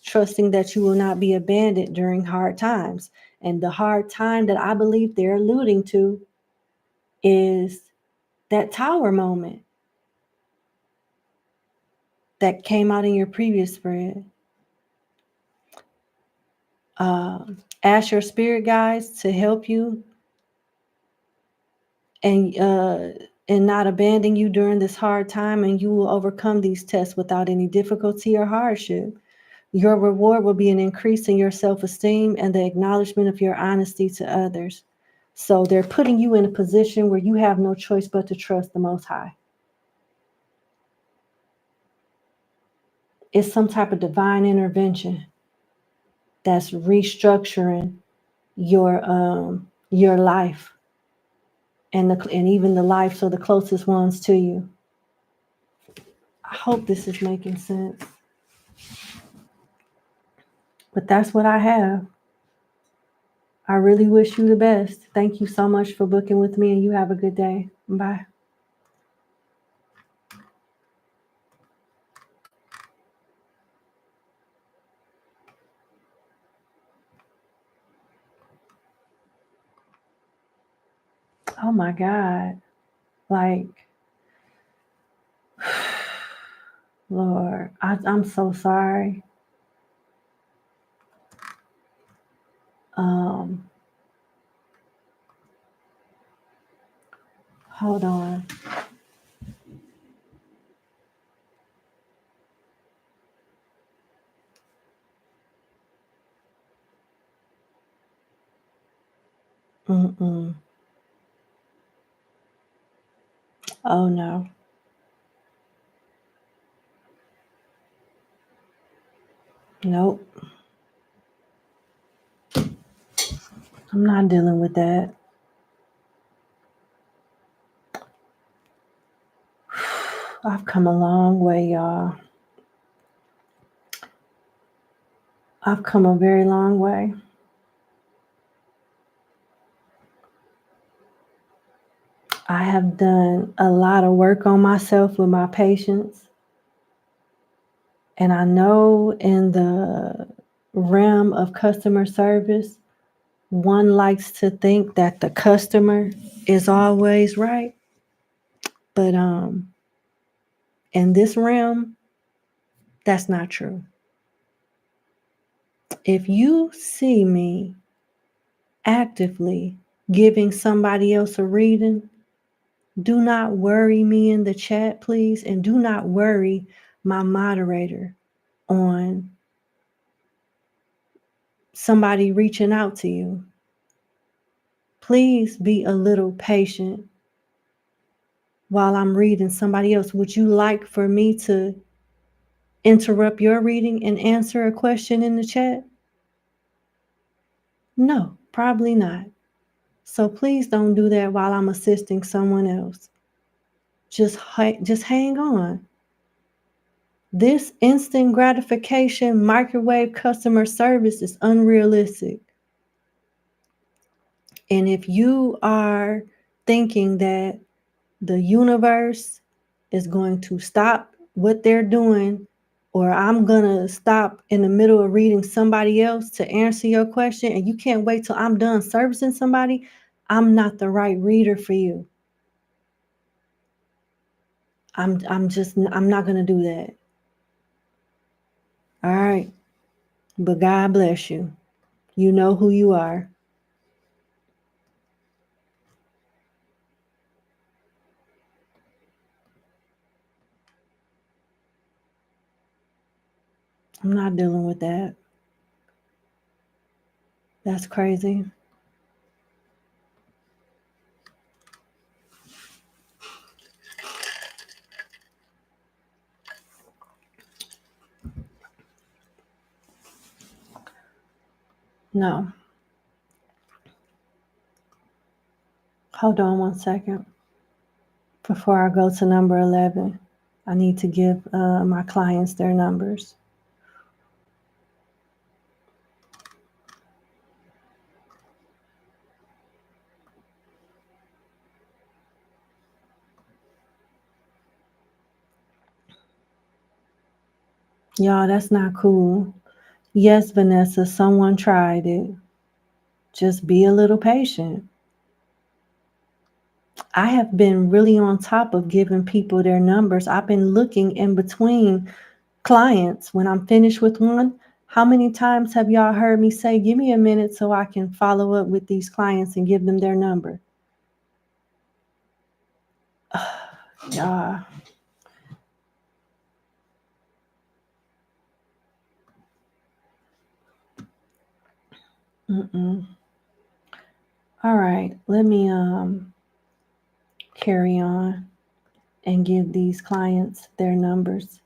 trusting that you will not be abandoned during hard times. And the hard time that I believe they're alluding to is that tower moment that came out in your previous spread. Ask your spirit guides to help you and not abandon you during this hard time, and you will overcome these tests without any difficulty or hardship. Your reward will be an increase in your self-esteem and the acknowledgement of your honesty to others. So they're putting you in a position where you have no choice but to trust the Most High. It's some type of divine intervention that's restructuring your life and even the lives of the closest ones to you. I hope this is making sense. But that's what I have. I really wish you the best. Thank you so much for booking with me, and you have a good day. Bye. Oh my God. Like, Lord, I'm so sorry. Hold on. Oh no. Nope. I'm not dealing with that. I've come a long way, y'all. I've come a very long way. I have done a lot of work on myself with my patients. And I know in the realm of customer service, one likes to think that the customer is always right. But In this realm, that's not true. If you see me actively giving somebody else a reading, do not worry me in the chat, please, and do not worry my moderator on somebody reaching out to you. Please be a little patient while I'm reading somebody else. Would you like for me to interrupt your reading and answer a question in the chat? No, probably not. So please don't do that while I'm assisting someone else. Just hang on. This instant gratification microwave customer service is unrealistic. And if you are thinking that the universe is going to stop what they're doing, or I'm going to stop in the middle of reading somebody else to answer your question, and you can't wait till I'm done servicing somebody, I'm not the right reader for you. I'm not going to do that. All right. But God bless you. You know who you are. I'm not dealing with that. That's crazy. No. Hold on one second. Before I go to number 11, I need to give my clients their numbers. Y'all, that's not cool. Yes, Vanessa, someone tried it. Just be a little patient. I have been really on top of giving people their numbers. I've been looking in between clients when I'm finished with one. How many times have y'all heard me say, give me a minute so I can follow up with these clients and give them their number? Y'all. All right, let me carry on and give these clients their numbers.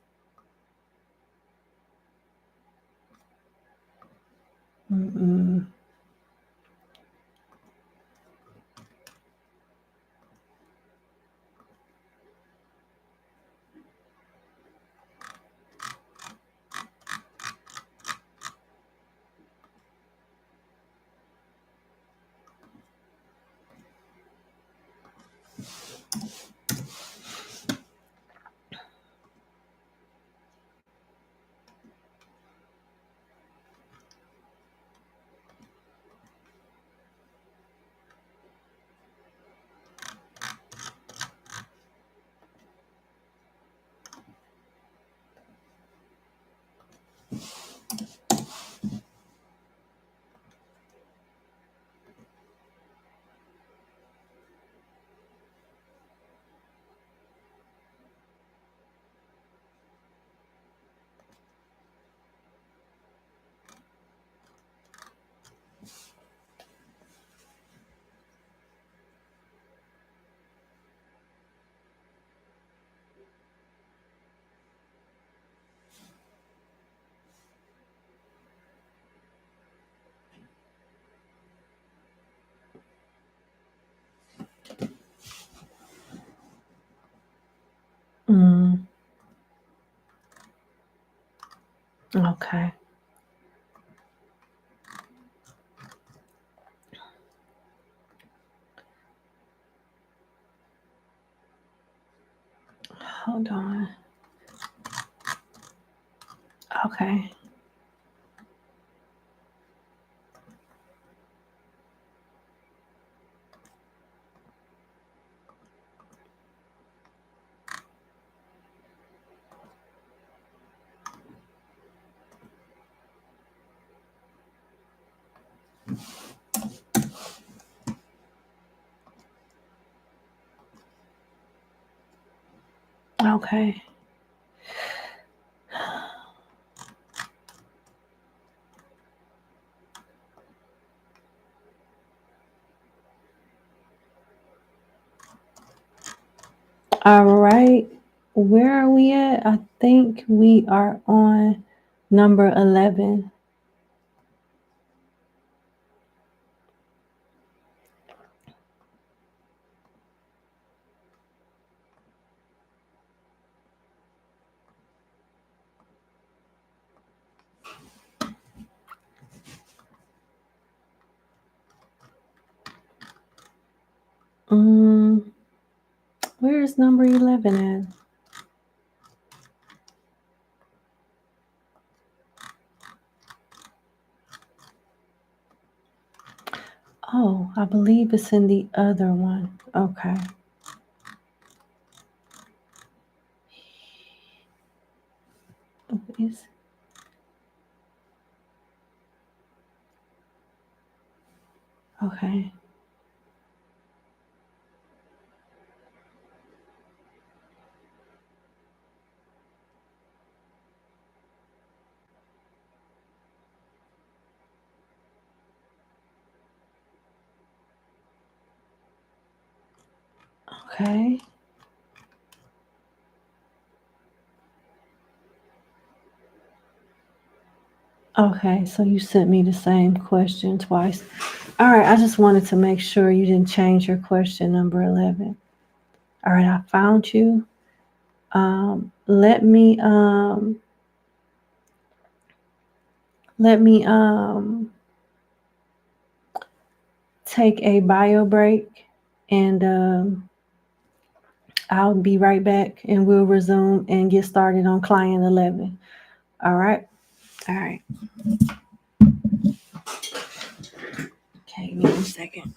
Okay. Hold on. Okay. Okay. All right. Where are we at? I think we are on number 11. Where is number 11 at? Oh, I believe it's in the other one. Okay. Is okay. Okay. Okay, so you sent me the same question twice. All right, I just wanted to make sure you didn't change your question number 11. All right, I found you. Let me take a bio break, and I'll be right back, and we'll resume and get started on client 11. All right. All right. Okay, give me 1 second.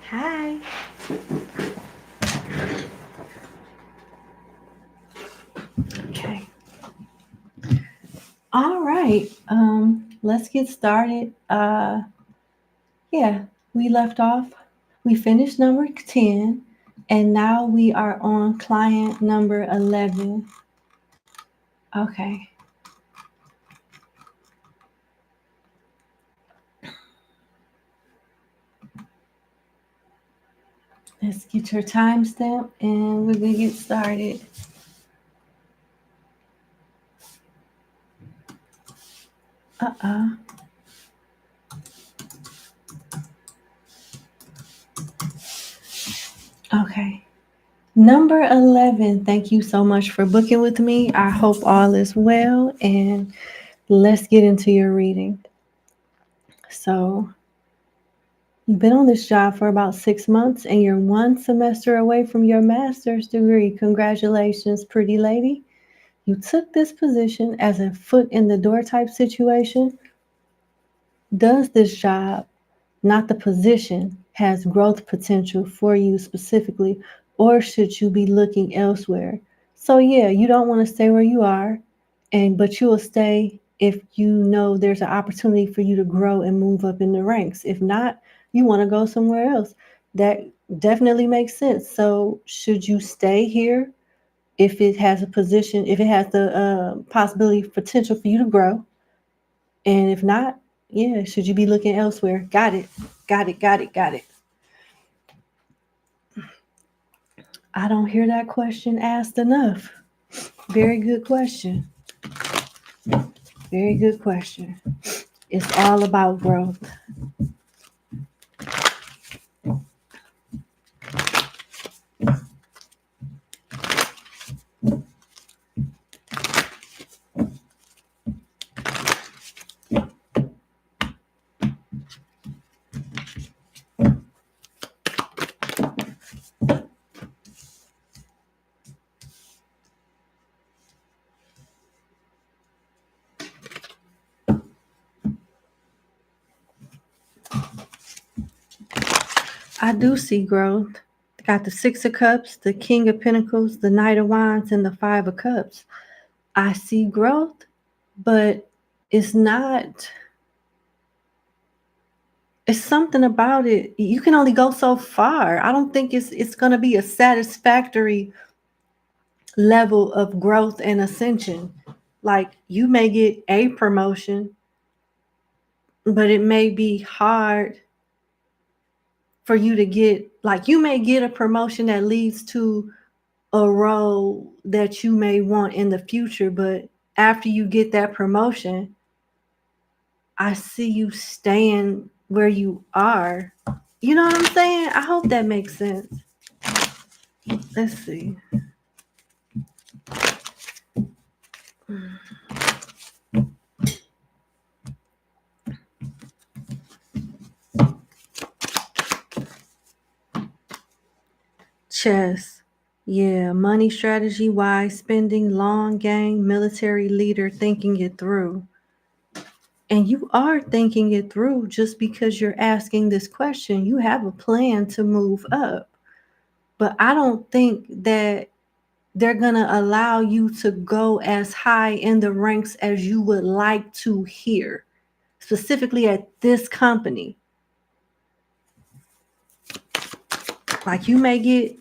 Hi. Okay. All right. Let's get started. Yeah, we left off. We finished number 10, and now we are on client number 11. Okay. Let's get your timestamp and we're going to get started. Okay. Number 11, thank you so much for booking with me. I hope all is well, and let's get into your reading. So, you've been on this job for about 6 months and you're one semester away from your master's degree. Congratulations, pretty lady. You took this position as a foot in the door type situation. Does this job, not the position, has growth potential for you specifically, or should you be looking elsewhere? So yeah, you don't want to stay where you are, but you will stay if you know there's an opportunity for you to grow and move up in the ranks. If not, you want to go somewhere else. That definitely makes sense. So should you stay here if it has a position, if it has the possibility, potential for you to grow? And if not, yeah, should you be looking elsewhere? Got it. Got it. Got it. Got it. I don't hear that question asked enough. Very good question. Very good question. It's all about growth. I do see growth. Got the Six of Cups, the King of Pentacles, the Knight of Wands, and the Five of Cups. I see growth, but it's not, it's something about it. You can only go so far. I don't think it's going to be a satisfactory level of growth and ascension. Like you may get a promotion, but it may be hard for you to get, like you may get a promotion that leads to a role that you may want in the future, but after you get that promotion, I see you staying where you are. You know what I'm saying? I hope that makes sense. Let's see. Chess. Yeah, money strategy, wise spending, long game, military leader, thinking it through. And you are thinking it through just because you're asking this question. You have a plan to move up. But I don't think that they're going to allow you to go as high in the ranks as you would like to here, specifically at this company. Like you may get,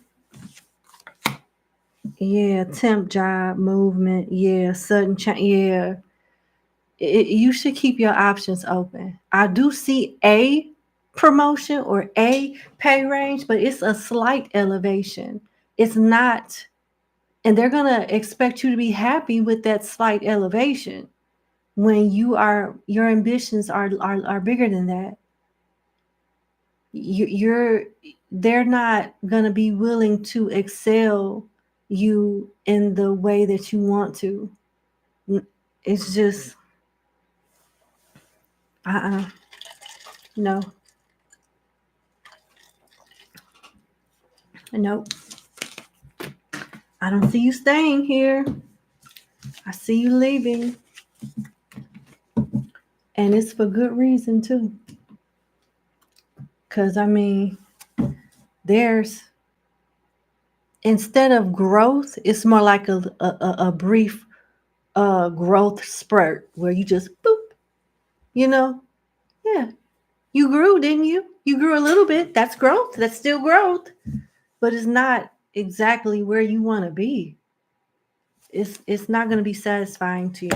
yeah, temp job movement, yeah, sudden change, yeah. You should keep your options open. I do see a promotion or a pay range, but it's a slight elevation. It's not, and they're going to expect you to be happy with that slight elevation when your ambitions are bigger than that. They're not going to be willing to excel you in the way that you want to. It's just no. Nope. I don't see you staying here. I see you leaving. And it's for good reason too. Cause I mean, there's, instead of growth, it's more like a brief growth spurt where you just boop, you know, yeah, you grew, didn't you? You grew a little bit. That's growth. That's still growth, but it's not exactly where you want to be. It's not going to be satisfying to you.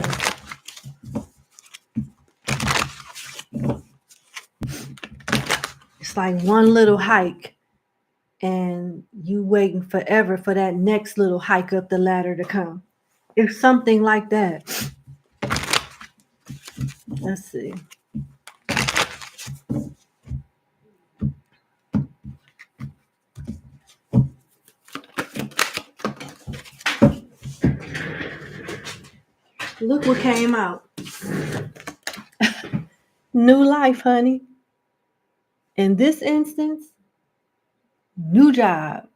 It's like one little hike, and you waiting forever for that next little hike up the ladder to come. It's something like that. Let's see. Look what came out. New life, honey. In this instance, new job.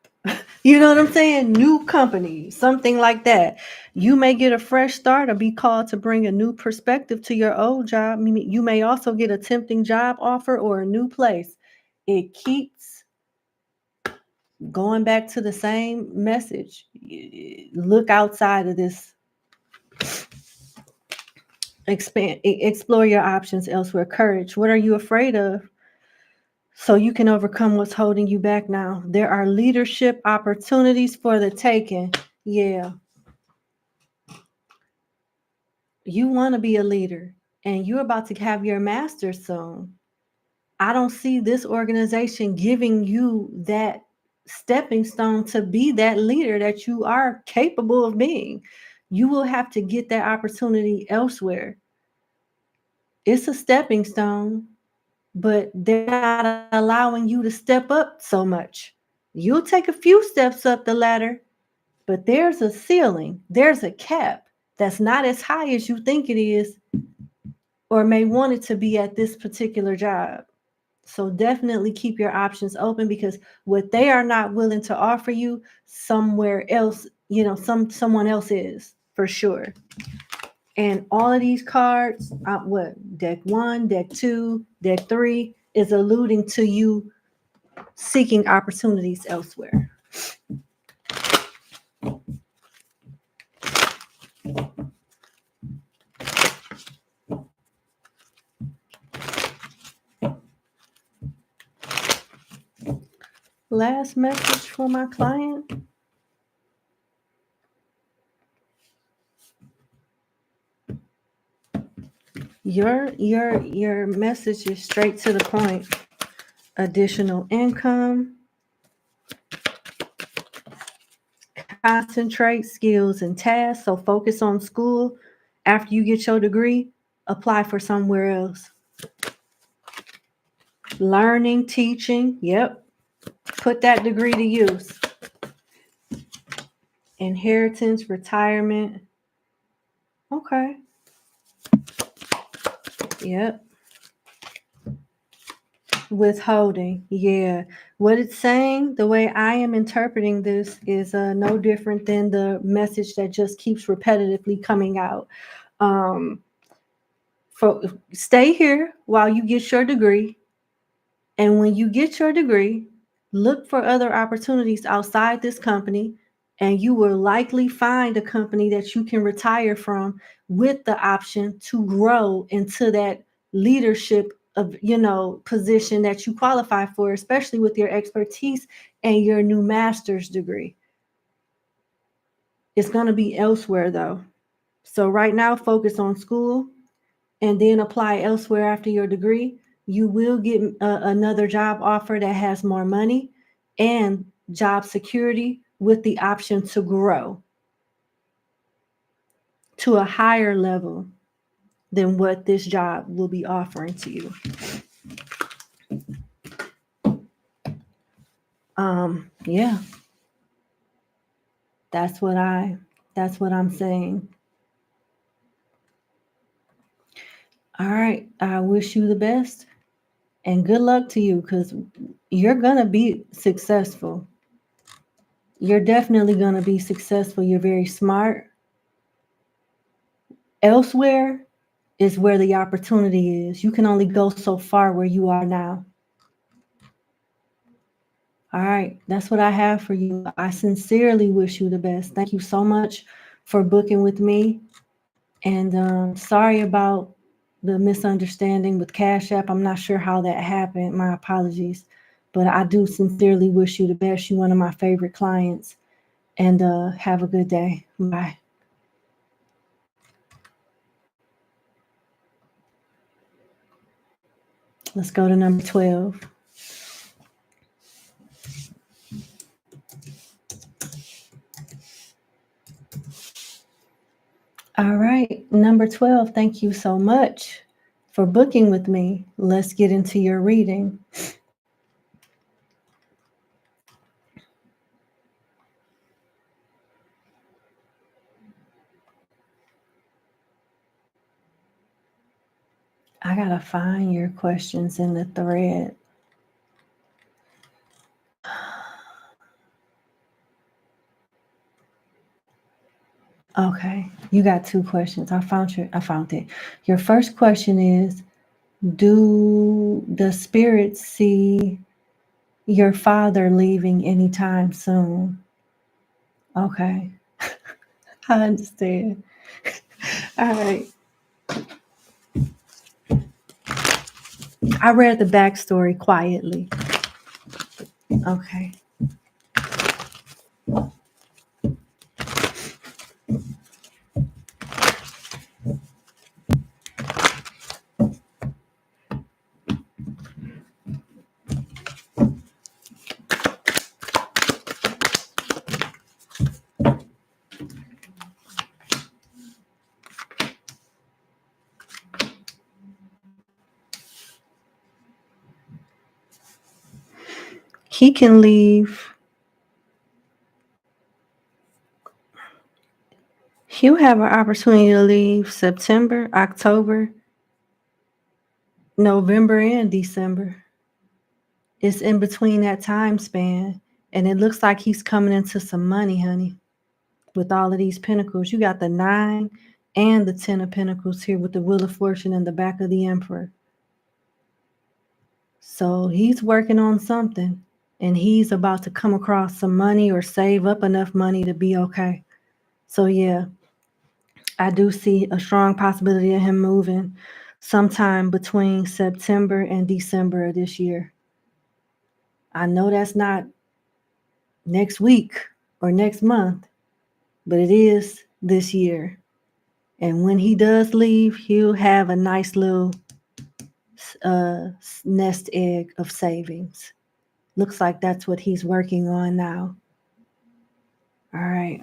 You know what I'm saying? New company, something like that. You may get a fresh start or be called to bring a new perspective to your old job. You may also get a tempting job offer or a new place. It keeps going back to the same message. Look outside of this. Explore your options elsewhere. Courage. What are you afraid of? So you can overcome what's holding you back now. There are leadership opportunities for the taking. Yeah. You want to be a leader, and you're about to have your master's soon. I don't see this organization giving you that stepping stone to be that leader that you are capable of being. You will have to get that opportunity elsewhere. It's a stepping stone, but they're not allowing you to step up so much. You'll take a few steps up the ladder, but there's a ceiling, there's a cap that's not as high as you think it is or may want it to be at this particular job. So definitely keep your options open, because what they are not willing to offer you, somewhere else, someone else is for sure. And all of these cards, deck 1, deck 2, deck 3 is alluding to you seeking opportunities elsewhere. Last message for my client. Your message is straight to the point. Additional income, concentrate skills and tasks. So focus on school. After you get your degree, apply for somewhere else. Learning, teaching. Yep. Put that degree to use. Inheritance, retirement. Okay. Yep. Withholding. Yeah. What it's saying, the way I am interpreting this, is no different than the message that just keeps repetitively coming out. Stay here while you get your degree. And when you get your degree, look for other opportunities outside this company, and you will likely find a company that you can retire from with the option to grow into that leadership of, position that you qualify for, especially with your expertise and your new master's degree. It's going to be elsewhere though. So right now, focus on school and then apply elsewhere after your degree. You will get another job offer that has more money and job security with the option to grow to a higher level than what this job will be offering to you. Yeah. That's what I'm saying. All right. I wish you the best and good luck to you, because you're going to be successful. You're definitely going to be successful. You're very smart. Elsewhere is where the opportunity is. You can only go so far where you are now. All right, that's what I have for you. I sincerely wish you the best. Thank you so much for booking with me. And sorry about the misunderstanding with Cash App. I'm not sure how that happened. My apologies. But I do sincerely wish you the best. You're one of my favorite clients. And have a good day. Bye. Let's go to number 12. All right, number 12, thank you so much for booking with me. Let's get into your reading. I gotta find your questions in the thread. Okay, you got two questions. I found it. Your first question is, do the spirits see your father leaving anytime soon? Okay. I understand. All right. I read the backstory quietly. Okay. He can leave. He'll have an opportunity to leave September, October, November, and December. It's in between that time span. And it looks like he's coming into some money, honey, with all of these pentacles. You got the 9 and the 10 of pentacles here with the Wheel of Fortune in the back of the Emperor. So he's working on something. And he's about to come across some money or save up enough money to be okay. So yeah, I do see a strong possibility of him moving sometime between September and December of this year. I know that's not next week or next month, but it is this year. And when he does leave, he'll have a nice little nest egg of savings. Looks like that's what he's working on now. All right.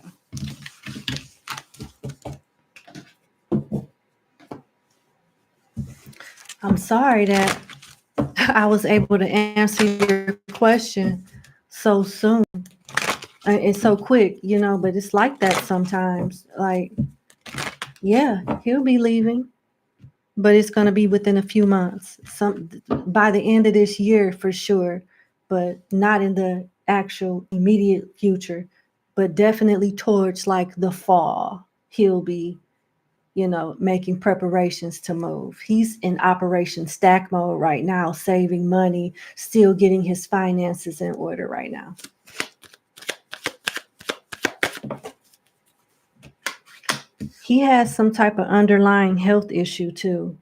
I'm sorry that I was able to answer your question so soon. It's so quick, you know, but it's like that sometimes. Like, yeah, he'll be leaving, but it's going to be within a few months. By the end of this year for sure, but not in the actual immediate future, but definitely towards like the fall. He'll be, you know, making preparations to move. He's in Operation Stack mode right now, saving money, still getting his finances in order right now. He has some type of underlying health issue too,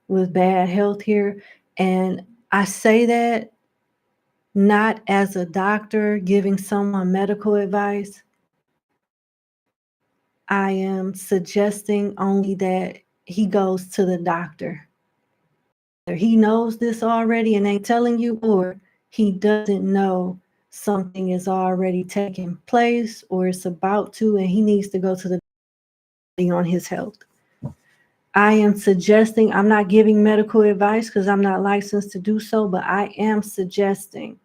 with bad health here. And I say that not as a doctor giving someone medical advice. I am suggesting only that he goes to the doctor. He knows this already and ain't telling you, or he doesn't know something is already taking place or it's about to, and he needs to go to the doctor on his health. I am suggesting, I'm not giving medical advice because I'm not licensed to do so, but I am suggesting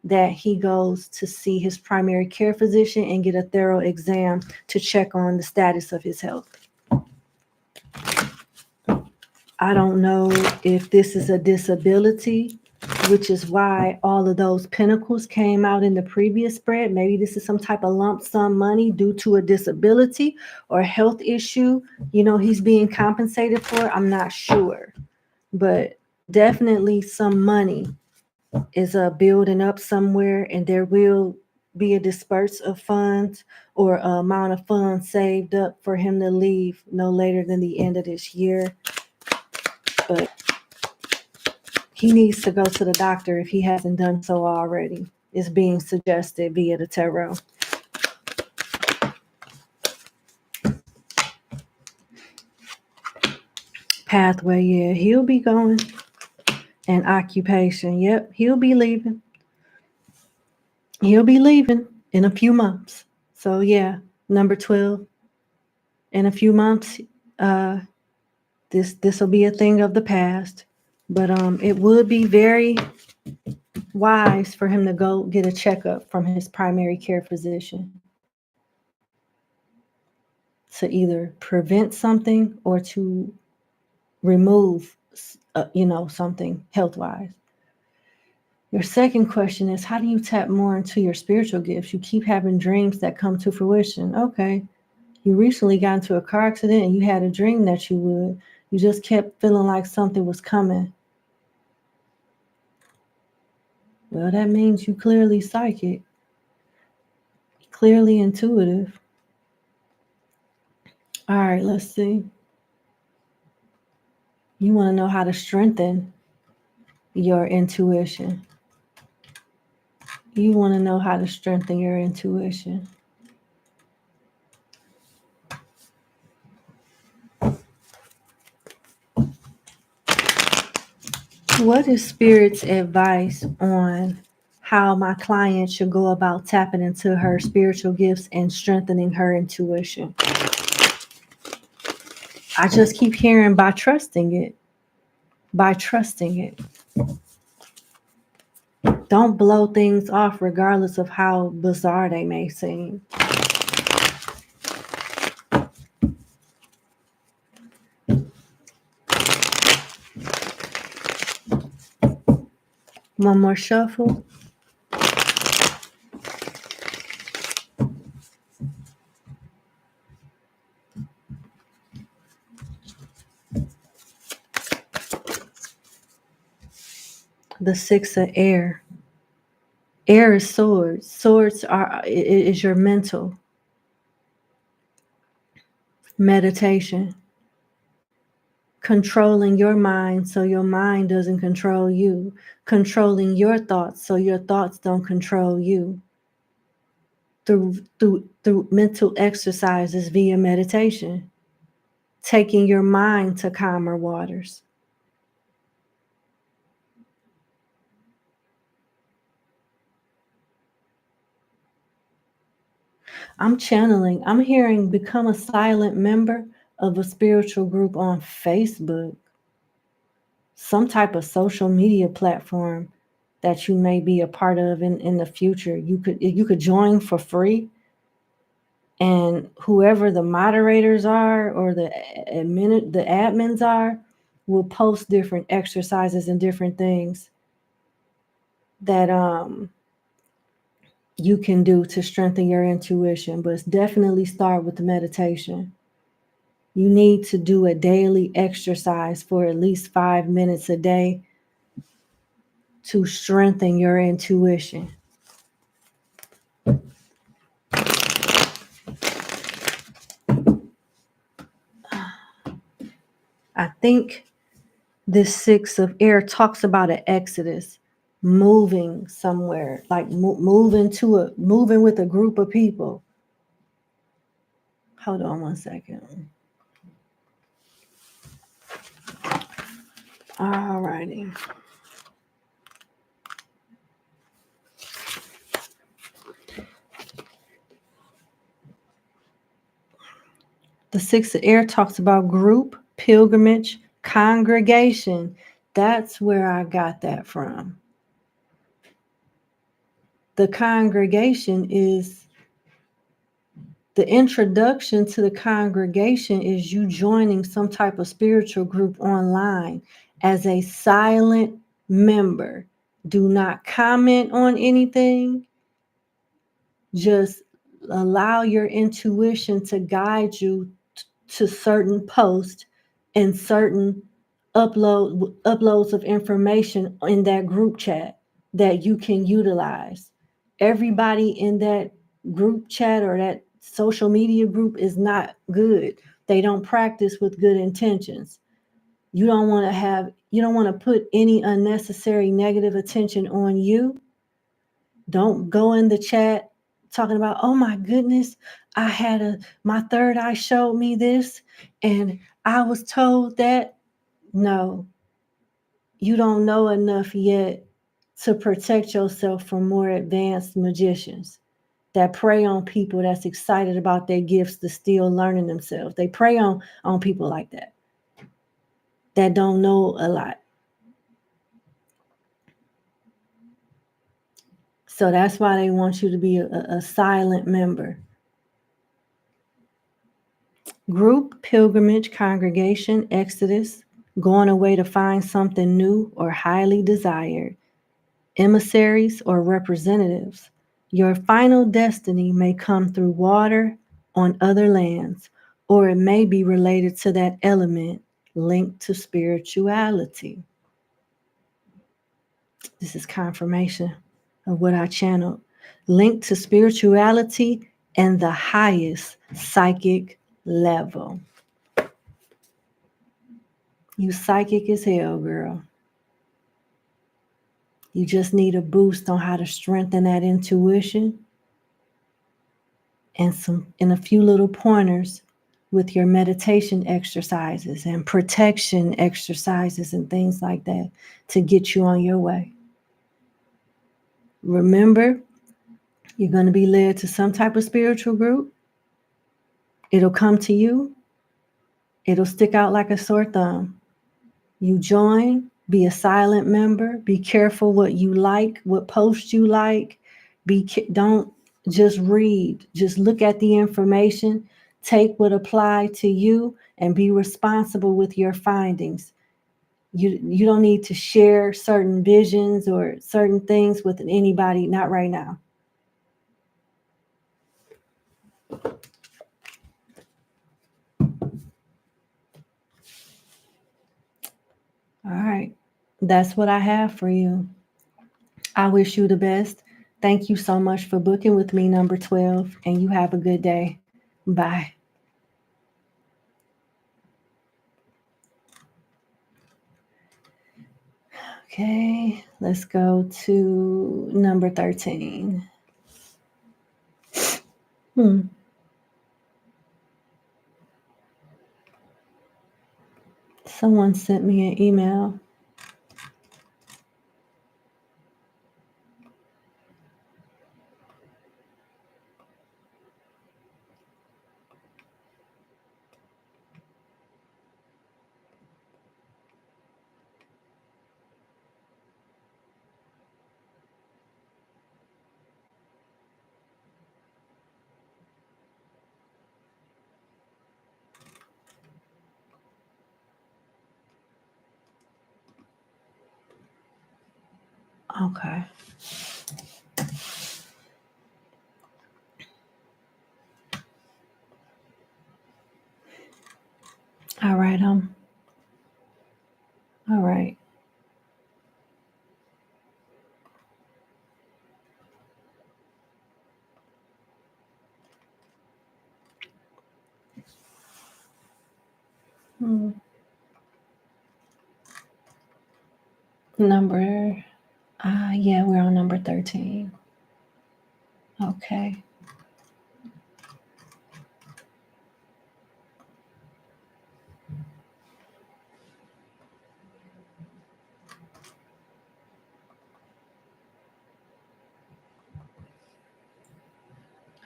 that he goes to see his primary care physician and get a thorough exam to check on the status of his health. I don't know if this is a disability, which is why all of those pentacles came out in the previous spread. Maybe this is some type of lump sum money due to a disability or a health issue, you know, he's being compensated for. I'm not sure, but definitely some money is building up somewhere, and there will be a disperse of funds or amount of funds saved up for him to leave no later than the end of this year. But he needs to go to the doctor if he hasn't done so already. It's being suggested via the tarot. Pathway, yeah, he'll be going. And occupation, yep, he'll be leaving. He'll be leaving in a few months. So yeah, number 12. In a few months, this will be a thing of the past. But it would be very wise for him to go get a checkup from his primary care physician to either prevent something or to remove, something health-wise. Your second question is, how do you tap more into your spiritual gifts? You keep having dreams that come to fruition. Okay. You recently got into a car accident and you had a dream that you would. You just kept feeling like something was coming. Well, that means you clearly psychic, clearly intuitive. All right, let's see. You want to know how to strengthen your intuition. You want to know how to strengthen your intuition. What is Spirit's advice on how my client should go about tapping into her spiritual gifts and strengthening her intuition? I just keep hearing by trusting it. By trusting it. Don't blow things off regardless of how bizarre they may seem. One more shuffle. The Six of Air. Air is swords. Swords is your mental. Meditation. Controlling your mind so your mind doesn't control you. Controlling your thoughts so your thoughts don't control you. Through mental exercises via meditation. Taking your mind to calmer waters. I'm channeling. I'm hearing become a silent member of a spiritual group on Facebook. Some type of social media platform that you may be a part of in the future. You could join for free, and whoever the moderators are or the admins are will post different exercises and different things that you can do to strengthen your intuition. But definitely start with the meditation. You need to do a daily exercise for at least 5 minutes a day to strengthen your intuition. I think this Six of Air talks about an exodus, moving somewhere, like moving with a group of people. Hold on one second. All righty. The Six of Air talks about group, pilgrimage, congregation. That's where I got that from. The congregation is the introduction to the congregation is you joining some type of spiritual group online as a silent member. Do not comment on anything. Just allow your intuition to guide you to certain posts and certain uploads of information in that group chat. that you can utilize. Everybody in that group chat or that social media group is not good. They don't practice with good intentions. You don't want to put any unnecessary negative attention on you. Don't go in the chat talking about, oh my goodness, my third eye showed me this and I was told that. No, you don't know enough yet to protect yourself from more advanced magicians that prey on people that's excited about their gifts to still learning themselves. They prey on people like that don't know a lot. So that's why they want you to be a silent member. Group, pilgrimage, congregation, exodus, going away to find something new or highly desired, emissaries or representatives. Your final destiny may come through water on other lands, or it may be related to that element linked to spirituality. This is confirmation of what I channeled. Linked to spirituality and the highest psychic level. You psychic as hell, girl. You just need a boost on how to strengthen that intuition and a few little pointers with your meditation exercises and protection exercises and things like that to get you on your way. Remember, you're going to be led to some type of spiritual group. It'll come to you. It'll stick out like a sore thumb. You join, be a silent member, be careful what you like, what posts you like. Don't just read, just look at the information, take what apply to you and be responsible with your findings. You don't need to share certain visions or certain things with anybody, not right now. All right, that's what I have for you. I wish you the best. Thank you so much for booking with me, number 12, and you have a good day. Bye. Okay, let's go to number 13. Someone sent me an email. Okay. All right. All right. Yeah, we're on number 13. Okay.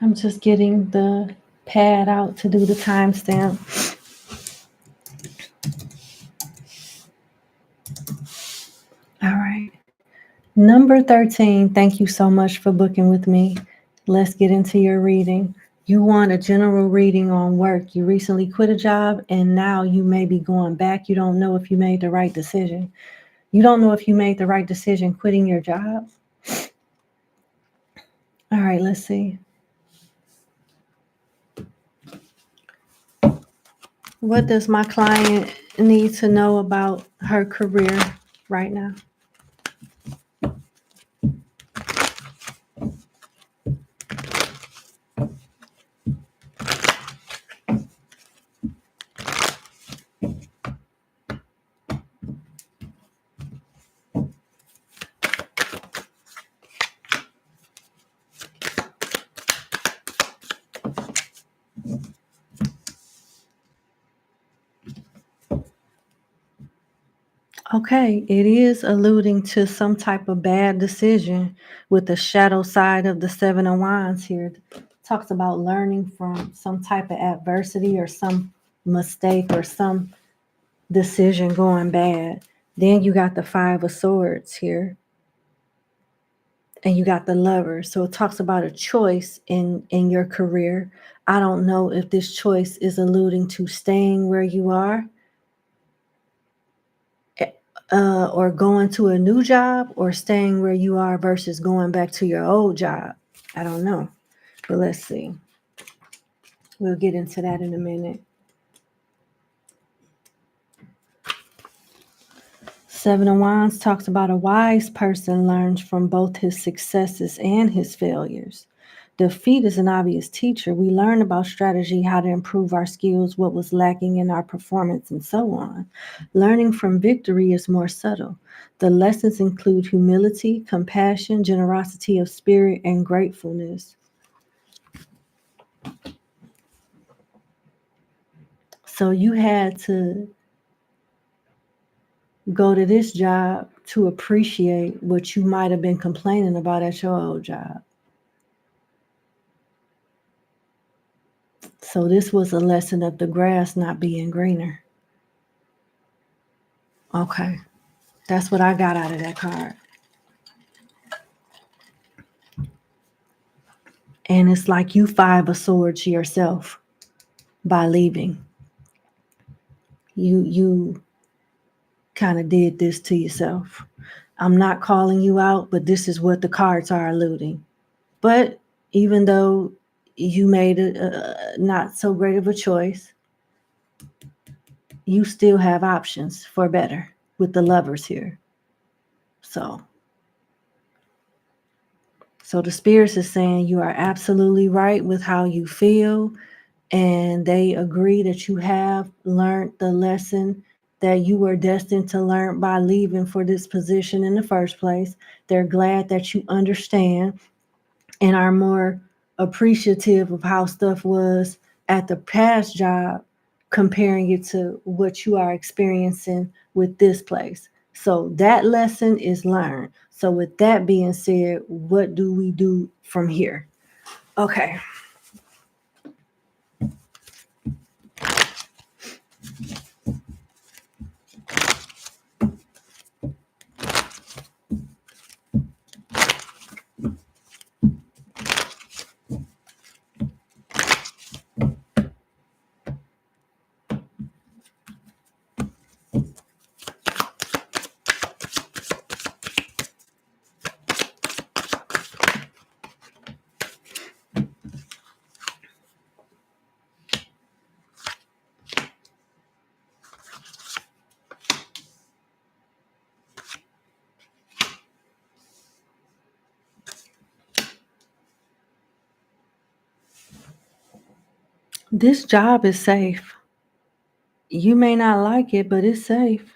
I'm just getting the pad out to do the timestamp. All right. Number 13, thank you so much for booking with me. Let's get into your reading. You want a general reading on work. You recently quit a job and now you may be going back. You don't know if you made the right decision. You don't know if you made the right decision quitting your job. All right, let's see. What does my client need to know about her career right now? Okay, it is alluding to some type of bad decision with the shadow side of the Seven of Wands here. Talks about learning from some type of adversity or some mistake or some decision going bad. Then you got the Five of Swords here. And you got the Lover. So it talks about a choice in your career. I don't know if this choice is alluding to staying where you are, or going to a new job, or staying where you are versus going back to your old job. I don't know, but let's see. We'll get into that in a minute. Seven of Wands talks about a wise person learns from both his successes and his failures. Defeat is an obvious teacher. We learn about strategy, how to improve our skills, what was lacking in our performance, and so on. Learning from victory is more subtle. The lessons include humility, compassion, generosity of spirit, and gratefulness. So you had to go to this job to appreciate what you might have been complaining about at your old job. So this was a lesson of the grass not being greener. Okay, that's what I got out of that card. And it's like you Five of Swords yourself by leaving. You kind of did this to yourself. I'm not calling you out, but this is what the cards are alluding. But even though you made a not so great of a choice, you still have options for better with the Lovers here. So the spirits is saying you are absolutely right with how you feel, and they agree that you have learned the lesson that you were destined to learn by leaving for this position in the first place. They're glad that you understand and are more appreciative of how stuff was at the past job, comparing it to what you are experiencing with this place. So that lesson is learned. So with that being said, what do we do from here? Okay. This job is safe. You may not like it, but it's safe.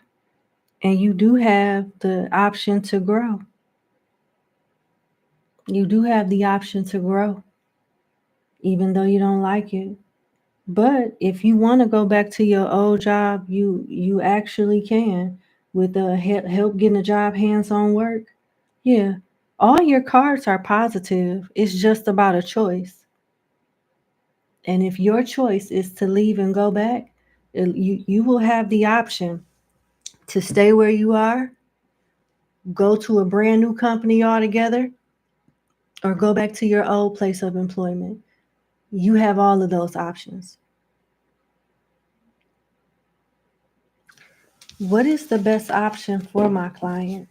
And you do have the option to grow. You do have the option to grow, even though you don't like it. But if you want to go back to your old job, you actually can with the help getting a job, hands-on work. Yeah. All your cards are positive. It's just about a choice. And if your choice is to leave and go back, you will have the option to stay where you are, go to a brand new company altogether, or go back to your old place of employment. You have all of those options. What is the best option for my client?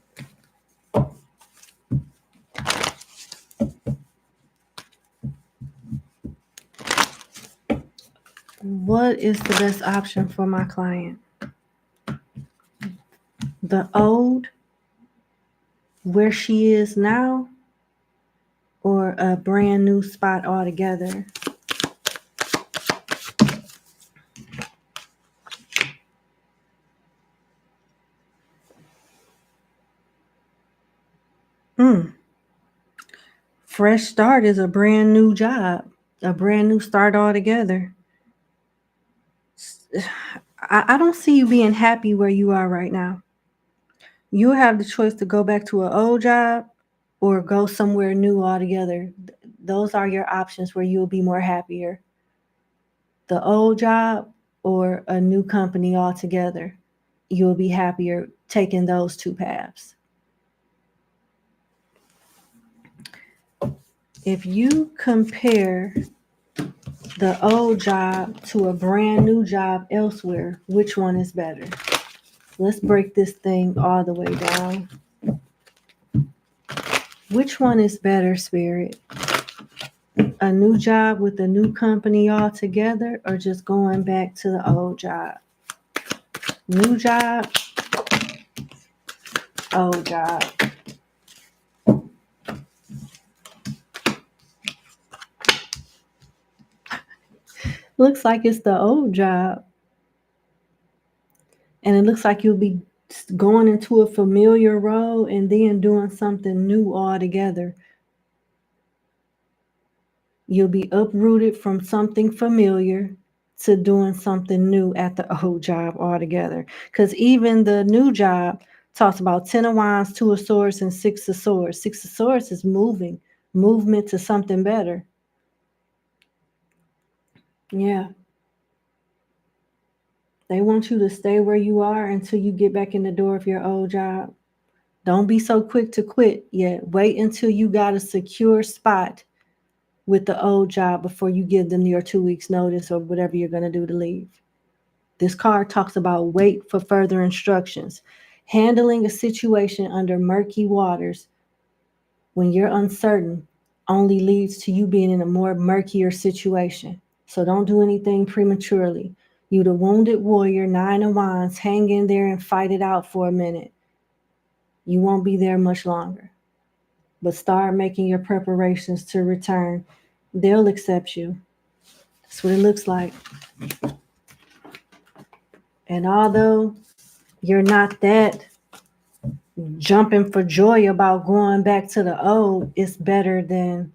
What is the best option for my client? The old, where she is now, or a brand new spot altogether? Fresh start is a brand new job, a brand new start altogether. I don't see you being happy where you are right now. You have the choice to go back to an old job or go somewhere new altogether. Those are your options where you'll be more happier. The old job or a new company altogether. You'll be happier taking those two paths. If you compare the old job to a brand new job elsewhere, which one is better? Let's break this thing all the way down. Which one is better, Spirit? A new job with a new company altogether, or just going back to the old job? New job, old job. Looks like it's the old job. And it looks like you'll be going into a familiar role and then doing something new altogether. You'll be uprooted from something familiar to doing something new at the old job altogether. Because even the new job talks about 10 of Wands, 2 of Swords, and 6 of Swords. 6 of Swords is movement to something better. Yeah. They want you to stay where you are until you get back in the door of your old job. Don't be so quick to quit yet. Wait until you got a secure spot with the old job before you give them your 2 weeks notice or whatever you're going to do to leave. This card talks about wait for further instructions. Handling a situation under murky waters when you're uncertain only leads to you being in a more murkier situation. So don't do anything prematurely. You the wounded warrior, 9 of Wands, hang in there and fight it out for a minute. You won't be there much longer. But start making your preparations to return. They'll accept you. That's what it looks like. And although you're not that jumping for joy about going back to the old, it's better than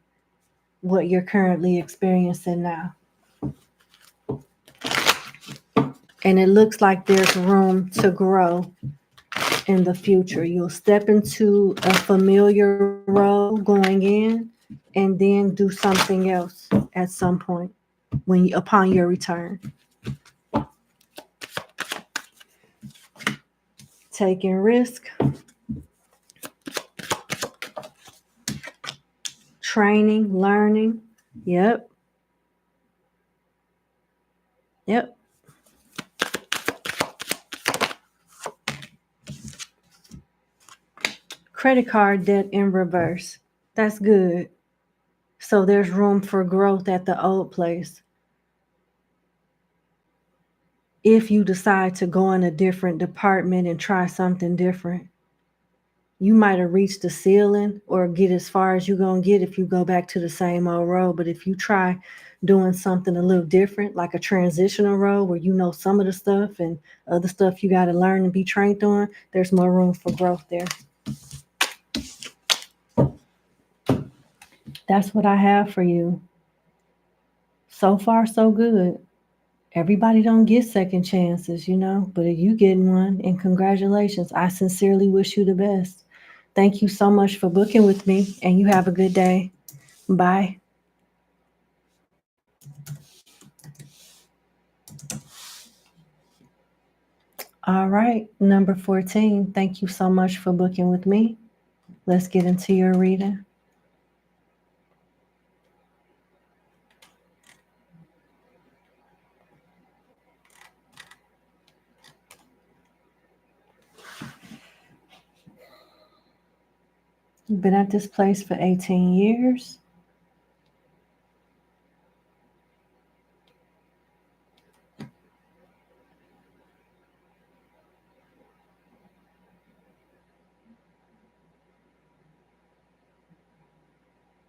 what you're currently experiencing now. And it looks like there's room to grow in the future. You'll step into a familiar role going in and then do something else at some point upon your return. Taking risk, training, learning. Yep. Credit card debt in reverse. That's good. So there's room for growth at the old place. If you decide to go in a different department and try something different, you might have reached the ceiling or get as far as you're going to get if you go back to the same old role. But if you try doing something a little different, like a transitional role where you know some of the stuff and other stuff you got to learn and be trained on, there's more room for growth there. That's what I have for you. So far, so good. Everybody don't get second chances, but if you getting one, and congratulations. I sincerely wish you the best. Thank you so much for booking with me, and you have a good day. Bye. All right, number 14. Thank you so much for booking with me. Let's get into your reading. You've been at this place for 18 years.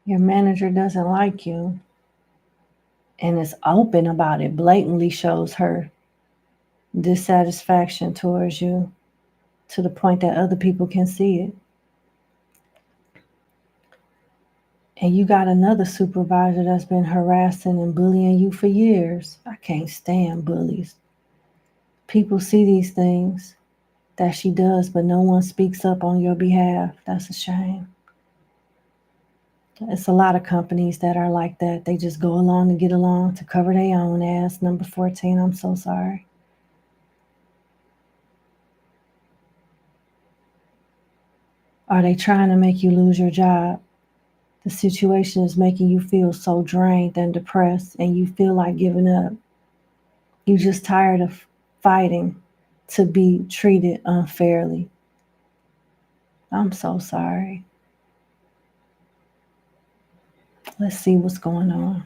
Your manager doesn't like you and is open about it, blatantly shows her dissatisfaction towards you to the point that other people can see it. And you got another supervisor that's been harassing and bullying you for years. I can't stand bullies. People see these things that she does, but no one speaks up on your behalf. That's a shame. It's a lot of companies that are like that. They just go along to get along to cover their own ass. Number 14, I'm so sorry. Are they trying to make you lose your job? The situation is making you feel so drained and depressed, and you feel like giving up. You're just tired of fighting to be treated unfairly. I'm so sorry. Let's see what's going on.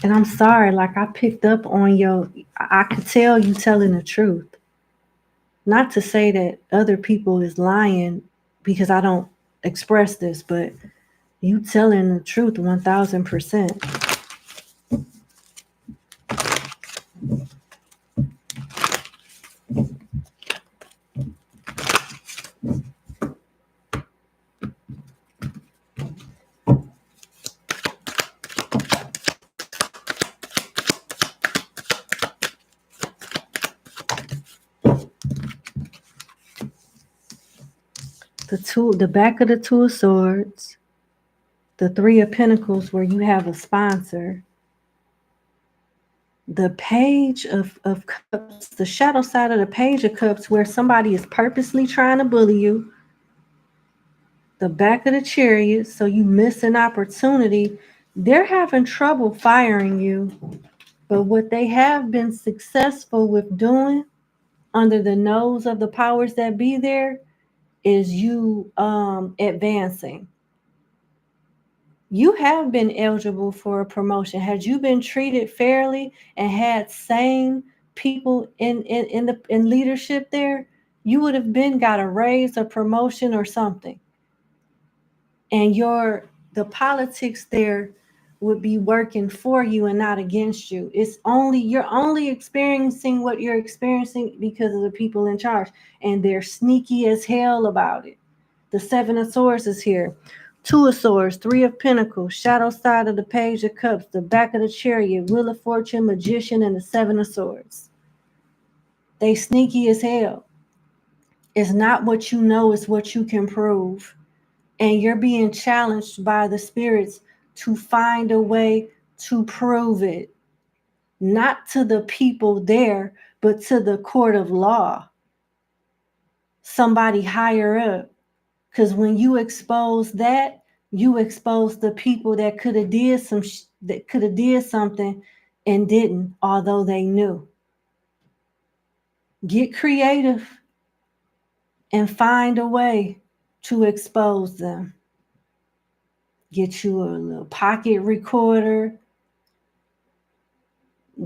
And I'm sorry, like I picked up on I could tell you telling the truth. Not to say that other people is lying because I don't express this, but you telling the truth 1000%. The back of the Two of Swords, the Three of Pentacles where you have a sponsor, the Page of Cups, the shadow side of the Page of Cups where somebody is purposely trying to bully you, the back of the Chariot, so you miss an opportunity. They're having trouble firing you, but what they have been successful with doing under the nose of the powers that be there is you advancing. You have been eligible for a promotion. Had you been treated fairly and had sane people in leadership there, you would have been got a raise, a promotion, or something. And the politics there would be working for you and not against you. You're only experiencing what you're experiencing because of the people in charge, and they're sneaky as hell about it. The Seven of Swords is here. Two of Swords, Three of Pentacles, shadow side of the Page of Cups, the back of the Chariot, Wheel of Fortune, Magician, and the Seven of Swords. They sneaky as hell. It's not what you know, it's what you can prove. And you're being challenged by the spirits to find a way to prove it. Not to the people there, but to the court of law. Somebody higher up. Because when you expose that, you expose the people that could have did something and didn't, although they knew. Get creative and find a way to expose them. Get you a little pocket recorder.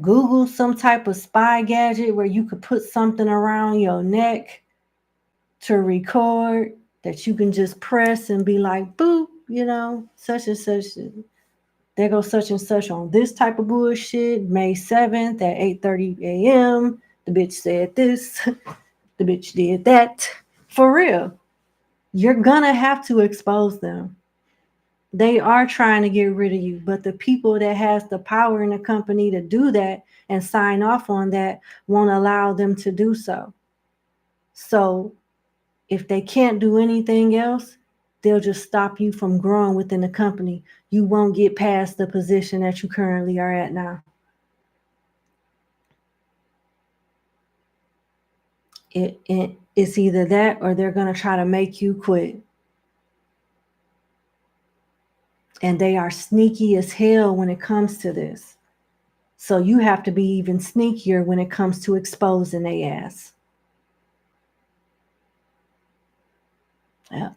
Google some type of spy gadget where you could put something around your neck to record that you can just press and be like, boop, such and such. There goes such and such on this type of bullshit. May 7th at 8:30 a.m. The bitch said this. The bitch did that. For real. You're gonna have to expose them. They are trying to get rid of you, but the people that has the power in the company to do that and sign off on that won't allow them to do so. So if they can't do anything else, they'll just stop you from growing within the company. You won't get past the position that you currently are at now. It's either that or they're going to try to make you quit. And they are sneaky as hell when it comes to this. So you have to be even sneakier when it comes to exposing their ass. Yeah.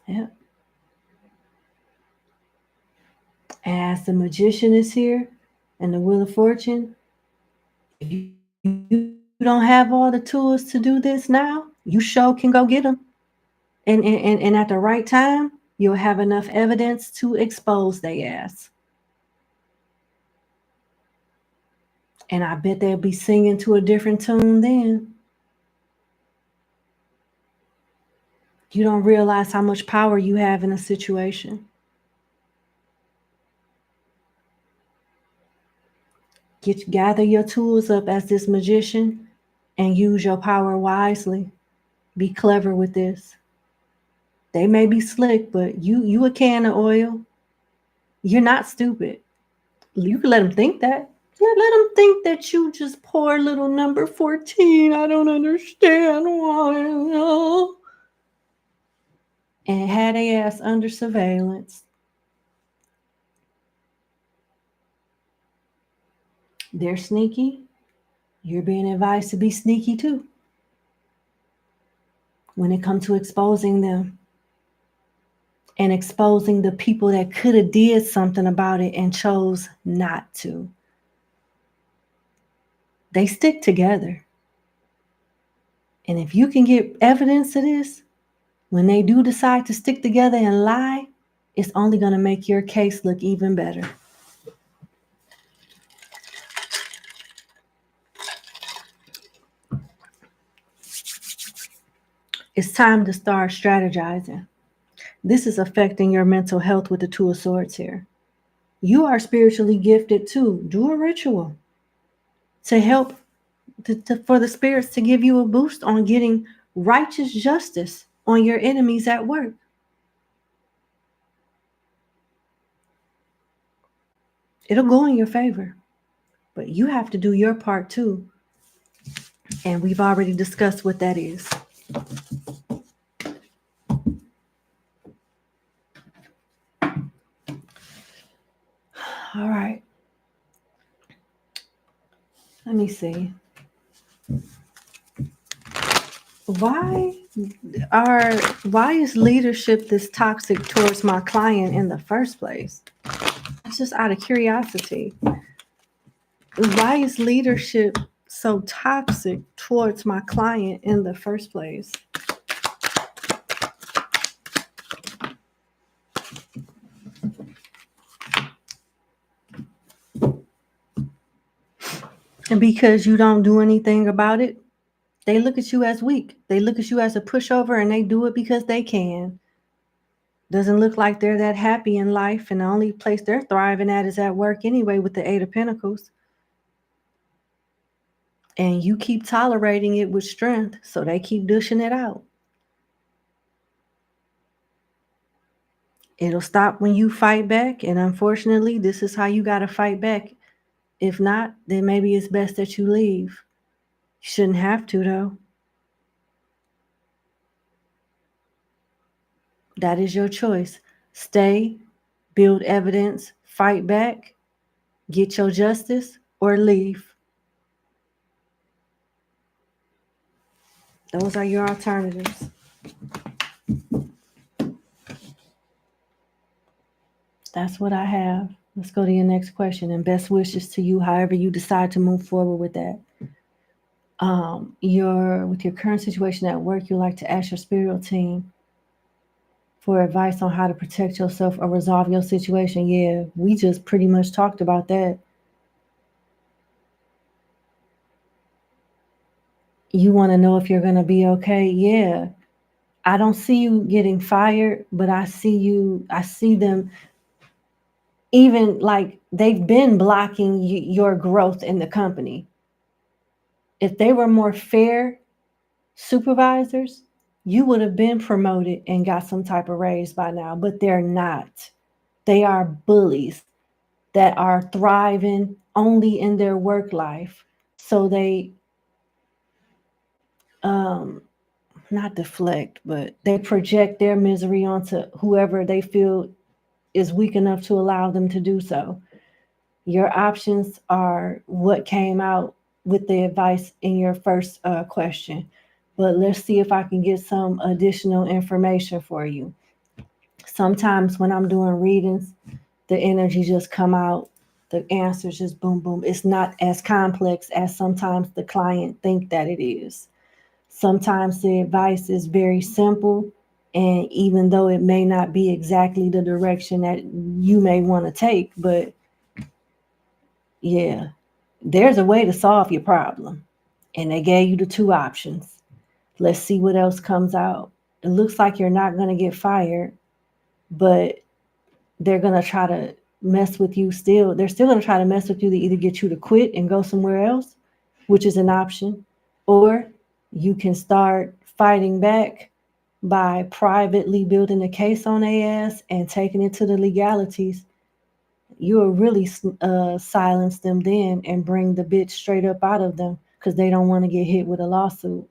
Yeah. As the Magician is here and the Wheel of Fortune, if you don't have all the tools to do this now, you sure can go get them. And at the right time, you'll have enough evidence to expose their ass. And I bet they'll be singing to a different tune then. You don't realize how much power you have in a situation. Gather your tools up as this magician and use your power wisely. Be clever with this. They may be slick, but you a can of oil. You're not stupid. You can let them think that. Yeah, let them think that you just poor little number 14. I don't understand why. No. And had a ass under surveillance. They're sneaky. You're being advised to be sneaky too when it comes to exposing them and exposing the people that could have did something about it and chose not to. They stick together. And if you can get evidence of this, when they do decide to stick together and lie, it's only going to make your case look even better. It's time to start strategizing. This is affecting your mental health with the Two of Swords here. You are spiritually gifted too. Do a ritual to help for the spirits to give you a boost on getting righteous justice on your enemies at work. It'll go in your favor, but you have to do your part too. And we've already discussed what that is. All right. Let me see. Why is leadership this toxic towards my client in the first place? It's just out of curiosity. Why is leadership so toxic towards my client in the first place? And because you don't do anything about it, they look at you as weak. They look at you as a pushover, and they do it because they can. Doesn't look like they're that happy in life, and the only place they're thriving at is at work anyway with the Eight of Pentacles. And you keep tolerating it with strength, so they keep dishing it out. It'll stop when you fight back, and unfortunately, this is how you got to fight back. If not, then maybe it's best that you leave. You shouldn't have to, though. That is your choice. Stay, build evidence, fight back, get your justice, or leave. Those are your alternatives. That's what I have. Let's go to your next question, and best wishes to you however you decide to move forward with that. With your current situation at work, you like to ask your spiritual team for advice on how to protect yourself or resolve your situation. Yeah, we just pretty much talked about that. You want to know if you're going to be okay? Yeah. I don't see you getting fired, but I see them even like they've been blocking your growth in the company. If they were more fair supervisors, you would have been promoted and got some type of raise by now, but they're not. They are bullies that are thriving only in their work life. So they, not deflect, but they project their misery onto whoever they feel is weak enough to allow them to do so. Your options are what came out with the advice in your first question. But let's see if I can get some additional information for you. Sometimes when I'm doing readings, the energy just come out. The answers just boom, boom. It's not as complex as sometimes the client think that it is. Sometimes the advice is very simple, and even though it may not be exactly the direction that you may want to take, but yeah, There's a way to solve your problem. And they gave you the two options. Let's see what else comes out. It looks like you're not going to get fired, but they're going to try to mess with you still. They're still going to try to mess with you to either get you to quit and go somewhere else, which is an option, or you can start fighting back by privately building a case on their ass and taking it to the legalities. You'll really silence them then and bring the bitch straight up out of them because they don't want to get hit with a lawsuit.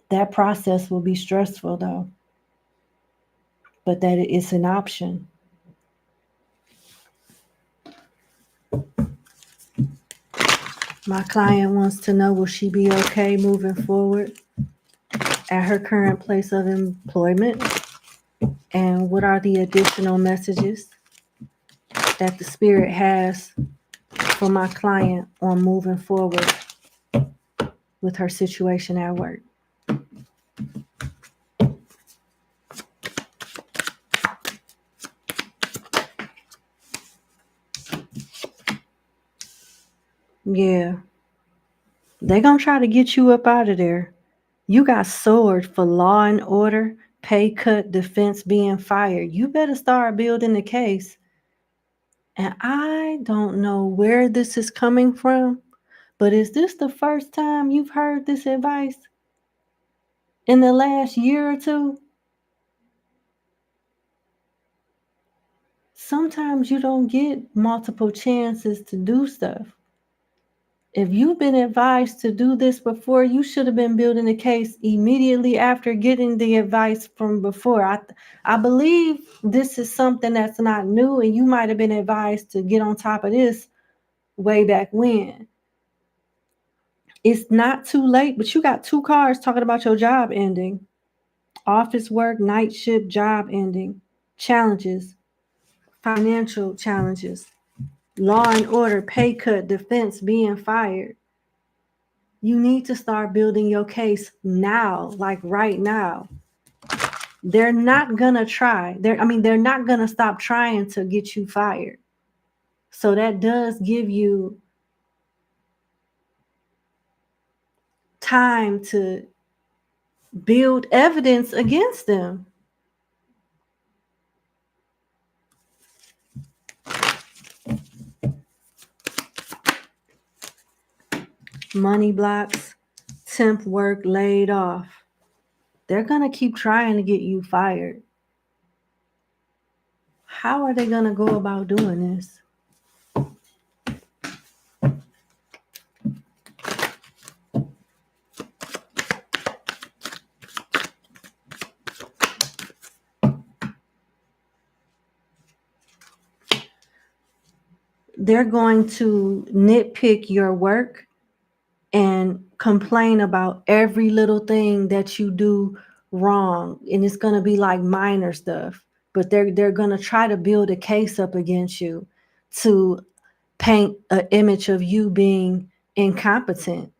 That process will be stressful though, but that it's an option. My client wants to know, will she be okay moving forward at her current place of employment? And what are the additional messages that the spirit has for my client on moving forward with her situation at work? Yeah, they're gonna try to get you up out of there. You got sword for law and order, pay cut, defense, being fired. You better start building the case. And I don't know where this is coming from, but is this the first time you've heard this advice in the last year or two? Sometimes you don't get multiple chances to do stuff. If you've been advised to do this before, you should have been building a case immediately after getting the advice from before. I believe this is something that's not new, and you might have been advised to get on top of this way back when. It's not too late, but you got two cards talking about your job ending. Office work, night shift, job ending, challenges, financial challenges, law and order, pay cut, defense, being fired. You need to start building your case now, like right now. They're not gonna try. They're not gonna stop trying to get you fired. So that does give you time to build evidence against them. Money blocks, temp work, laid off. They're gonna keep trying to get you fired. How are they gonna go about doing this? They're going to nitpick your work and complain about every little thing that you do wrong, and it's going to be like minor stuff, but they're going to try to build a case up against you to paint an image of you being incompetent.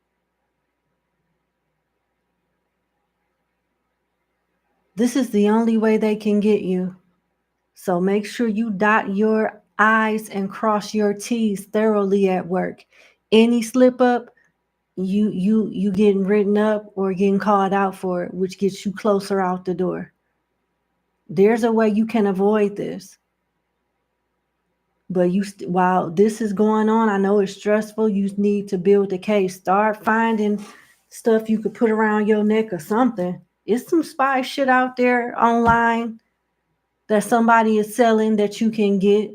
This is the only way they can get you. So make sure you dot your I's and cross your T's thoroughly at work. Any slip up, you getting written up or getting called out for it, which gets you closer out the door. There's a way you can avoid this. But while this is going on, I know it's stressful. You need to build the case. Start finding stuff you could put around your neck or something. It's some spy shit out there online that somebody is selling that you can get.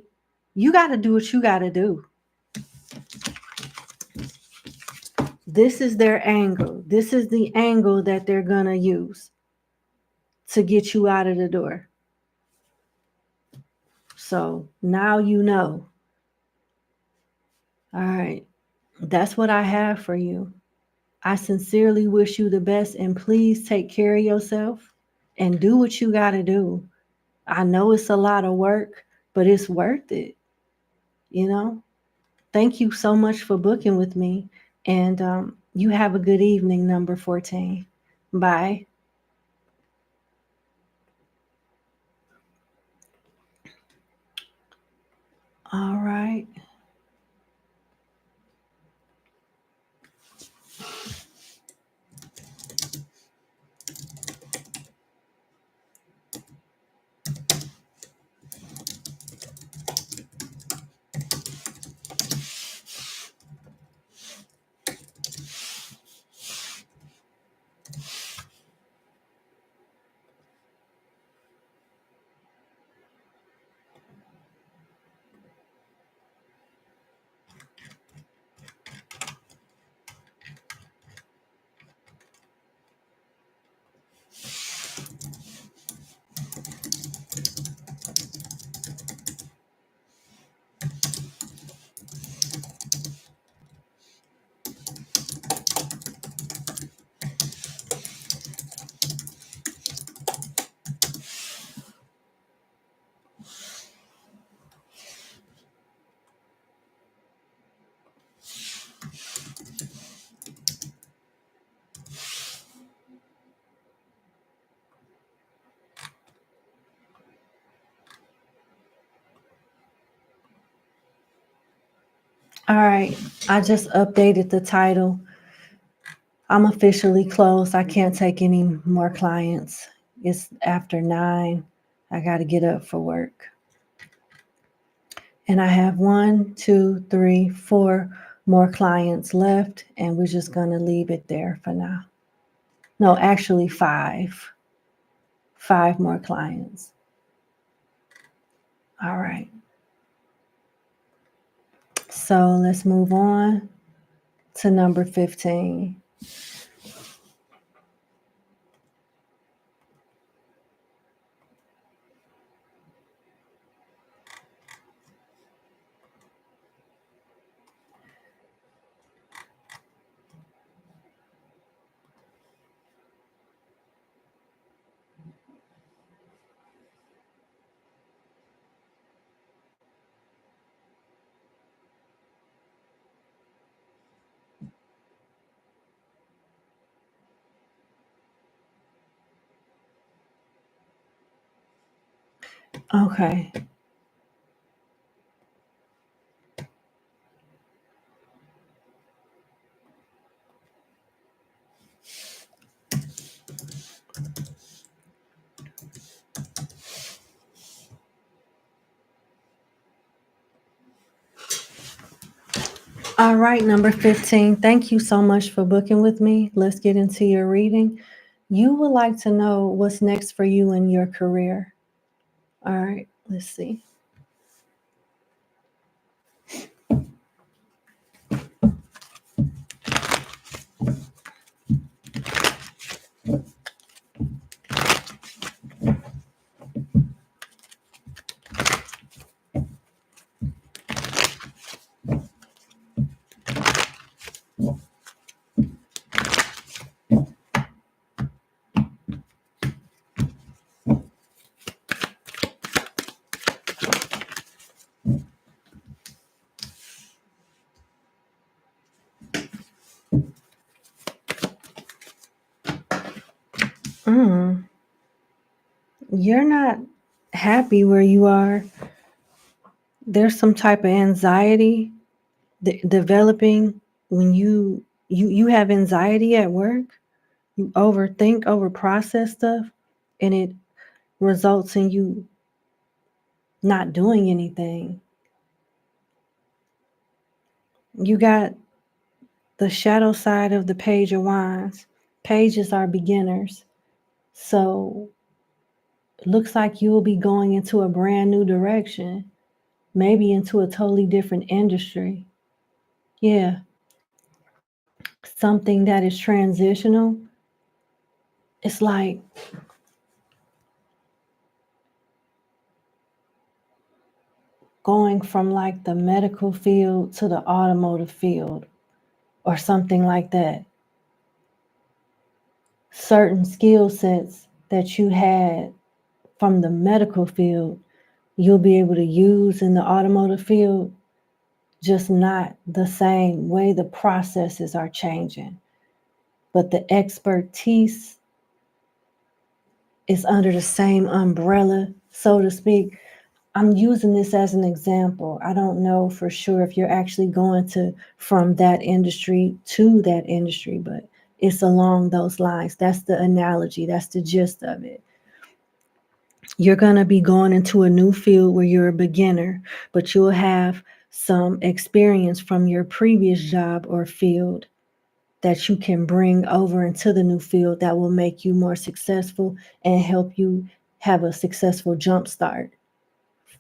You got to do what you got to do. This is their angle. This is the angle that they're going to use to get you out of the door. So now you know. All right. That's what I have for you. I sincerely wish you the best, and please take care of yourself and do what you got to do. I know it's a lot of work, but it's worth it. You know? Thank you so much for booking with me. And you have a good evening, number 14. Bye. All right. All right, I just updated the title. I'm officially closed. I can't take any more clients. It's after 9. I got to get up for work. And I have 1, 2, 3, 4 more clients left, and we're just going to leave it there for now. No, actually 5. 5 more clients. All right. So let's move on to number 15. Okay. All right, number 15. Thank you so much for booking with me. Let's get into your reading. You would like to know what's next for you in your career. All right, let's see. You're not happy where you are. There's some type of anxiety developing when you have anxiety at work. You overthink, overprocess stuff, and it results in you not doing anything. You got the shadow side of the Page of Wands. Pages are beginners. So it looks like you'll be going into a brand new direction, maybe into a totally different industry. Yeah. Something that is transitional. It's like going from like the medical field to the automotive field or something like that. Certain skill sets that you had from the medical field, you'll be able to use in the automotive field, just not the same way. The processes are changing, but the expertise is under the same umbrella, so to speak. I'm using this as an example. I don't know for sure if you're actually going to from that industry to that industry, but it's along those lines. That's the analogy. That's the gist of it. You're going to be going into a new field where you're a beginner, but you'll have some experience from your previous job or field that you can bring over into the new field that will make you more successful and help you have a successful jump start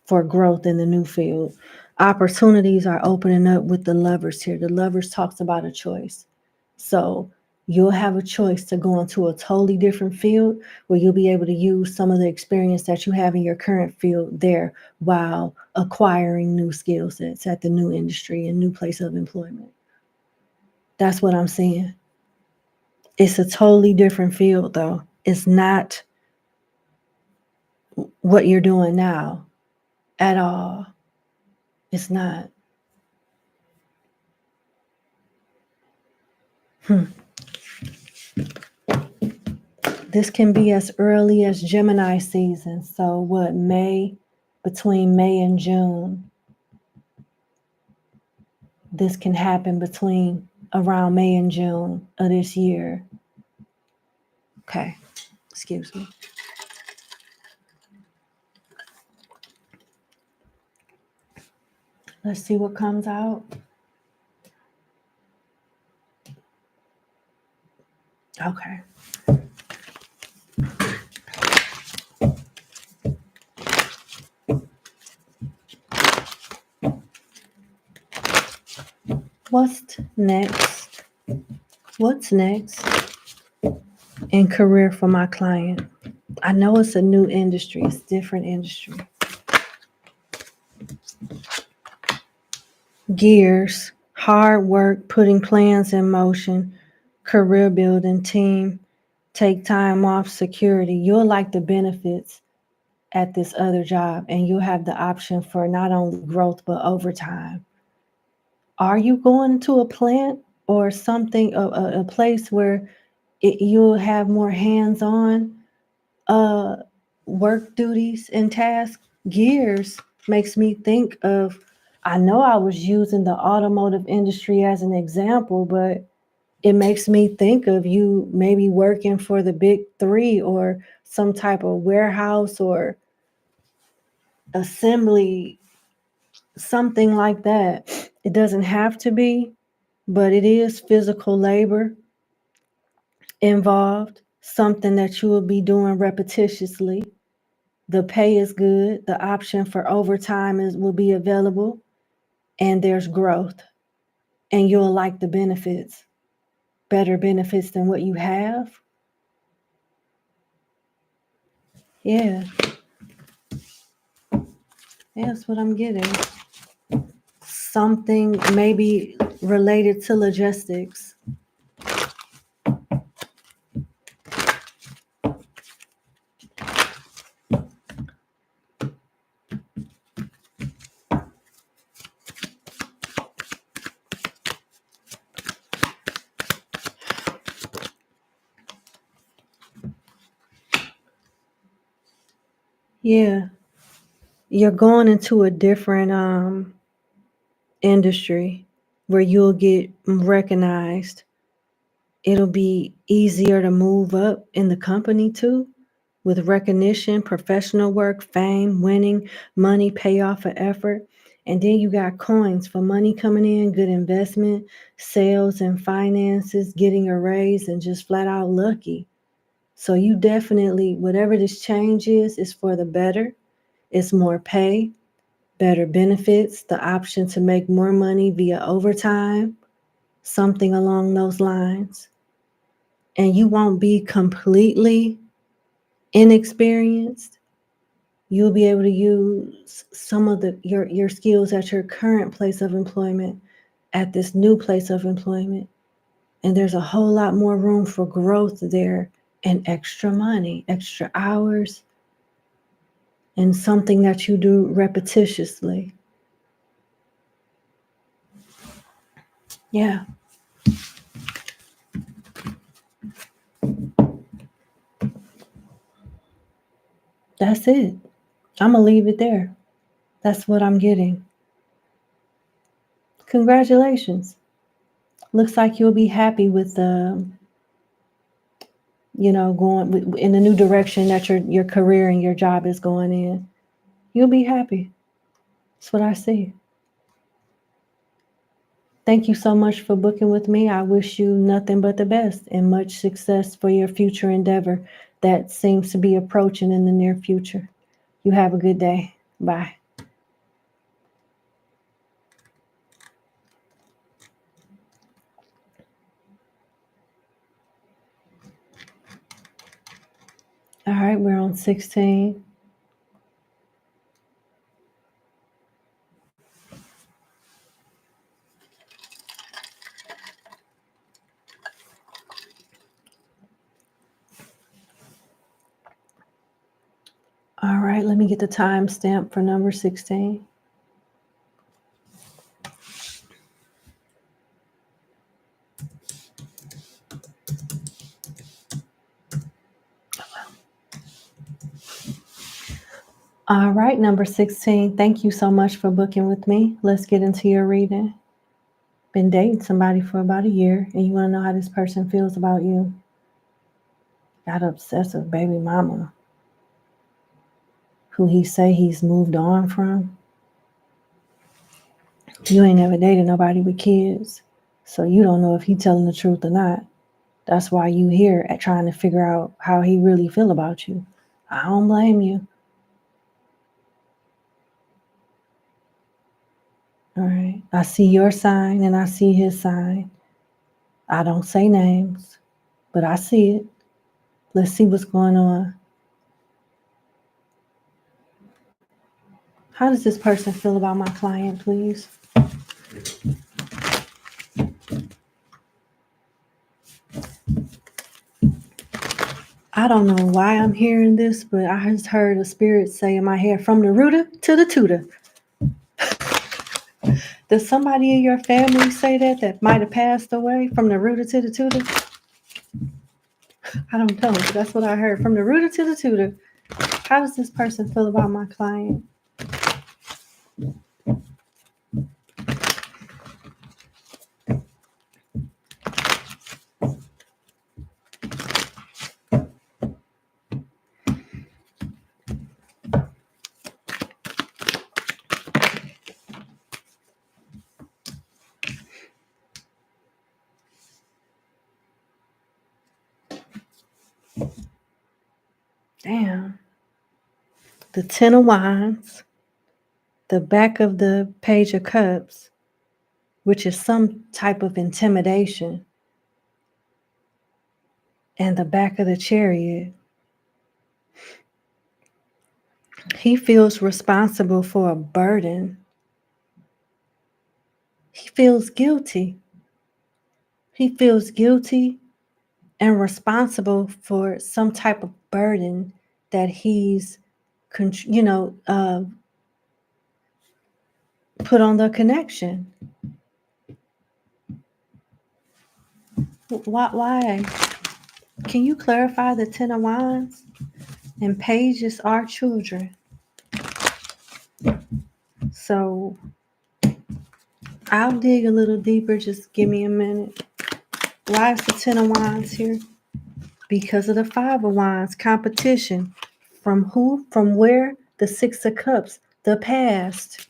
for growth in the new field. Opportunities are opening up with the Lovers here. The Lovers talks about a choice. So you'll have a choice to go into a totally different field where you'll be able to use some of the experience that you have in your current field there while acquiring new skill sets at the new industry and new place of employment. That's what I'm saying. It's a totally different field though. It's not what you're doing now at all. It's not. This can be as early as Gemini season. So what, between May and June. this can happen between around May and June of this year. Okay, excuse me. Let's see what comes out. Okay. What's next? What's next in career for my client? I know it's a new industry. It's a different industry. Gears, hard work, putting plans in motion, career building, team, take time off, security. You'll like the benefits at this other job, and you'll have the option for not only growth but overtime. Are you going to a plant or something, a place where you'll have more hands-on work duties and tasks? Gears makes me think of, I know I was using the automotive industry as an example, but it makes me think of you maybe working for the big three or some type of warehouse or assembly, something like that. It doesn't have to be, but it is physical labor involved, something that you will be doing repetitiously. The pay is good. The option for overtime will be available, and there's growth, and you'll like the benefits, better benefits than what you have. Yeah. Yeah, that's what I'm getting. Something maybe related to logistics. Yeah. You're going into a different industry where you'll get recognized. It'll be easier to move up in the company too, with recognition, professional work, fame, winning, money, payoff for effort. And then you got coins for money coming in, good investment, sales and finances, getting a raise, and just flat out lucky. So you definitely, whatever this change is for the better. It's more pay, better benefits, the option to make more money via overtime, something along those lines. And you won't be completely inexperienced. You'll be able to use some of your skills at your current place of employment at this new place of employment. And there's a whole lot more room for growth there, and extra money, extra hours, and something that you do repetitiously. Yeah. That's it. I'm going to leave it there. That's what I'm getting. Congratulations. Looks like you'll be happy with going in the new direction that your career and your job is going in. You'll be happy. That's what I see. Thank you so much for booking with me. I wish you nothing but the best and much success for your future endeavor that seems to be approaching in the near future. You have a good day. Bye. All right, we're on 16. All right, let me get the timestamp for number 16. All right, number 16. Thank you so much for booking with me. Let's get into your reading. been dating somebody for about a year, and you want to know how this person feels about you. Got an obsessive baby mama who he say he's moved on from. You ain't never dated nobody with kids, so you don't know if he telling the truth or not. That's why you here at trying to figure out how he really feel about you. I don't blame you. All right. I see your sign and I see his sign. I don't say names, but I see it. Let's see what's going on. How does this person feel about my client, please? I don't know why I'm hearing this, but I just heard a spirit say in my head, from the rooter to the tutor. Does somebody in your family say that might have passed away, from the rooter to the tutor? I don't know. That's what I heard. From the rooter to the tutor. How does this person feel about my client? Damn. The Ten of Wands, the back of the Page of Cups, which is some type of intimidation, and the back of the Chariot. He feels responsible for a burden. He feels guilty. He feels guilty and responsible for some type of burden that he's, put on the connection. Why? Can you clarify the Ten of Wands? And pages are children. So I'll dig a little deeper. Just give me a minute. Why is the Ten of Wands here? Because of the Five of Wands, competition. From who? From where? The Six of Cups, the past.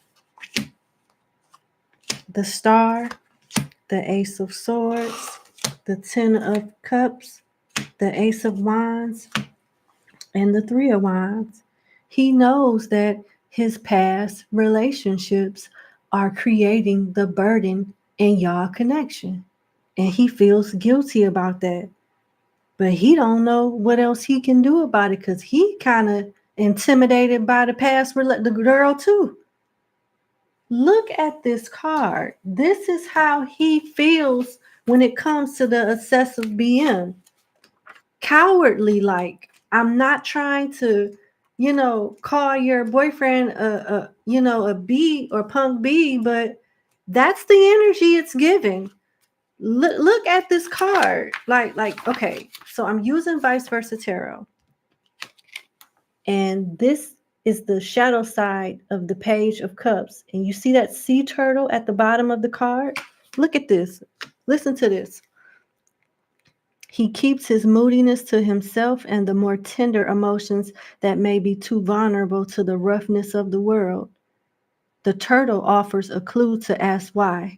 The Star, the Ace of Swords, the Ten of Cups, the Ace of Wands, and the Three of Wands. He knows that his past relationships are creating the burden in y'all connection. And he feels guilty about that. But he don't know what else he can do about it, because he kind of intimidated by the past, the girl too. Look at this card. This is how he feels when it comes to the obsessive BM. Cowardly, like, I'm not trying to, call your boyfriend a B or punk B, but that's the energy it's giving. Look at this card. Like, okay, so I'm using Vice Versa Tarot. And this is the shadow side of the Page of Cups. And you see that sea turtle at the bottom of the card? Look at this. Listen to this. He keeps his moodiness to himself and the more tender emotions that may be too vulnerable to the roughness of the world. The turtle offers a clue to ask why.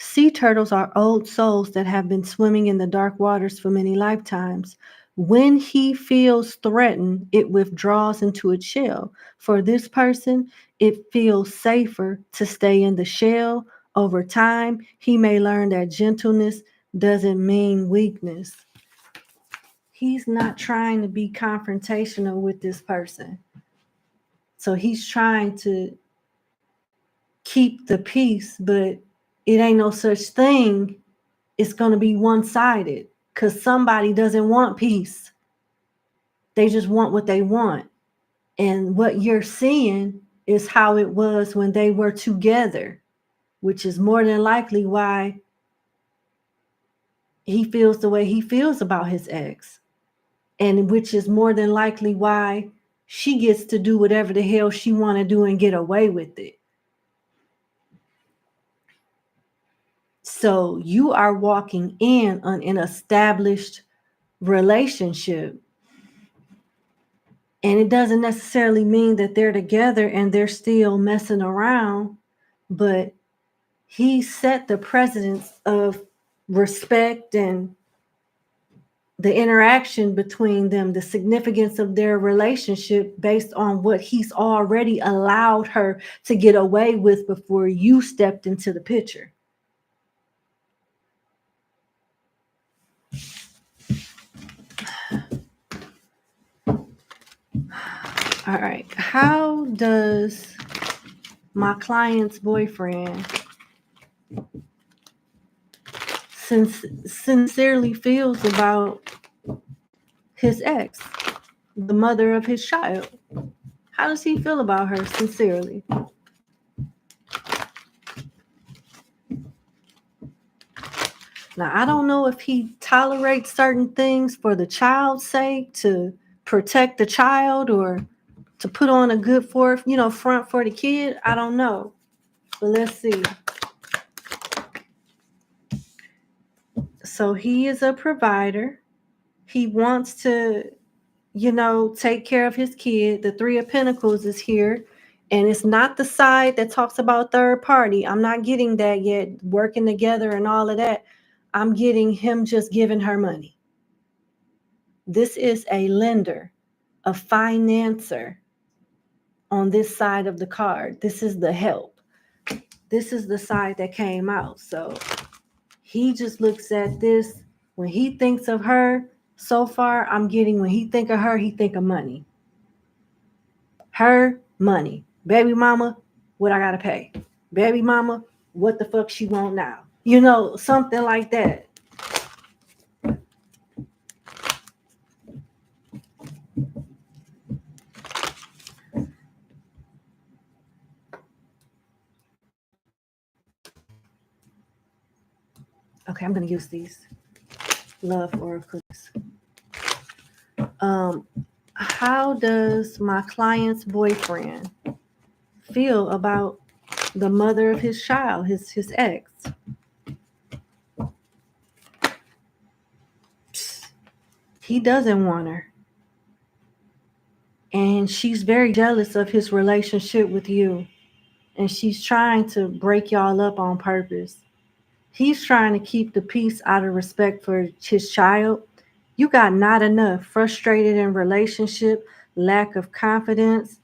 Sea turtles are old souls that have been swimming in the dark waters for many lifetimes. When he feels threatened, it withdraws into its shell. For this person, it feels safer to stay in the shell. Over time, he may learn that gentleness doesn't mean weakness. He's not trying to be confrontational with this person. So he's trying to keep the peace, but it ain't no such thing. It's going to be one-sided because somebody doesn't want peace. They just want what they want. And what you're seeing is how it was when they were together, which is more than likely why he feels the way he feels about his ex. And which is more than likely why she gets to do whatever the hell she want to do and get away with it. So you are walking in on an established relationship. And it doesn't necessarily mean that they're together and they're still messing around, but he set the precedence of respect and the interaction between them, the significance of their relationship based on what he's already allowed her to get away with before you stepped into the picture. All right. How does my client's boyfriend sincerely feels about his ex, the mother of his child? How does he feel about her sincerely? Now, I don't know if he tolerates certain things for the child's sake, to protect the child, or to put on a good front for the kid. I don't know. But let's see. So he is a provider. He wants to, take care of his kid. The Three of Pentacles is here. And it's not the side that talks about third party. I'm not getting that yet. Working together and all of that. I'm getting him just giving her money. This is a lender, a financer on this side of the card. This is the help. This is the side that came out. So he just looks at this. When he thinks of her, so far, I'm getting, when he think of her, he think of money. Her money. Baby mama, what I gotta pay? Baby mama, what the fuck she want now? Something like that. Okay, I'm gonna use these love oracles. How does my client's boyfriend feel about the mother of his child, his ex? He doesn't want her. And she's very jealous of his relationship with you. And she's trying to break y'all up on purpose. He's trying to keep the peace out of respect for his child. You got not enough, frustrated in relationship, lack of confidence,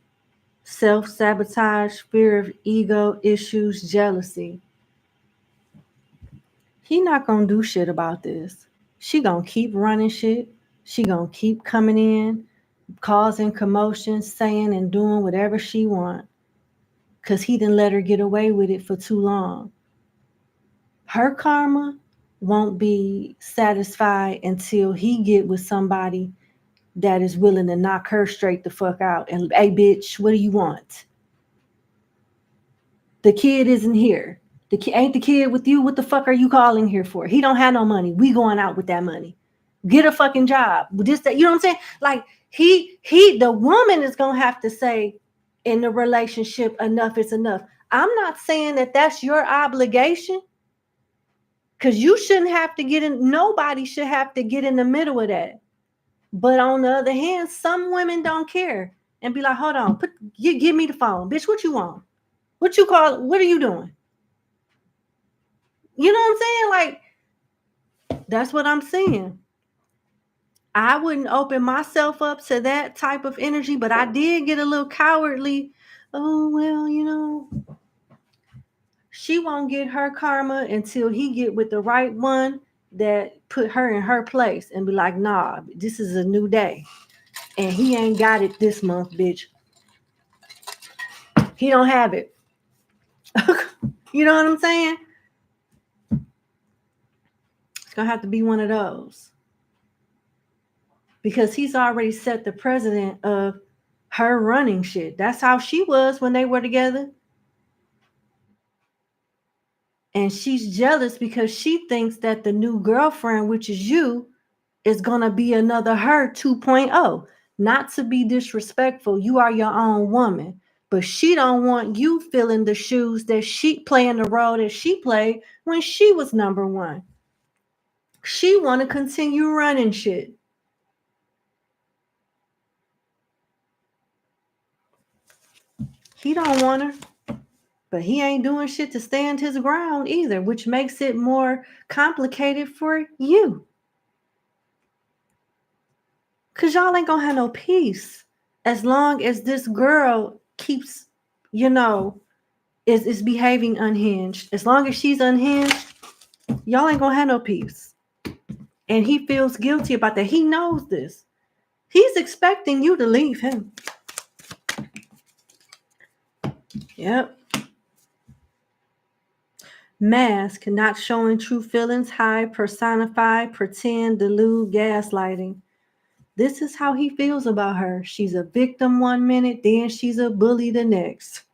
self-sabotage, fear of ego issues, jealousy. He not gonna do shit about this. She gonna keep running shit. She gonna keep coming in, causing commotion, saying and doing whatever she want, because he didn't let her get away with it for too long. Her karma won't be satisfied until he get with somebody that is willing to knock her straight the fuck out. And, hey, bitch, what do you want? The kid isn't here. Ain't the kid with you? What the fuck are you calling here for? He don't have no money. We going out with that money. Get a fucking job. This, that, you know what I'm saying? Like, the woman is going to have to say in the relationship, enough is enough. I'm not saying that that's your obligation, because you shouldn't have to get in. Nobody should have to get in the middle of that. But on the other hand, some women don't care and be like, hold on, give me the phone. Bitch, what you want? What you call it? What are you doing? You know what I'm saying? Like, that's what I'm saying. I wouldn't open myself up to that type of energy, but I did get a little cowardly. Oh, well, she won't get her karma until he get with the right one that put her in her place and be like, nah, this is a new day. And he ain't got it this month, bitch. He don't have it. You know what I'm saying? It's going to have to be one of those. Because he's already set the precedent of her running shit. That's how she was when they were together. And she's jealous because she thinks that the new girlfriend, which is you, is going to be another her 2.0. Not to be disrespectful. You are your own woman. But she don't want you filling the shoes that she playing the role that she played when she was number one. She want to continue running shit. He don't want her, but he ain't doing shit to stand his ground either, which makes it more complicated for you. Because y'all ain't gonna have no peace as long as this girl keeps, is behaving unhinged. As long as she's unhinged, y'all ain't gonna have no peace. And he feels guilty about that. He knows this. He's expecting you to leave him. Yep. Mask, not showing true feelings, hide, personify, pretend, delude, gaslighting. This is how he feels about her. She's a victim one minute, then she's a bully the next.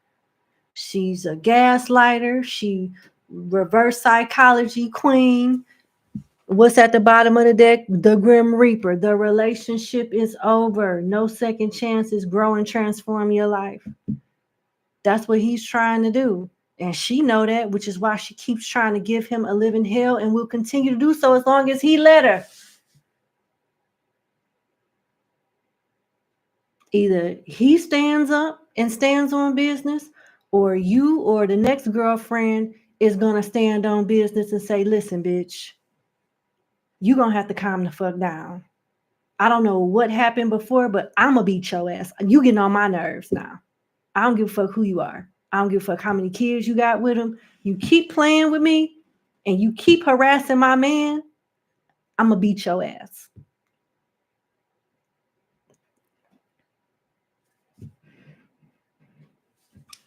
She's a gaslighter. She reverse psychology queen. What's at the bottom of the deck? The Grim Reaper. The relationship is over. No second chances. Grow and transform your life. That's what he's trying to do. And she know that, which is why she keeps trying to give him a living hell and will continue to do so as long as he let her. Either he stands up and stands on business, or you or the next girlfriend is going to stand on business and say, listen, bitch, you're going to have to calm the fuck down. I don't know what happened before, but I'm going to beat your ass. You getting on my nerves now. I don't give a fuck who you are. I don't give a fuck how many kids you got with him. You keep playing with me and you keep harassing my man, I'm going to beat your ass.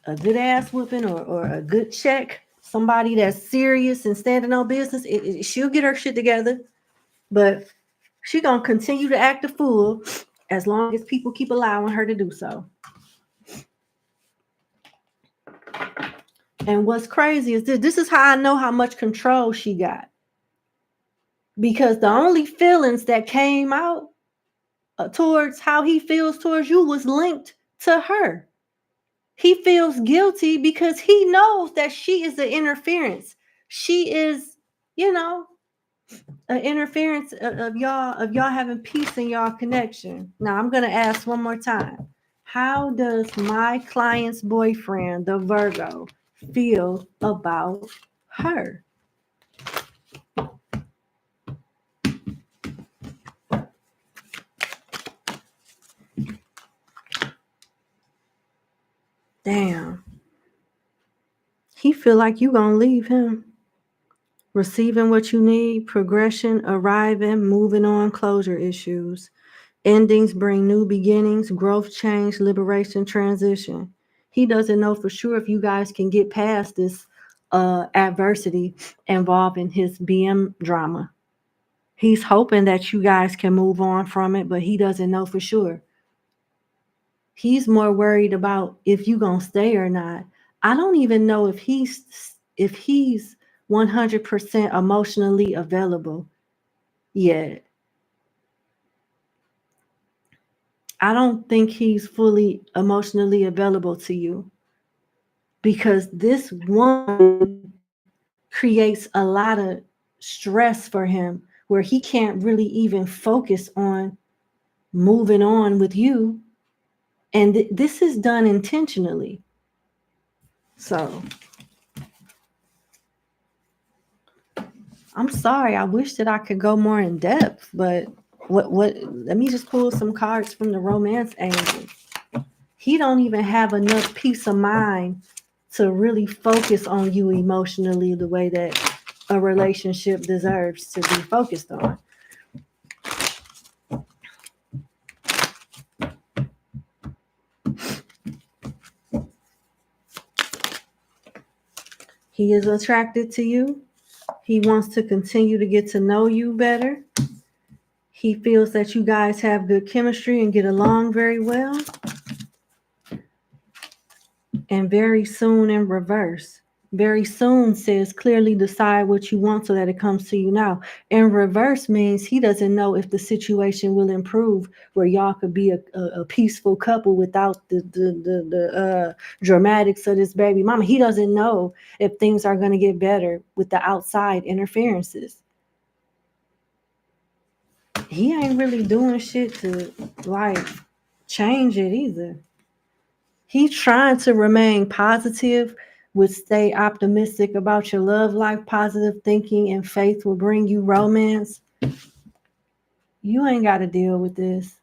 A good ass whooping or a good check, somebody that's serious and standing on business, she'll get her shit together. But she going to continue to act a fool as long as people keep allowing her to do so. And what's crazy is this is how I know how much control she got. Because the only feelings that came out towards how he feels towards you was linked to her. He feels guilty because he knows that she is an interference. She is, an interference of y'all having peace in y'all connection. Now I'm gonna ask one more time. How does my client's boyfriend, the Virgo, feel about her? Damn. He feel like you gonna leave him. Receiving what you need, progression, arriving, moving on, closure issues. Endings bring new beginnings, growth, change, liberation, transition. He doesn't know for sure if you guys can get past this adversity involving his BM drama. He's hoping that you guys can move on from it, but he doesn't know for sure. He's more worried about if you gonna stay or not. I don't even know if he's 100% emotionally available yet. I don't think he's fully emotionally available to you because this one creates a lot of stress for him where he can't really even focus on moving on with you. And this is done intentionally. So I'm sorry. I wish that I could go more in depth, but let me just pull some cards from the romance angel. He don't even have enough peace of mind to really focus on you emotionally the way that a relationship deserves to be focused on. He is attracted to you. He wants to continue to get to know you better. He feels that you guys have good chemistry and get along very well. And very soon in reverse, Very soon says clearly decide what you want so that it comes to you now. In reverse means he doesn't know if the situation will improve where y'all could be a peaceful couple without the dramatics of this baby mama. He doesn't know if things are going to get better with the outside interferences. He ain't really doing shit to like change it either. He's trying to remain positive, would stay optimistic about your love life, positive thinking and faith will bring you romance. You ain't got to deal with this.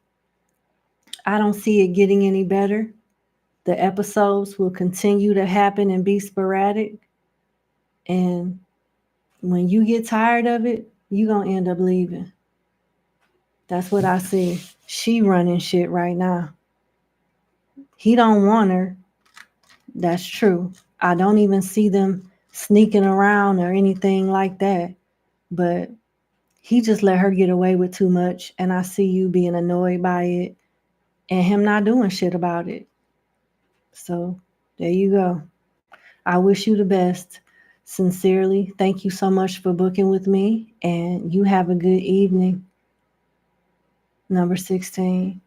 I don't see it getting any better. The episodes will continue to happen and be sporadic. And when you get tired of it, you're going to end up leaving. That's what I see. She running shit right now. He don't want her. That's true. I don't even see them sneaking around or anything like that. But he just let her get away with too much. And I see you being annoyed by it and him not doing shit about it. So there you go. I wish you the best. Sincerely, thank you so much for booking with me. And you have a good evening. Number 16.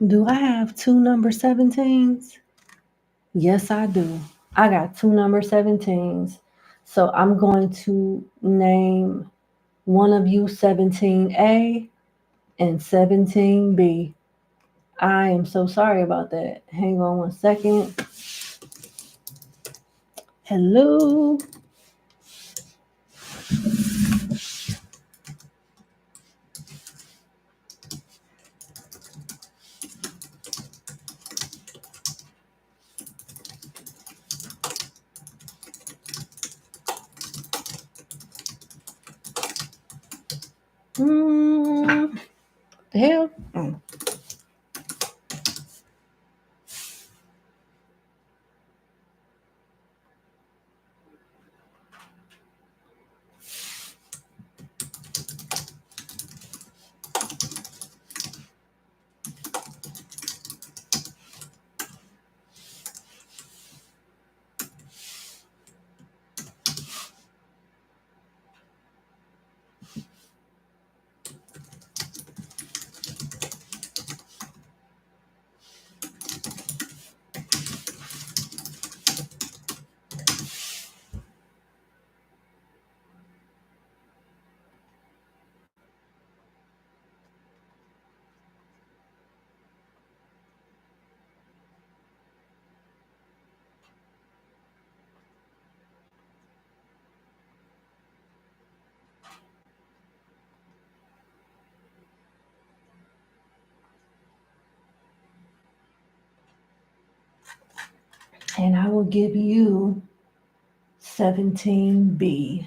Do I have two number 17s? Yes, I do. I got two number 17s. So I'm going to name one of you 17A and 17B. I am so sorry about that. Hang on one second. Hello. The hell? Oh. And I will give you 17B.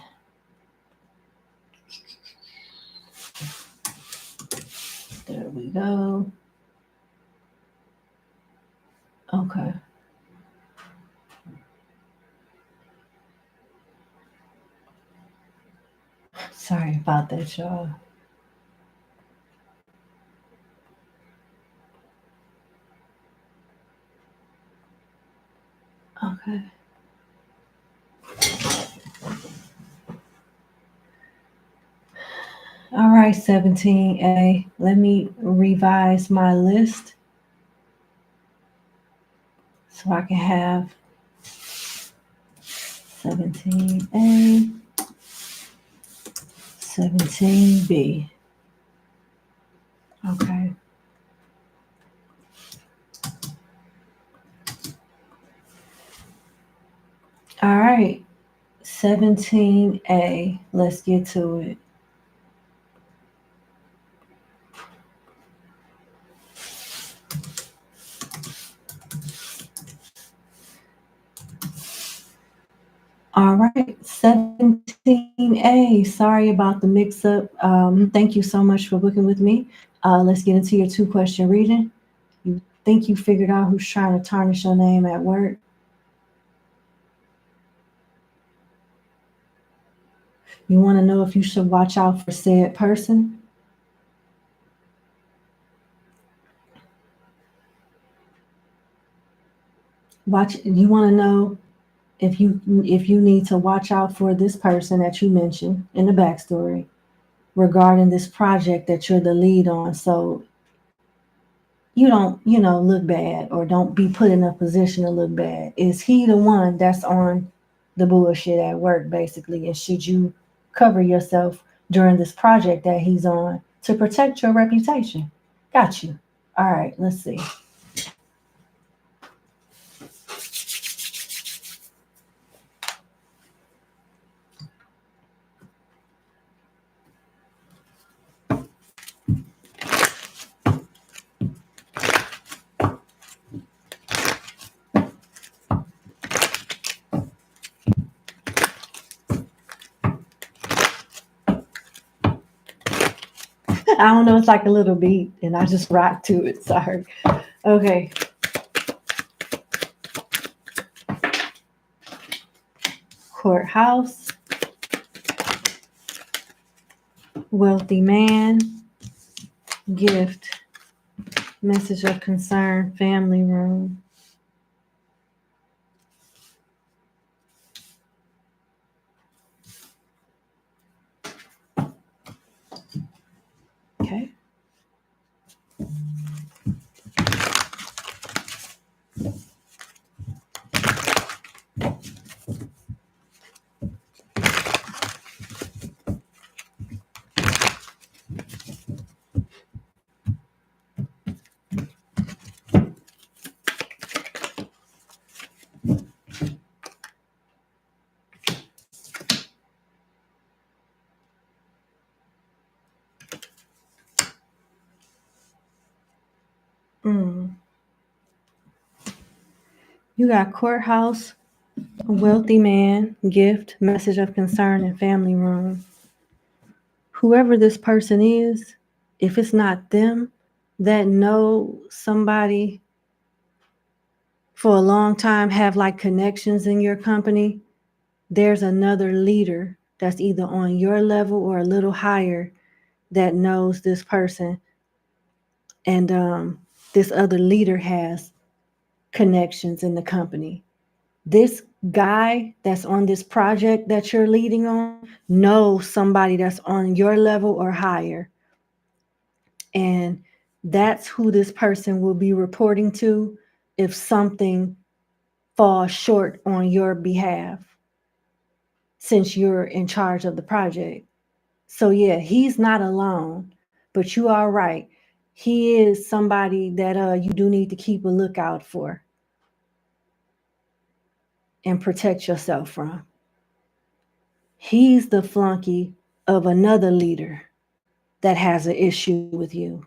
There we go. Okay. Sorry about that, y'all. Okay. All right, 17A. Let me revise my list so I can have 17A, 17B. Okay. All right. 17A. Let's get to it. All right, 17A. Sorry about the mix-up. Thank you so much for booking with me. Let's get into your 2-question reading. think you figured out who's trying to tarnish your name at work. You want to know if you should watch out for said person? You want to know if you need to watch out for this person that you mentioned in the backstory regarding this project that you're the lead on, so you don't, look bad or don't be put in a position to look bad. Is he the one that's on the bullshit at work, basically? And should you cover yourself during this project that he's on to protect your reputation? Got you. All right, let's see. I don't know, it's like a little beat and I just rock to it. Sorry. Okay. Courthouse. Wealthy man. Gift. Message of concern. Family room. Okay. You got courthouse, a wealthy man, gift, message of concern, and family room. Whoever this person is, if it's not them that know somebody for a long time, have like connections in your company, there's another leader that's either on your level or a little higher that knows this person. And this other leader has connections in the company. This guy that's on this project that you're leading on knows somebody that's on your level or higher. And that's who this person will be reporting to if something falls short on your behalf, since you're in charge of the project. So yeah, he's not alone, but you are right. He is somebody that you do need to keep a lookout for and protect yourself from. He's the flunky of another leader that has an issue with you.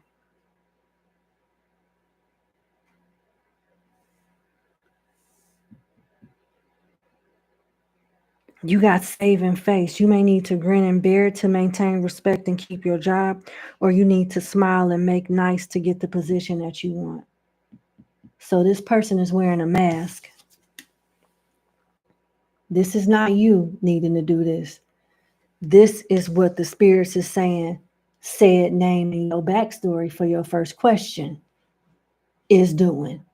You got saving face. You may need to grin and bear it to maintain respect and keep your job, or you need to smile and make nice to get the position that you want. So this person is wearing a mask. This is not you needing to do this. This is what the spirits is saying, said name in your backstory for your first question is doing.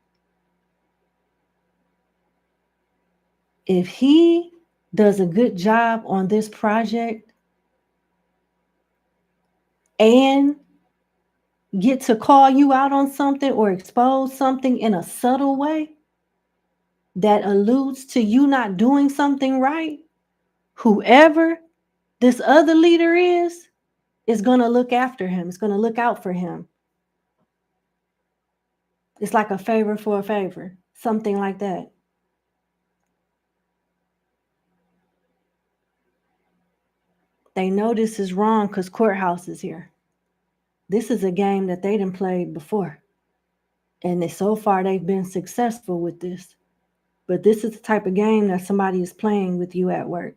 If he does a good job on this project and get to call you out on something or expose something in a subtle way that alludes to you not doing something right, whoever this other leader is going to look after him. It's going to look out for him. It's like a favor for a favor, something like that. They know this is wrong because courthouse is here. This is a game that they done played before. And so far they've been successful with this. But this is the type of game that somebody is playing with you at work.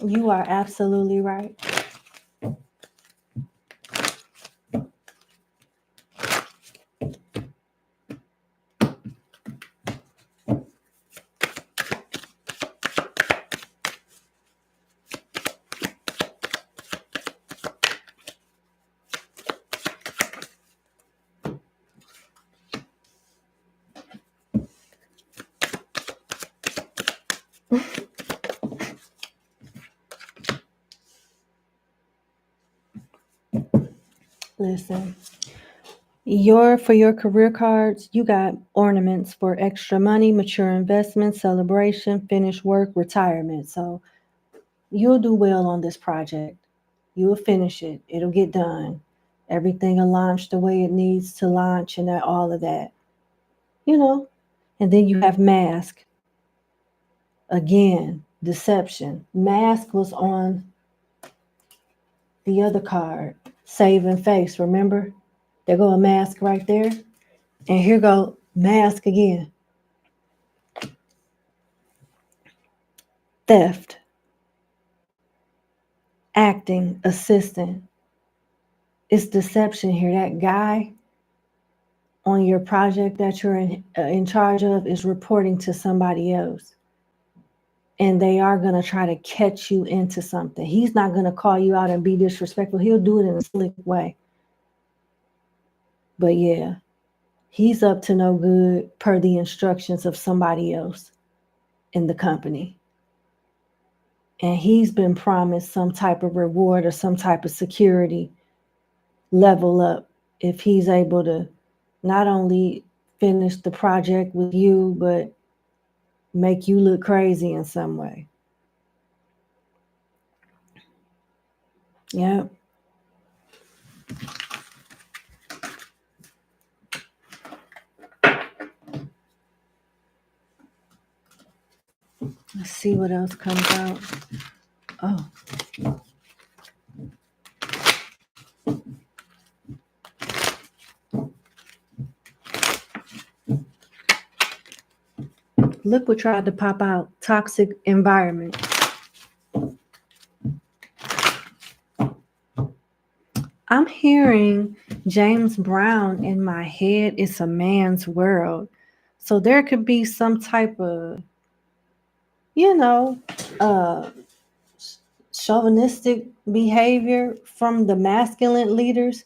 You are absolutely right. Listen, for your career cards, you got ornaments for extra money, mature investment, celebration, finished work, retirement. So you'll do well on this project. You'll finish it. It'll get done. Everything will launch the way it needs to launch and all of that. You know? And then you have mask. Again, deception. Mask was on the other card. Save and face, remember? There go a mask right there. And here go mask again. Theft. Acting, assistant. It's deception here. That guy on your project that you're in charge of is reporting to somebody else. And they are going to try to catch you into something. He's not going to call you out and be disrespectful. He'll do it in a slick way. But yeah, he's up to no good per the instructions of somebody else in the company. And he's been promised some type of reward or some type of security level up if he's able to not only finish the project with you, but make you look crazy in some way. Yeah. Let's see what else comes out. Oh. Look what tried to pop out. Toxic environment. I'm hearing James Brown in my head. It's a man's world. So there could be some type of, chauvinistic behavior from the masculine leaders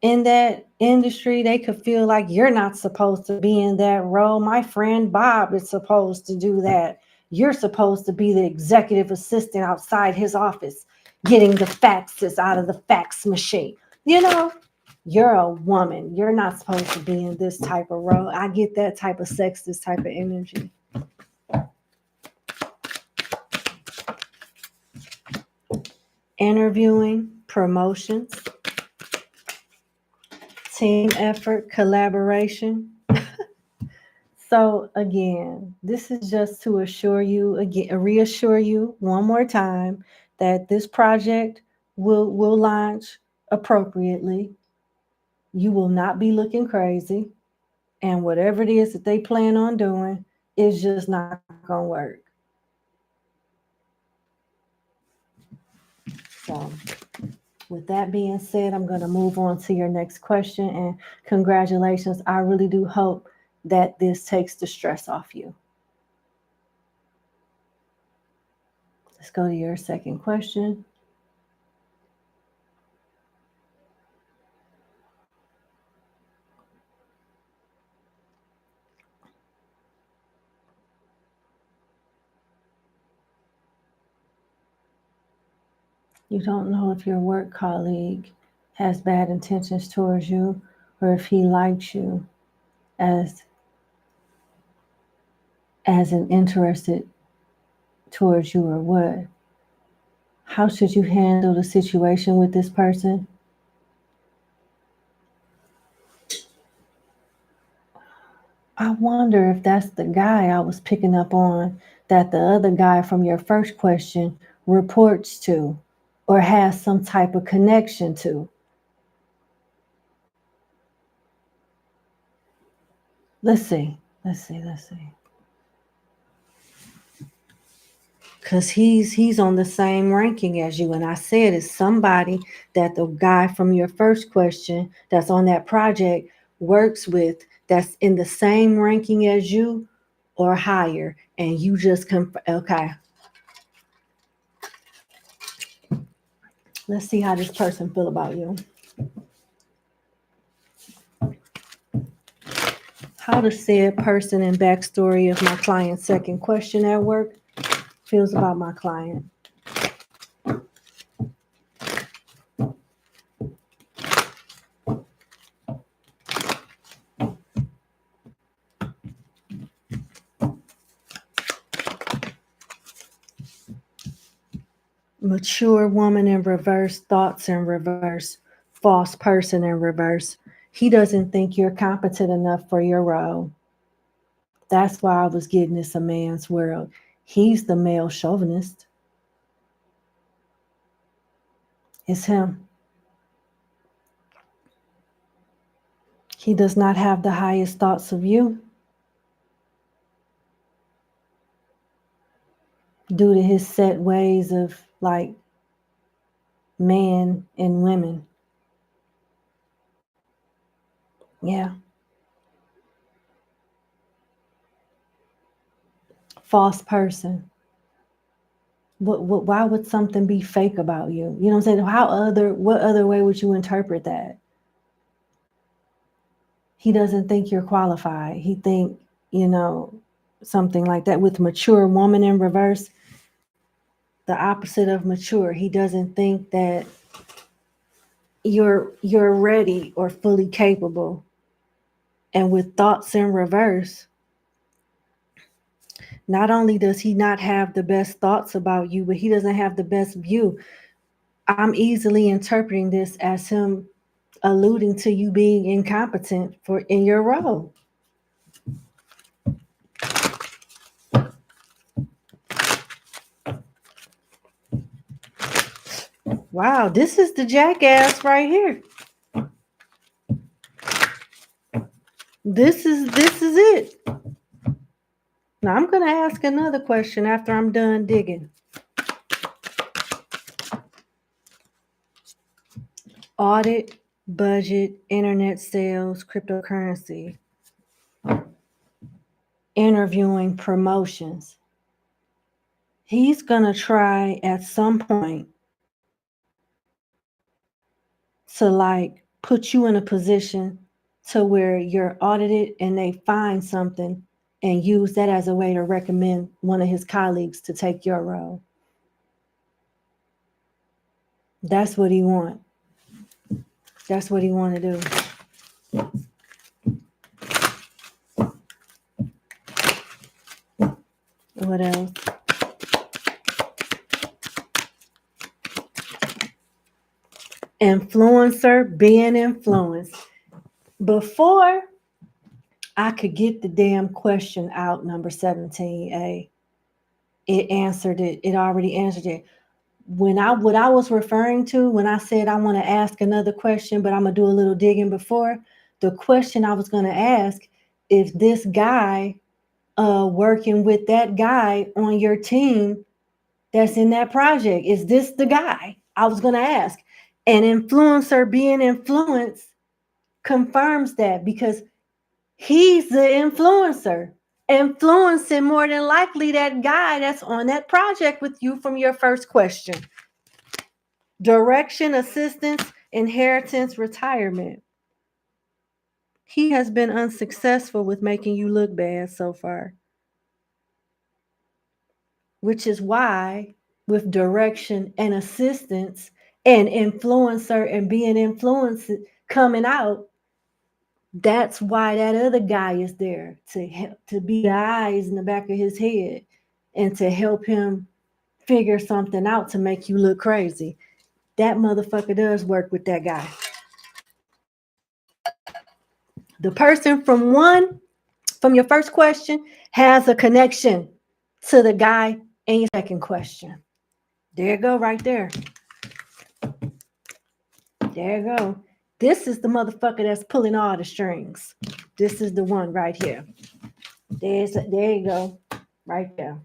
in that industry. They could feel like you're not supposed to be in that role. My friend Bob is supposed to do that. You're supposed to be the executive assistant outside his office, getting the faxes out of the fax machine. You're a woman. You're not supposed to be in this type of role. I get that type of sexist type of energy. Interviewing, promotions, team effort, collaboration. So again, this is just to reassure you one more time that this project will launch appropriately. You will not be looking crazy, and whatever it is that they plan on doing is just not gonna work. So with that being said, I'm going to move on to your next question, and congratulations. I really do hope that this takes the stress off you. Let's go to your second question. You don't know if your work colleague has bad intentions towards you or if he likes you as an interested towards you or what. How should you handle the situation with this person? I wonder if that's the guy I was picking up on that the other guy from your first question reports to or has some type of connection to. Let's see. Because he's on the same ranking as you. And I said it's somebody that the guy from your first question that's on that project works with, that's in the same ranking as you or higher. And you just okay. Let's see how this person feel about you. How the said person and backstory of my client's second question at work feels about my client. Mature woman in reverse, thoughts in reverse, false person in reverse. He doesn't think you're competent enough for your role. That's why I was getting this a man's world. He's the male chauvinist. It's him. He does not have the highest thoughts of you due to his set ways of like men and women. Yeah. False person. Why would something be fake about you? You know what I'm saying? What other way would you interpret that? He doesn't think you're qualified. He think, something like that. With mature woman in reverse, the opposite of mature. He doesn't think that you're ready or fully capable. And with thoughts in reverse, not only does he not have the best thoughts about you, but he doesn't have the best view. I'm easily interpreting this as him alluding to you being incompetent in your role. Wow, this is the jackass right here. This is it. Now I'm going to ask another question after I'm done digging. Audit, budget, internet sales, cryptocurrency, interviewing, promotions. He's going to try at some point to like put you in a position to where you're audited and they find something and use that as a way to recommend one of his colleagues to take your role. That's what he wants. That's what he want to do. What else? Influencer, being influenced. Before I could get the damn question out, number 17A, it answered it. It already answered it. What I was referring to when I said I want to ask another question, but I'm going to do a little digging before, the question I was going to ask, if this guy working with that guy on your team that's in that project, is this the guy? I was going to ask. An influencer being influenced confirms that, because he's the influencer, influencing more than likely that guy that's on that project with you from your first question. Direction, assistance, inheritance, retirement. He has been unsuccessful with making you look bad so far. Which is why with direction and assistance and influencer and being influenced coming out, that's why that other guy is there, to help, to be the eyes in the back of his head and to help him figure something out to make you look crazy. That motherfucker does work with that guy. The person from your first question has a connection to the guy in your second question. There you go, right there. There you go. This is the motherfucker that's pulling all the strings. This is the one right here. There you go. Right there.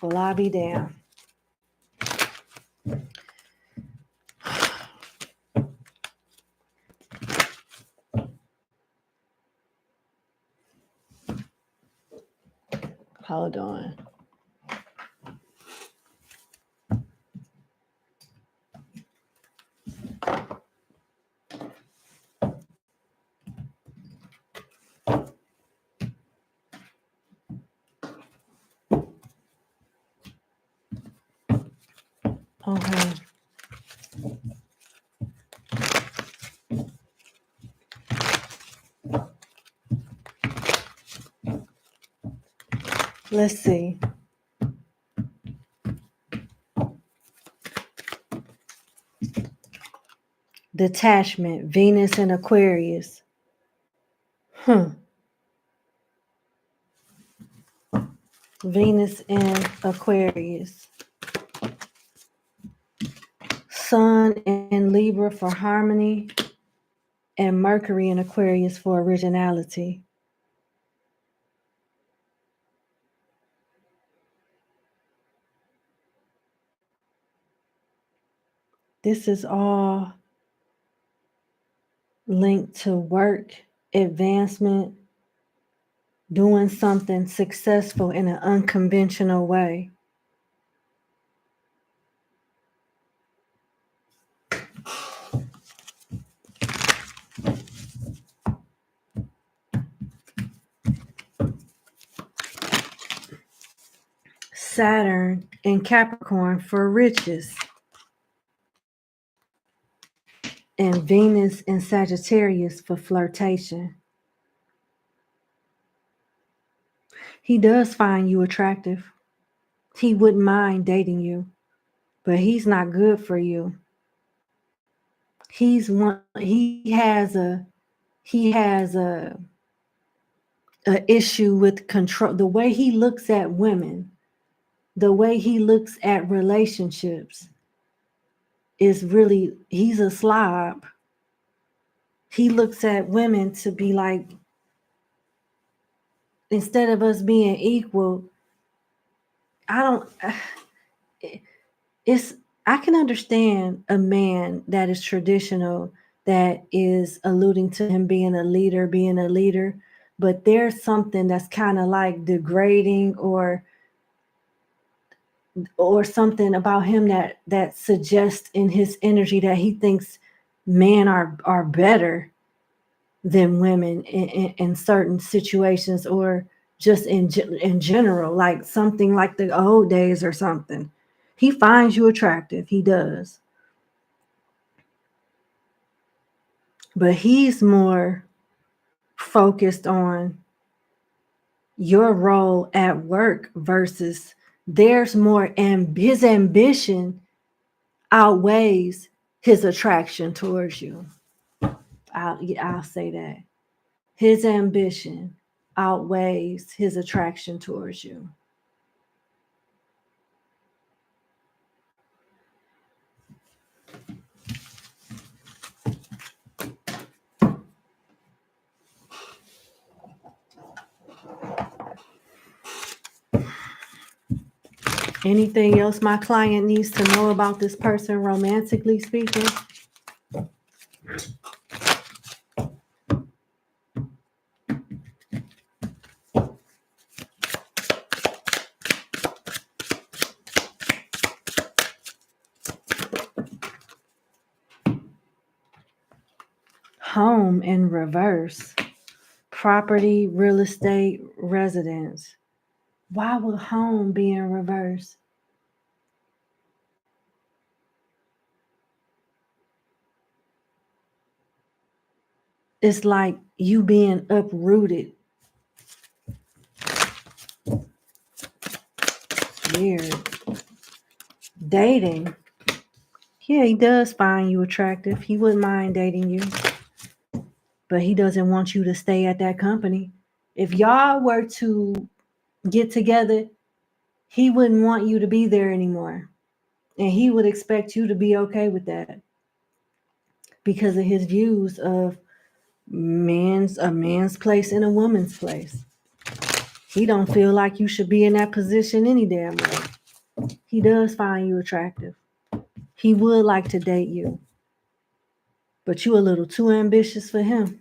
Well, I'll be damned. Hold on. Okay. Let's see. Detachment, Venus and Aquarius. Venus and Aquarius. Sun and Libra for harmony, and Mercury and Aquarius for originality. This is all linked to work, advancement, doing something successful in an unconventional way. Saturn and Capricorn for riches, and Venus and Sagittarius for flirtation. He does find you attractive. He wouldn't mind dating you, but he's not good for you. He has a issue with control. The way he looks at women, the way he looks at relationships is really, he's a slob. He looks at women to be like, instead of us being equal, I can understand a man that is traditional, that is alluding to him being a leader, but there's something that's kind of like degrading or something about him that suggests in his energy that he thinks men are better than women in certain situations, or just in general, like something like the old days or something. He finds you attractive, he does, but he's more focused on your role at work versus there's more, and his ambition outweighs his attraction towards you. I'll say that. His ambition outweighs his attraction towards you. Anything else my client needs to know about this person, romantically speaking? Home in reverse. Property, real estate, residence. Why would home be in reverse? It's like you being uprooted. Weird. Dating. Yeah, he does find you attractive. He wouldn't mind dating you, but he doesn't want you to stay at that company. If y'all were to get together, he wouldn't want you to be there anymore. And he would expect you to be okay with that because of his views of a man's place and a woman's place. He don't feel like you should be in that position any damn way. He does find you attractive. He would like to date you, but you a little too ambitious for him.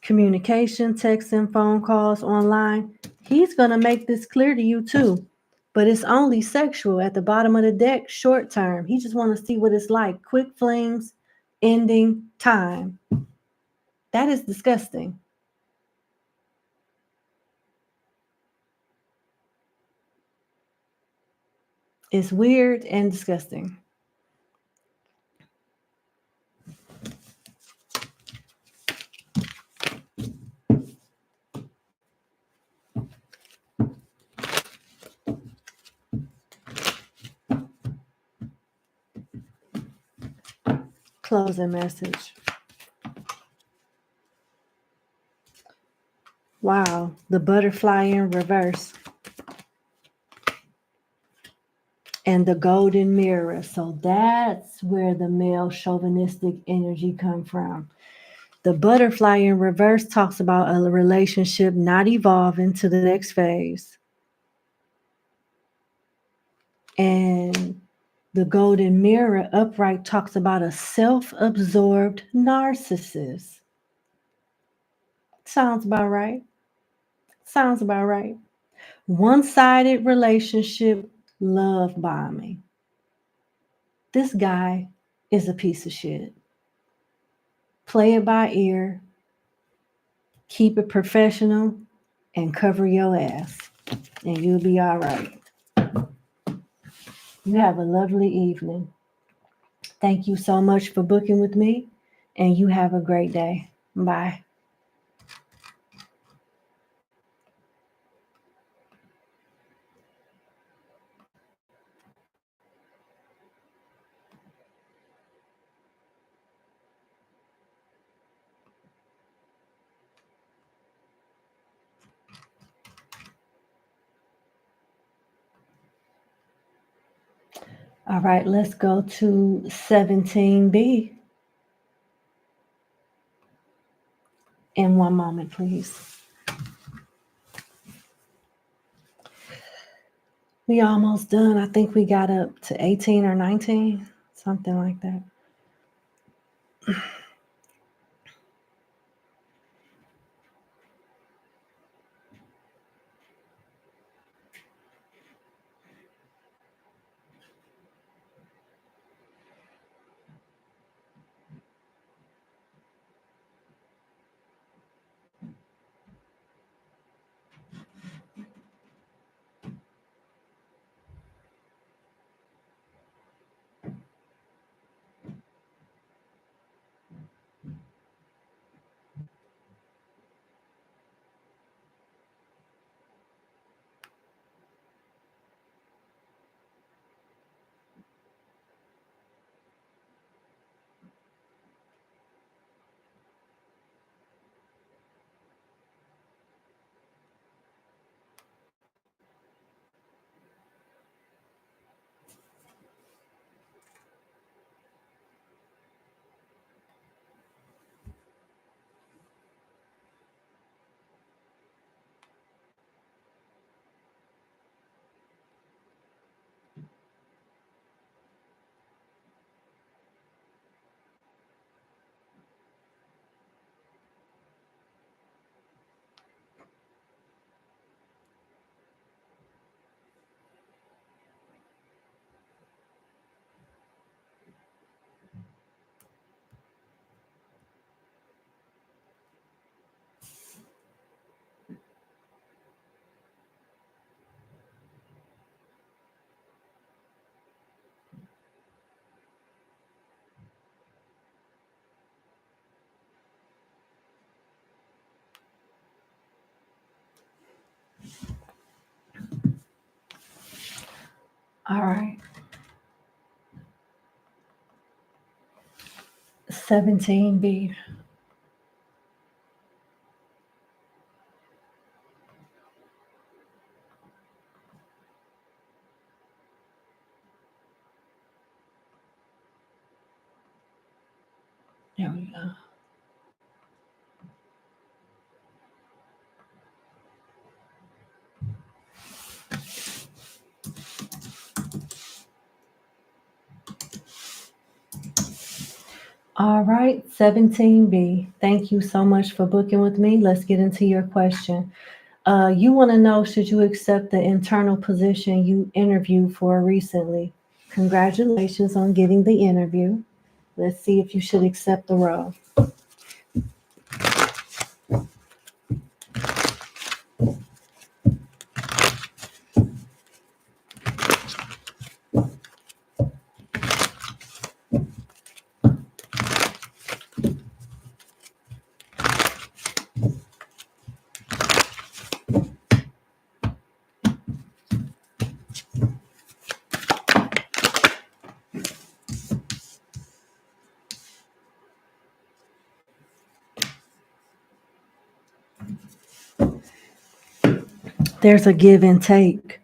Communication, texting, phone calls, online. He's going to make this clear to you too. But it's only sexual at the bottom of the deck, short term. He just want to see what it's like. Quick flings, ending, time. That is disgusting. It's weird and disgusting. Closing message. Wow, the butterfly in reverse. And the golden mirror. So that's where the male chauvinistic energy come from. The butterfly in reverse talks about a relationship not evolving to the next phase. And the golden mirror upright talks about a self-absorbed narcissist. Sounds about right. Sounds about right. One-sided relationship, love bombing. This guy is a piece of shit. Play it by ear, keep it professional, and cover your ass, and you'll be all right. You have a lovely evening. Thank you so much for booking with me, and you have a great day. Bye. All right, let's go to 17B. In one moment, please. We almost done. I think we got up to 18 or 19, something like that. All right. 17B. There we go. All right, 17B. Thank you so much for booking with me. Let's get into your question. You want to know, should you accept the internal position you interviewed for recently? Congratulations on getting the interview. Let's see if you should accept the role. There's a give and take.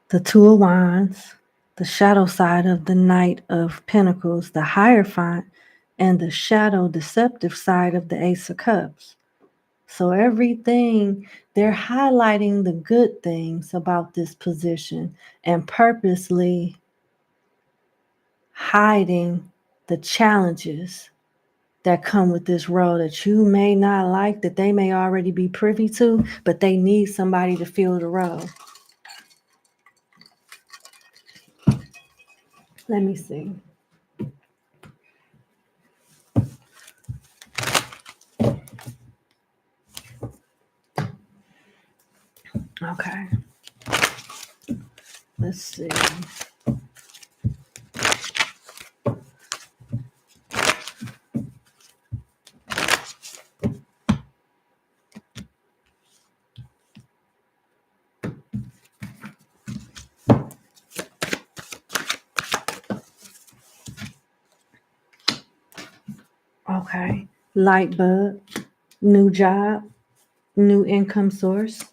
The Two of Wands, the shadow side of the Knight of Pentacles, the Hierophant, and the shadow deceptive side of the Ace of Cups. So everything, they're highlighting the good things about this position and purposely hiding the challenges that come with this role that you may not like, that they may already be privy to, but they need somebody to fill the role. Let me see. Okay. Let's see. Okay. Light bulb, new job, new income source.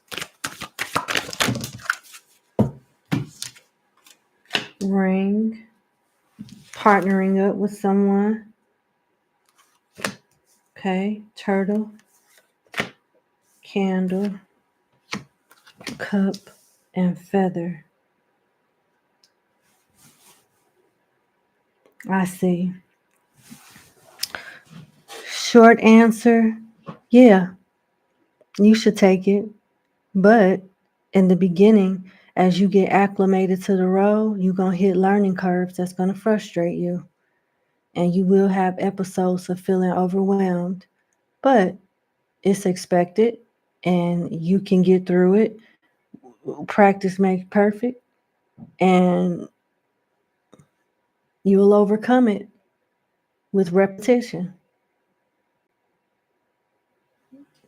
Ring, partnering up with someone. Okay. Turtle, candle, cup, and feather. I see. Short answer, yeah, you should take it. But in the beginning, as you get acclimated to the role, you're going to hit learning curves that's going to frustrate you. And you will have episodes of feeling overwhelmed. But it's expected and you can get through it. Practice makes perfect. And you'll overcome it with repetition.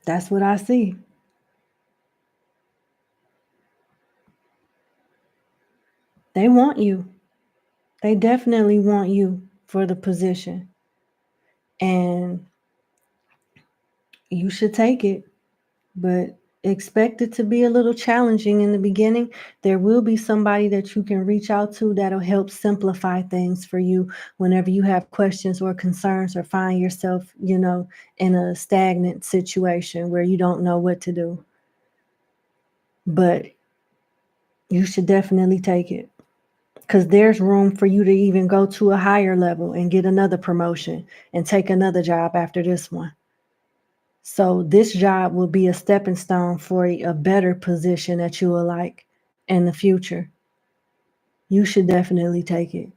That's what I see. They want you. They definitely want you for the position. And you should take it, but expect it to be a little challenging in the beginning. There will be somebody that you can reach out to that'll help simplify things for you whenever you have questions or concerns or find yourself, in a stagnant situation where you don't know what to do. But you should definitely take it, because there's room for you to even go to a higher level and get another promotion and take another job after this one. So this job will be a stepping stone for a better position that you will like in the future. You should definitely take it.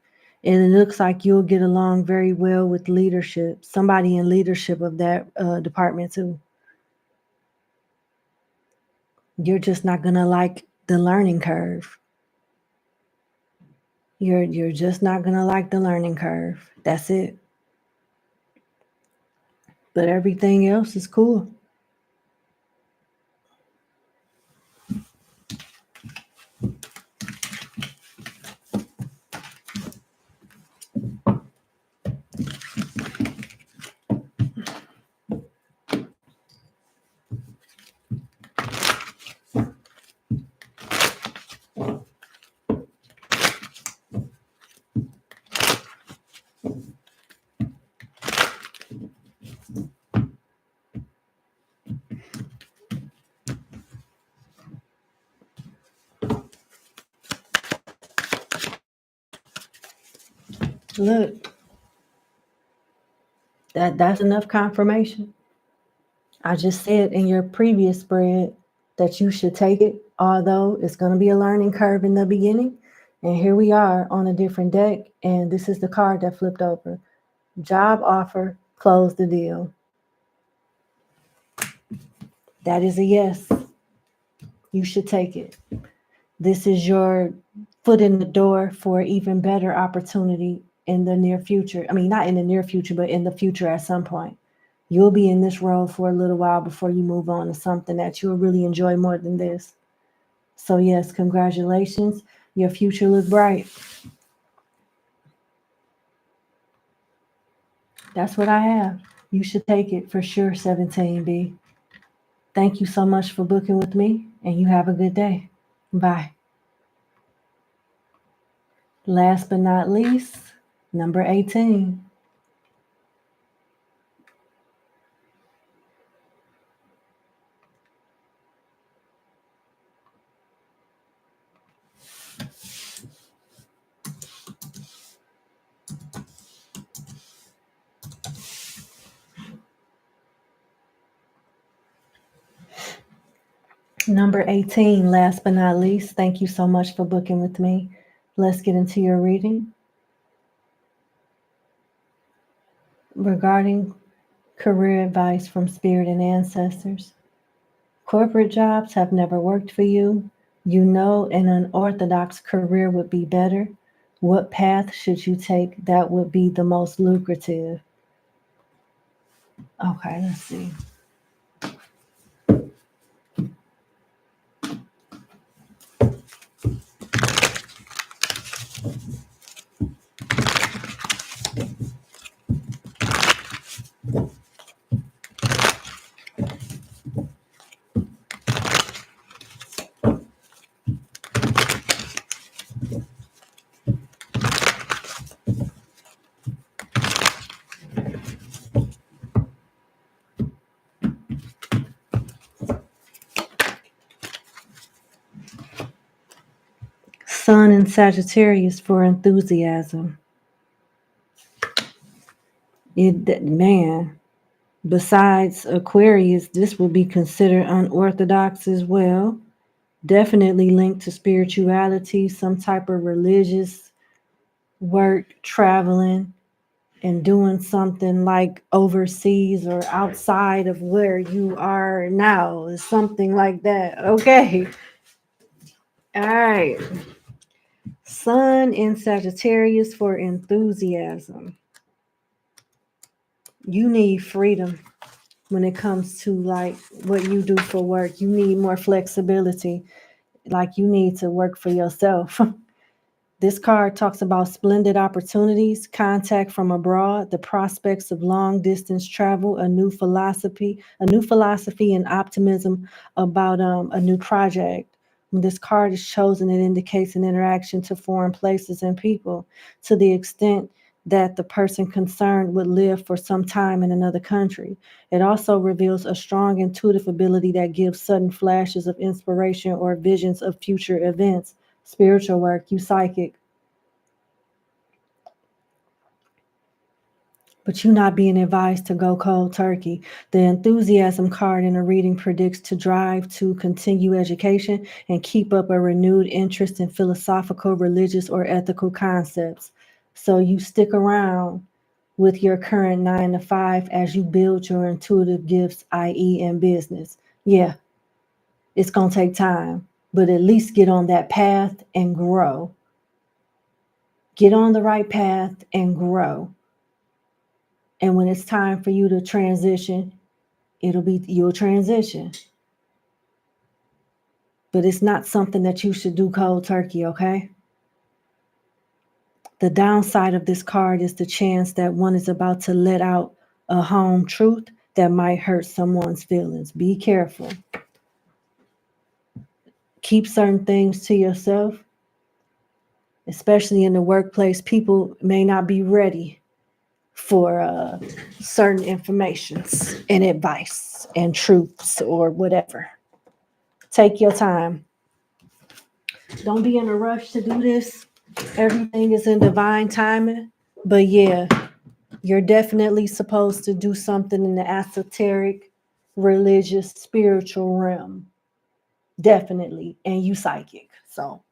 And it looks like you'll get along very well with leadership, somebody in leadership of that department too. You're just not gonna like the learning curve. You're just not gonna like the learning curve. That's it. But everything else is cool. Look, That's enough confirmation. I just said in your previous spread that you should take it, although it's going to be a learning curve in the beginning. And here we are on a different deck, and this is the card that flipped over. Job offer, close the deal. That is a yes. You should take it. This is your foot in the door for even better opportunity in the near future. I mean, not in the near future, but in the future at some point. You'll be in this role for a little while before you move on to something that you'll really enjoy more than this. So yes, congratulations. Your future looks bright. That's what I have. You should take it for sure, 17B. Thank you so much for booking with me, and you have a good day. Bye. Last but not least, number 18. Number 18, last but not least, thank you so much for booking with me. Let's get into your reading. Regarding career advice from Spirit and Ancestors. Corporate jobs have never worked for you. You know an unorthodox career would be better. What path should you take that would be the most lucrative? Okay, let's see. Sun in Sagittarius for enthusiasm. Man, besides Aquarius, this will be considered unorthodox as well. Definitely linked to spirituality, some type of religious work, traveling, and doing something like overseas or outside of where you are now, something like that. Okay. All right. Sun in Sagittarius for enthusiasm. You need freedom when it comes to like what you do for work. You need more flexibility. Like you need to work for yourself. This card talks about splendid opportunities, contact from abroad, the prospects of long distance travel, a new philosophy and optimism about a new project. When this card is chosen, it indicates an interaction to foreign places and people to the extent that the person concerned would live for some time in another country. It also reveals a strong intuitive ability that gives sudden flashes of inspiration or visions of future events. Spiritual work, you psychic. But you're not being advised to go cold turkey. The enthusiasm card in a reading predicts to drive to continue education and keep up a renewed interest in philosophical, religious, or ethical concepts. So you stick around with your current 9 to 5 as you build your intuitive gifts, i.e. in business. Yeah, it's going to take time, but at least get on that path and grow. Get on the right path and grow. And when it's time for you to transition, you'll transition. But it's not something that you should do cold turkey, okay? The downside of this card is the chance that one is about to let out a home truth that might hurt someone's feelings. Be careful. Keep certain things to yourself, especially in the workplace. People may not be ready for certain informations and advice and truths or whatever. Take your time. Don't be in a rush to do this. Everything is in divine timing. But yeah, You're definitely supposed to do something in the esoteric, religious, spiritual realm. Definitely. And you psychic. So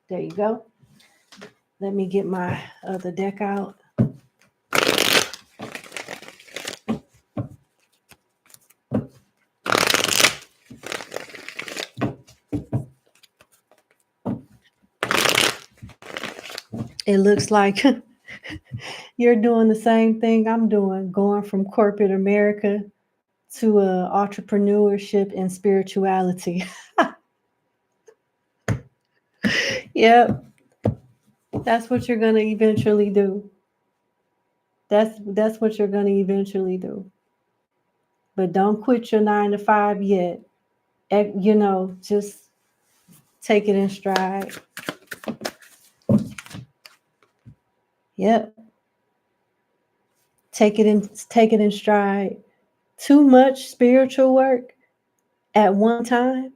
there you go. Let me get my other deck out. It looks like you're doing the same thing I'm doing, going from corporate America to entrepreneurship and spirituality. Yep, that's what you're gonna eventually do. That's what you're gonna eventually do. But don't quit your 9 to 5 yet. Just take it in stride. Yep, take it in stride. Too much spiritual work at one time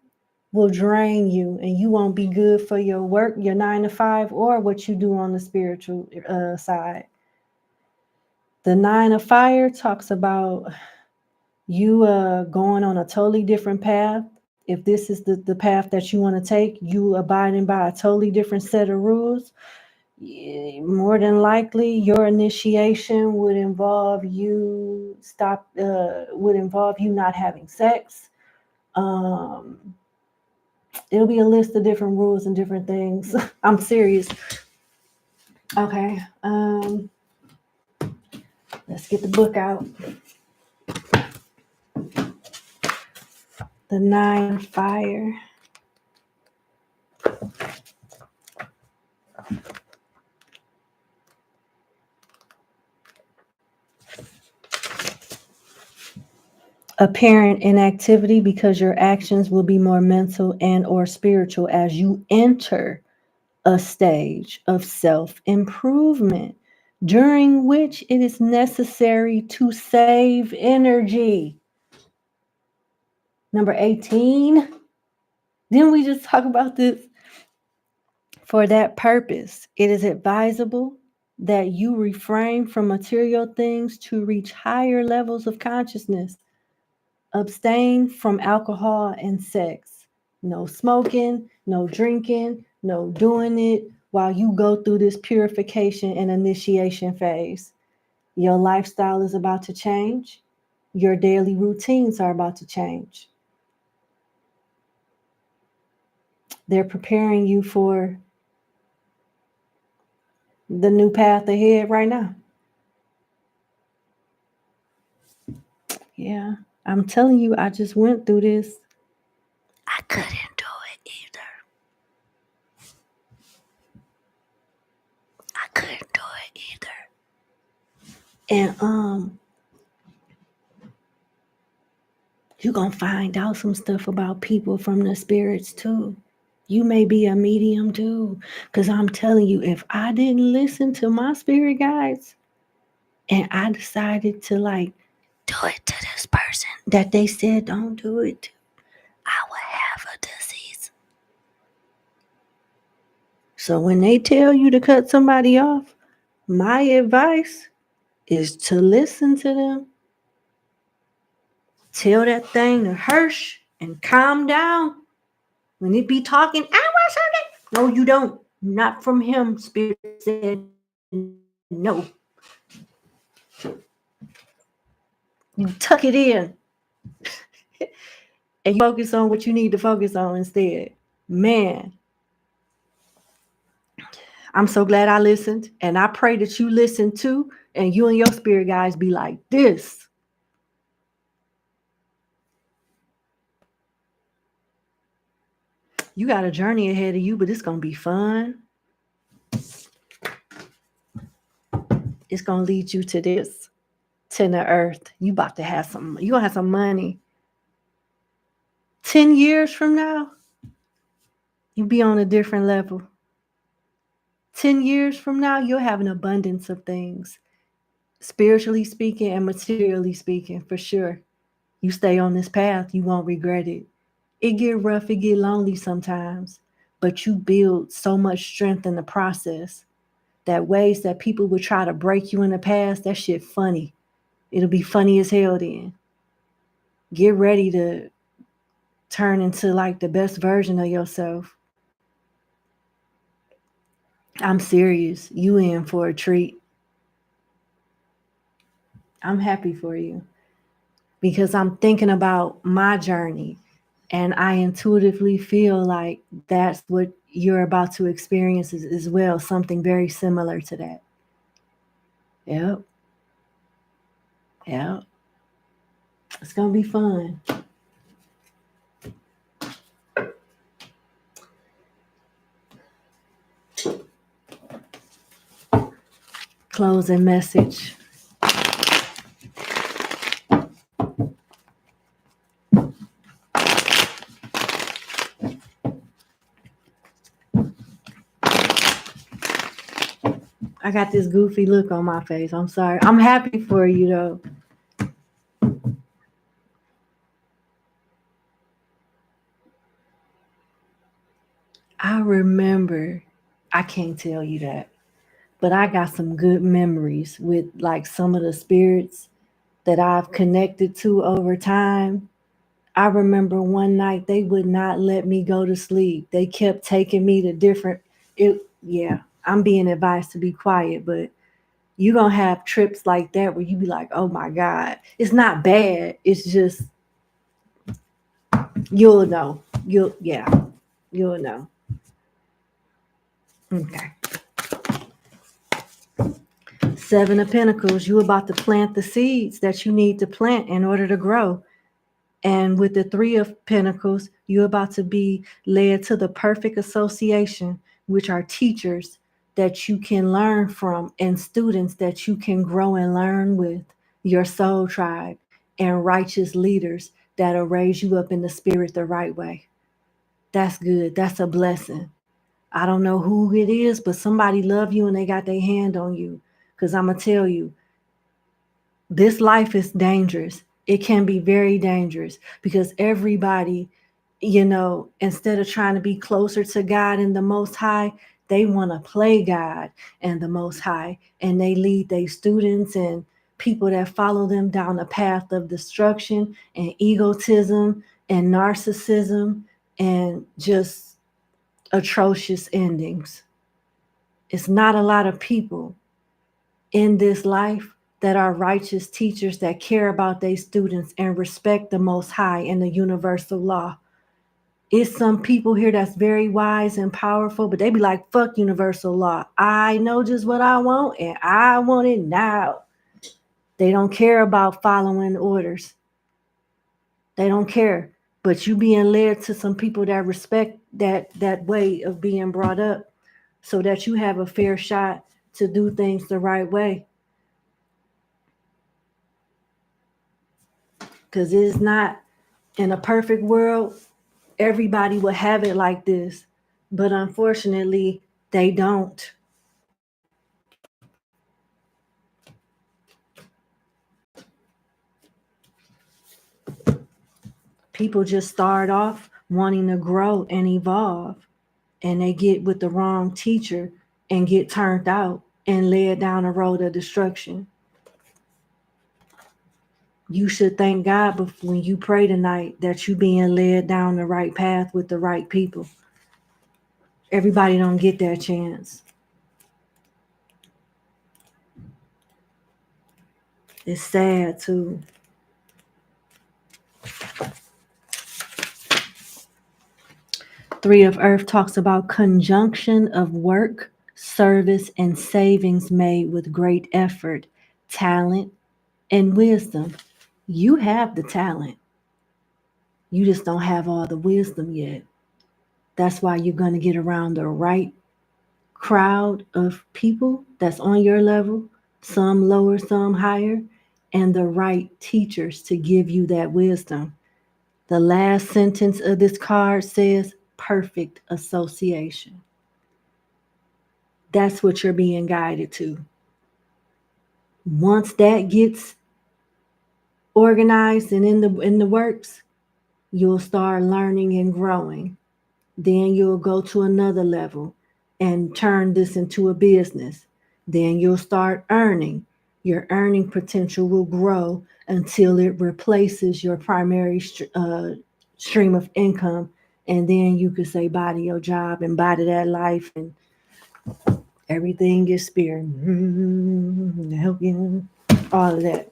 will drain you, and you won't be good for your work, your 9 to 5, or what you do on the spiritual side. The 9 of fire talks about you going on a totally different path. If this is the path that you want to take, you abiding by a totally different set of rules. More than likely, your initiation would involve you not having sex. It'll be a list of different rules and different things. I'm serious. Okay. Let's get the book out. The 9 of fire. Apparent inactivity because your actions will be more mental and or spiritual as you enter a stage of self-improvement during which it is necessary to save energy. Number 18. Didn't we just talk about this? For that purpose, it is advisable that you refrain from material things to reach higher levels of consciousness. Abstain from alcohol and sex. No smoking, no drinking, no doing it while you go through this purification and initiation phase. Your lifestyle is about to change. Your daily routines are about to change. They're preparing you for the new path ahead right now. Yeah, I'm telling you, I just went through this. I couldn't do it either. I couldn't do it either. And you're gonna find out some stuff about people from the spirits too. You may be a medium too. Because I'm telling you, if I didn't listen to my spirit guides and I decided to do it to this person that they said don't do it to, I would have a disease. So when they tell you to cut somebody off, my advice is to listen to them. Tell that thing to hush and calm down. When it be talking, I want something. No, you don't. Not from him. Spirit said no. You tuck it in. And you focus on what you need to focus on instead. Man, I'm so glad I listened. And I pray that you listen too. And you and your spirit guys be like this. You got a journey ahead of you, but it's going to be fun. It's going to lead you to this, to the earth. You about to have some, you going to have some money. 10 years from now, you'll be on a different level. 10 years from now, you'll have an abundance of things, spiritually speaking and materially speaking, for sure. You stay on this path, you won't regret it. It get rough, it get lonely sometimes, but you build so much strength in the process. that ways that people would try to break you in the past, that shit funny. It'll be funny as hell then. Get ready to turn into like the best version of yourself. I'm serious. You in for a treat. I'm happy for you because I'm thinking about my journey and I intuitively feel like that's what you're about to experience as well, something very similar to that. Yep. Yep. It's going to be fun. Closing message. I got this goofy look on my face. I'm sorry. I'm happy for you though. I remember, I can't tell you that, but I got some good memories with like some of the spirits that I've connected to over time. I remember one night they would not let me go to sleep. They kept taking me to different, yeah, I'm being advised to be quiet, but you're going to have trips like that where you be like, oh my God, it's not bad. It's just, you'll know. You'll know. Okay. Seven of Pentacles, you about to plant the seeds that you need to plant in order to grow. And with the Three of Pentacles, you're about to be led to the perfect association, which are teachers that you can learn from and students that you can grow and learn with, your soul tribe, and righteous leaders that'll raise you up in the spirit the right way. That's good. That's a blessing. I don't know who it is, but somebody love you and they got their hand on you. Because I'm going to tell you, this life is dangerous. It can be very dangerous because everybody, instead of trying to be closer to God and the Most High, they want to play God and the Most High. And they lead their students and people that follow them down a path of destruction and egotism and narcissism and just atrocious endings. It's not a lot of people in this life that are righteous teachers that care about their students and respect the Most High and the universal law. It's some people here that's very wise and powerful, but they be like, fuck universal law. I know just what I want and I want it now. They don't care about following orders. They don't care. But you being led to some people that respect that way of being brought up so that you have a fair shot to do things the right way. Because it's not, in a perfect world, everybody would have it like this. But unfortunately, they don't. People just start off wanting to grow and evolve, and they get with the wrong teacher and get turned out and led down a road of destruction. You should thank God when you pray tonight that you being led down the right path with the right people. Everybody don't get that chance. It's sad too. Three of Earth talks about conjunction of work, service, and savings made with great effort, talent, and wisdom. You have the talent. You just don't have all the wisdom yet. That's why you're going to get around the right crowd of people that's on your level, some lower, some higher, and the right teachers to give you that wisdom. The last sentence of this card says perfect association. That's what you're being guided to. Once that gets organized and in the works, you'll start learning and growing. Then you'll go to another level and turn this into a business. Then you'll start earning. Your earning potential will grow until it replaces your primary stream of income. And then you could say bye to your job and bye to that life, and everything is spirit. Help you, all of that.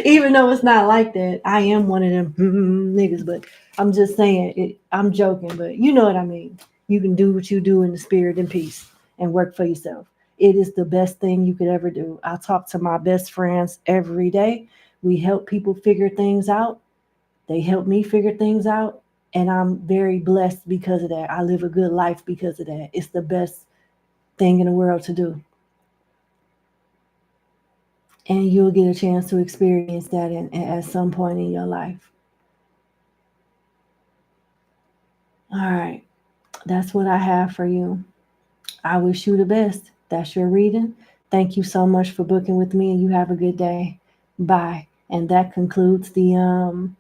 Even though it's not like that, I am one of them niggas, but I'm just saying it. I'm joking, but you know what I mean. You can do what you do in the spirit and peace and work for yourself. It is the best thing you could ever do. I talk to my best friends every day. We help people figure things out. They help me figure things out. And I'm very blessed because of that. I live a good life because of that. It's the best thing in the world to do. And you'll get a chance to experience that at some point in your life. All right, that's what I have for you. I wish you the best. That's your reading. Thank you so much for booking with me, and you have a good day. Bye. And that concludes the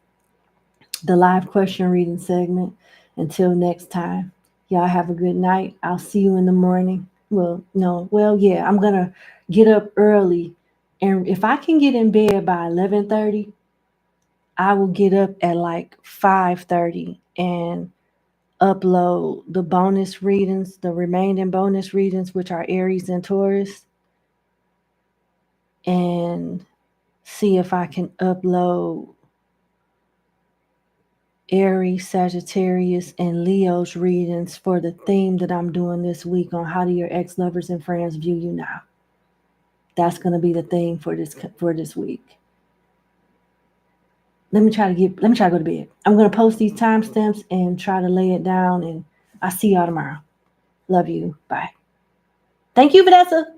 live question reading segment. Until next time, y'all have a good night. I'll see you in the morning. Well, no, well, yeah, I'm gonna get up early, and if I can get in bed by 11:30, I will get up at like 5:30 and upload the bonus readings, the remaining bonus readings, which are Aries and Taurus, and see if I can upload Aries, Sagittarius, and Leo's readings for the theme that I'm doing this week on how do your ex-lovers and friends view you now. That's going to be the theme for this week. Let me try to go to bed. I'm going to post these timestamps and try to lay it down, and I'll see y'all tomorrow. Love you. Bye. Thank you, Vanessa.